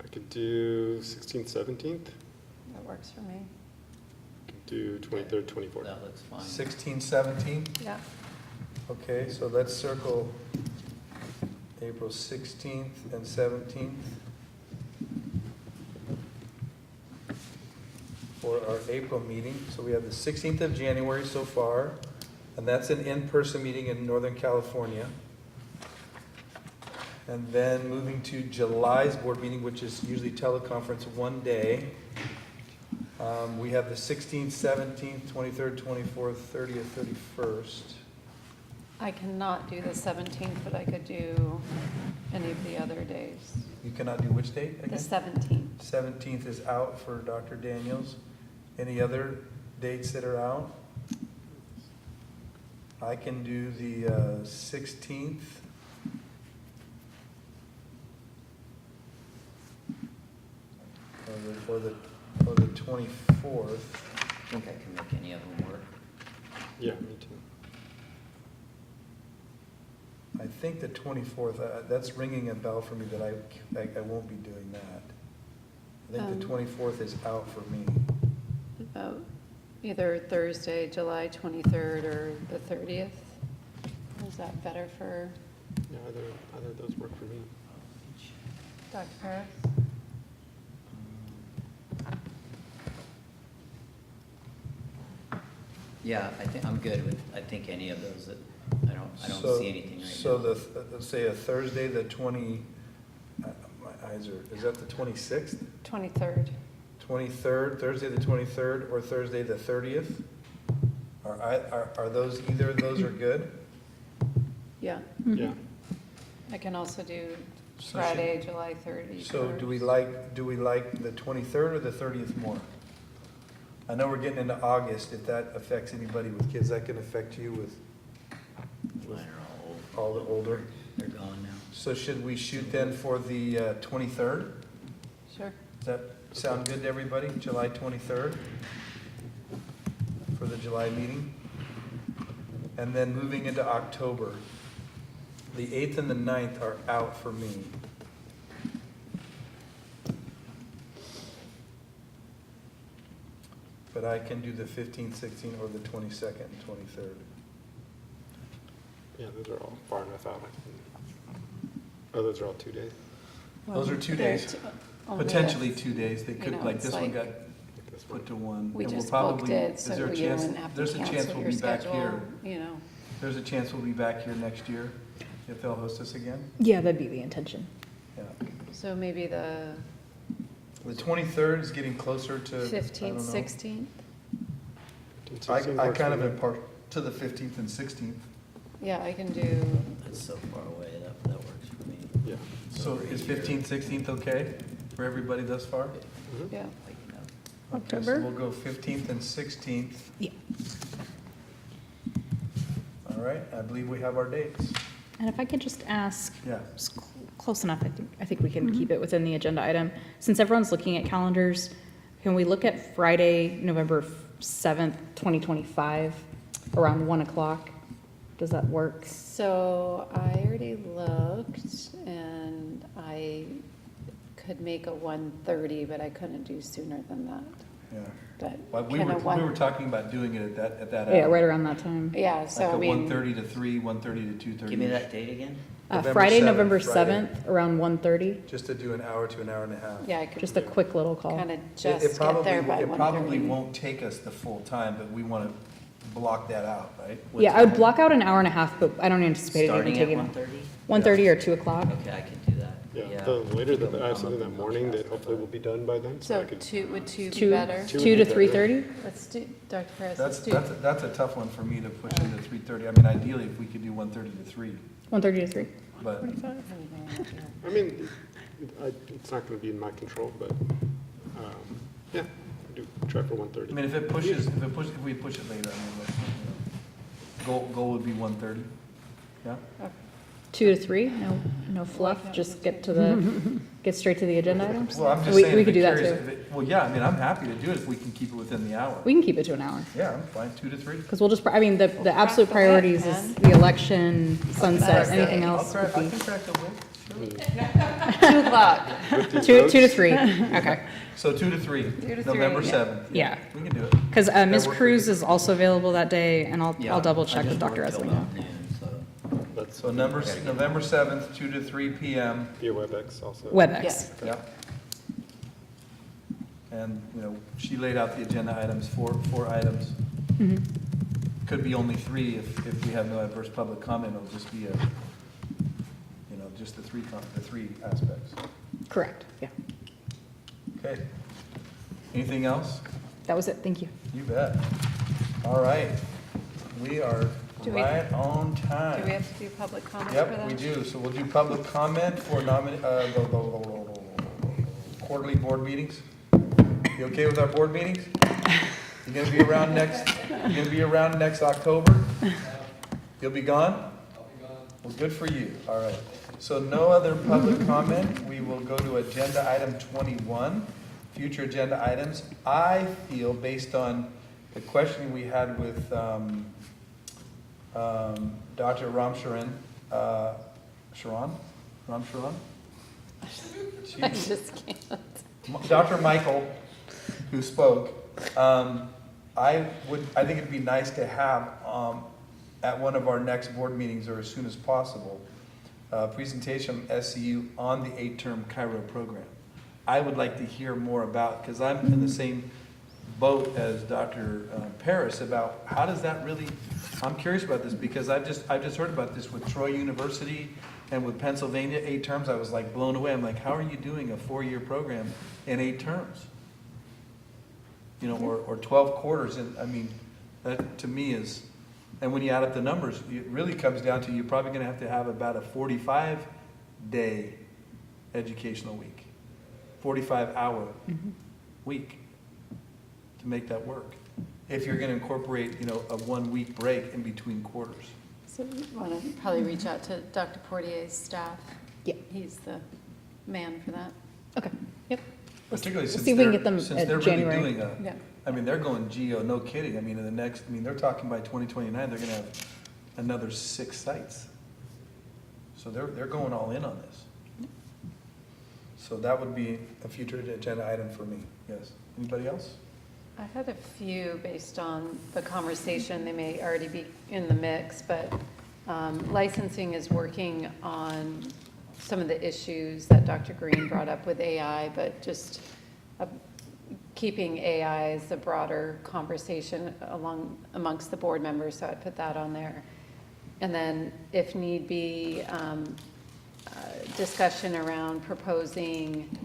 I could do 16th, 17th.
That works for me.
Could do 23rd, 24th.
That looks fine.
16, 17?
Yeah.
Okay, so let's circle April 16th and 17th for our April meeting. So we have the 16th of January so far, and that's an in-person meeting in Northern California. And then moving to July's board meeting, which is usually teleconference one day. We have the 16th, 17th, 23rd, 24th, 30th, 31st.
I cannot do the 17th, but I could do any of the other days.
You cannot do which date
The
again?
17th.
17th is out for Dr. Daniels. Any other dates that are out? I can do the 16th. Or the 24th.
I think I can make any of them work.
Yeah, me too.
I think the 24th, that's ringing a bell for me that I won't be doing that. I think the 24th is out for me.
About either Thursday, July 23rd, or the 30th. Is that better for
Yeah, either of those work for me.
Dr. Paris?
Yeah, I think, I'm good with, I think any of those that, I don't
So-
see anything right now.
So let's say a Thursday, the 20, my eyes are, is that the 26th?
23rd.
23rd, Thursday the 23rd, or Thursday the 30th? Are those, either of those are good?
Yeah.
Yeah.
I can also do
So
Friday, July 31st.
So do we like the 23rd or the 30th more? I know we're getting into August, if that affects anybody with kids, that can affect you with
Mine are all old.
all the older.
They're gone now.
So should we shoot then for the 23rd?
Sure.
Does that sound good to everybody, July 23rd? For the July meeting? And then moving into October, the 8th and the 9th are out for me. But I can do the 15th, 16th, or the 22nd and 23rd.
Yeah, those are all far enough out. Oh, those are all 2 days.
Those are 2 days,
only
potentially
if,
2 days. They
you
could,
know,
like
it's
this one
like
got put to one.
We
And we'll
just booked
probably-
it,
is
so
there a
you
chance-
wouldn't have to
there's a chance
cancel
we'll
your
be back
schedule,
here.
you know.
There's a chance we'll be back here next year if they'll host us again.
Yeah, that'd be the intention.
Yeah.
So maybe the
The 23rd is getting closer to. I don't
15th,
know.
16th?
I kind of am part to the 15th and 16th.
Yeah, I can do,
That's so far away, that works for me.
Yeah.
So is 15th, 16th okay for everybody thus far?
yeah.
Okay, so we'll go 15th and 16th.
Yeah.
All right, I believe we have our dates.
And if I could just ask,
Yeah.
it's close enough, I think we can keep it within the agenda item. Since everyone's looking at calendars, can we look at Friday, November 7th, 2025, around 1 o'clock? Does that work?
So I already looked and I could make a 1:30, but I couldn't do sooner than that.
Yeah.
But
Well, we
can a
were talking about doing it at that hour.
Yeah, right around that time.
Yeah, so I
Like a
mean,
1:30 to 3, 1:30 to 2:30.
Give me that date again?
Friday,
Friday.
November 7th, around 1:30.
Just to do an hour to an hour and a half.
yeah, I could
Just a quick little call.
kind of
It
just get
probably,
there by
it probably
1:30.
won't take us the full time, but we want to block that out, right? What
Yeah, I would
time?
block out an hour and a half, but I don't anticipate it even
Starting at
taking.
1:30?
1:30 or 2 o'clock.
Okay, I can do that.
Yeah, the later that I have something that morning that hopefully will be done by then.
So
I could.
would 2 be
2
better?
2 to 3:30?
Let's do, Dr. Perez,
That's,
let's do.
that's a tough one for me to push into 3:30. I mean, ideally, if we could do 1:30 to 3,
1:30 to 3.
but,
I mean, it's not going to be in my control, but, yeah, do try for 1:30.
I mean, if we push it later, I mean, goal would be 1:30, yeah?
2 to 3, no fluff, just get straight to the agenda items?
Well, I'm just
We-
saying.
We
if
could
it
do that
carries-
too.
if it- Well, yeah, I mean, I'm happy to do it if we can keep it within the hour.
We can keep it to an hour.
Yeah, I'm fine, 2 to 3.
Because we'll just, I mean, the absolute priorities is the election, sunset, anything else would
I
be.
can crack the whip.
2 o'clock.
2 to 3, okay.
So 2 to 3,
2 to 3,
November
yeah.
7th.
Yeah.
We can do it.
Because Ms.
work for
Cruz
you?
is also available that day, and
Yeah,
I'll double
I
check with
just
Dr.
work till
Esling.
about noon, so.
So November 7th, 2 to 3 p.m.
Via WebEx also.
WebEx.
Yep. And, you know, she laid out the agenda items, four items.
Mhm.
Could be only 3 if we have no adverse public comment. It'll just be just the 3 aspects.
Correct, yeah.
Okay. Anything else?
That was it, thank you.
You bet. All right. We are
Do we-
right on time.
Do we have to do public comment for that?
Yep, we do. So we'll do public comment for the quarterly board meetings. You okay with our board meetings? You gonna be around next October? You'll be gone? I'll be gone. Well, good for you. All right. So no other public comment. We will go to agenda item 21, future agenda items. I feel, based on the questioning we had with Dr. Ramcharan, Ram Sharan?
I just can't.
Dr. Michael, who spoke, I think it'd be nice to have, at one of our next board meetings or as soon as possible, a presentation from SCU on the 8-term Chiro program. I would like to hear more about, because I'm in the same boat as Dr. Paris about how does that really, I'm curious about this because I've just heard about this with Troy University and with Pennsylvania, 8 terms. I was like blown away. I'm like, how are you doing a 4-year program in 8 terms? You know, or 12 quarters. And I mean, that to me is, and when you add up the numbers, it really comes down to you're probably going to have about a 45-day educational week, 45-hour week to make that work. If you're going to incorporate, you know, a 1-week break in between quarters.
So we want to probably reach out to Dr. Portier's staff.
Yeah.
He's the man for that.
Okay, yep.
Particularly since
see if we can
they're,
get them
since
at
they're really
January.
doing
Yeah.
I mean, they're going geo, no kidding. I mean, they're talking by 2029, they're going to have another 6 sites. So they're going all in on this. So that would be a future agenda item for me, yes. Anybody else?
I've had a few based on the conversation. They may already be in the mix, but licensing is working on some of the issues that Dr. Green brought up with AI, but just keeping AI as a broader conversation amongst the board members, so I'd put that on there. And then, if need be, discussion around proposing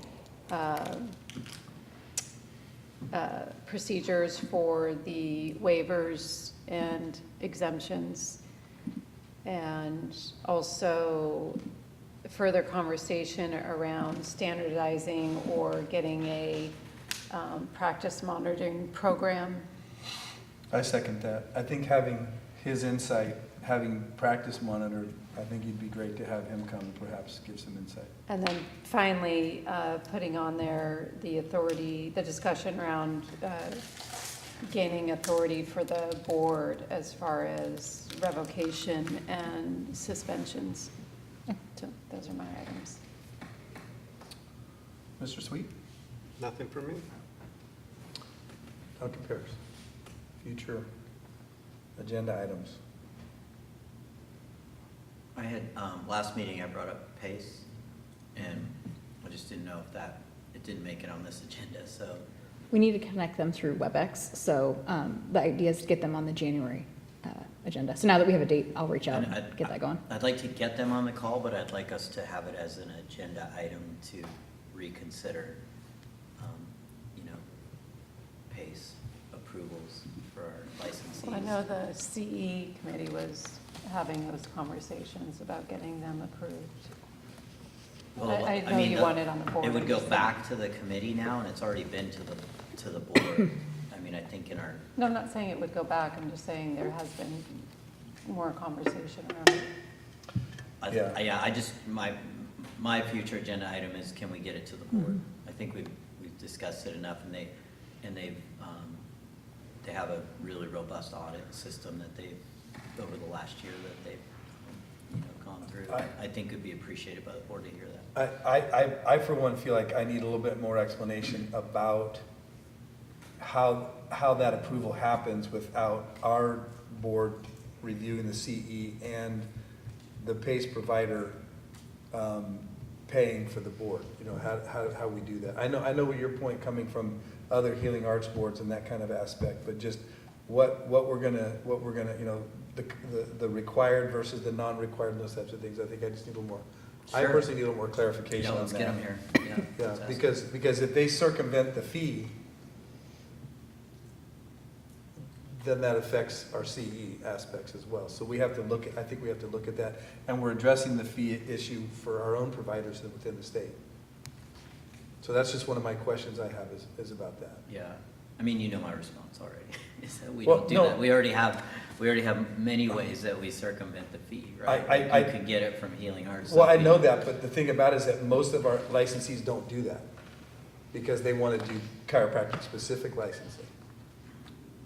procedures for the waivers and exemptions, and also further conversation around standardizing or getting a practice monitoring program.
I second that. I think having his insight, having practice monitored, I think it'd be great to have him come and perhaps give some insight.
And then finally, putting on there the authority, the discussion around gaining authority for the board as far as revocation and suspensions. So those are my items.
Mr. Sweet?
Nothing for me.
Dr. Pierce? Future agenda items.
I had, last meeting I brought up PACE, and I just didn't know if it didn't make it on this agenda, so.
We need to connect them through WebEx, so the idea is to get them on the January agenda. So now that we have a date, I'll reach out and get that going.
I'd like to get them on the call, but I'd like us to have it as an agenda item to reconsider, PACE approvals for our licensees.
Well, I know the CE committee was having those conversations about getting them approved.
Well,
I know
mean,
you want it on the board.
It would go back to the committee now, and it's already been to the board. I mean, I think in our.
No, I'm not saying it would go back, I'm just saying there has been more conversation around it.
Yeah, I just, my future agenda item is, can we get it to the board? I think we've discussed it enough, and they have a really robust audit system that they've, over the last year, that they've, gone through. I think it'd be appreciated by the board to hear that.
I for one feel like I need a little bit more explanation about how that approval happens without our board reviewing the CE and the PACE provider paying for the board. How we do that. I know your point coming from other healing arts boards and that kind of aspect, but just what we're gonna the required versus the non-required and those types of things. I think I just need a little more. Sure. I personally need a little more clarification on that.
Let's get them here.
Yeah, because if they circumvent the fee, then that affects our CE aspects as well. So we have to look at, I think we have to look at that, and we're addressing the fee issue for our own providers within the state. So that's just one of my questions I have is about that.
Yeah, I mean, my response already, is that we
Well,
don't do
no.
that. We already have many ways that we circumvent the fee, right? You can get it from Healing Arts.
Well, I know that, but the thing about it is that most of our licensees don't do that because they want to do chiropractic specific licensing.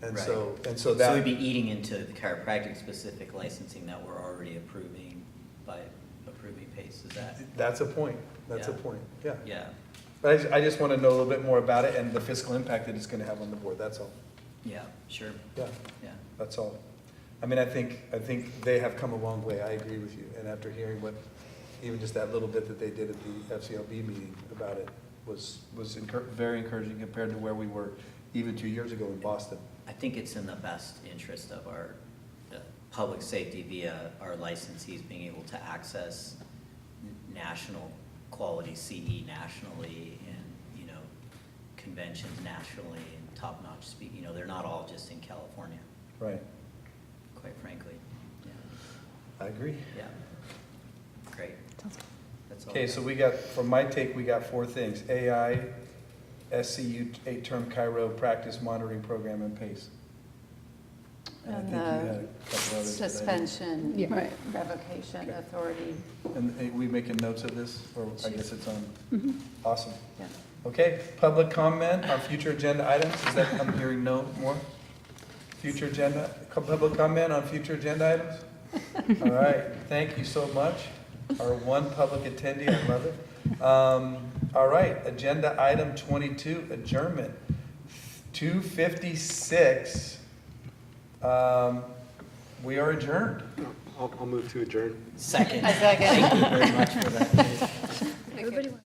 And
Right.
so that.
So we'd be eating into the chiropractic specific licensing that we're already approving by approving PACE, is that?
That's a point. That's a
Yeah.
point, yeah.
Yeah,
But I just want to know a little bit more about it and the fiscal impact that it's going to have on the board, that's all.
yeah, sure,
Yeah,
yeah.
that's all. I mean, I think they have come a long way, I agree with you. And after hearing even just that little bit that they did at the FCLB meeting about it was very encouraging compared to where we were even 2 years ago in Boston.
I think it's in the best interest of our public safety via our licensees being able to access national quality CE nationally and, conventions nationally and top-notch speak. They're not all just in California,
Right,
quite frankly. Yeah,
I agree.
yeah. Great. That's all.
Okay, so from my take, we got 4 things: AI, SCU, 8-term Chiro practice monitoring program, and PACE. And I
And
think you had a couple others. that I didn't-
suspension,
Yeah.
right, revocation, authority.
And we making notes of this, or I guess it's on?
Mhm.
Awesome.
Yeah.
Okay, public comment on future agenda items, is that, I'm hearing no more? Future agenda, public comment on future agenda items? All right, thank you so much. Our one public attendee, I love it. All right, agenda item 22, adjournment. 2:56, we are adjourned.
I'll move to adjourn.
Second.
A second.
Thank you very much for that.
Everybody.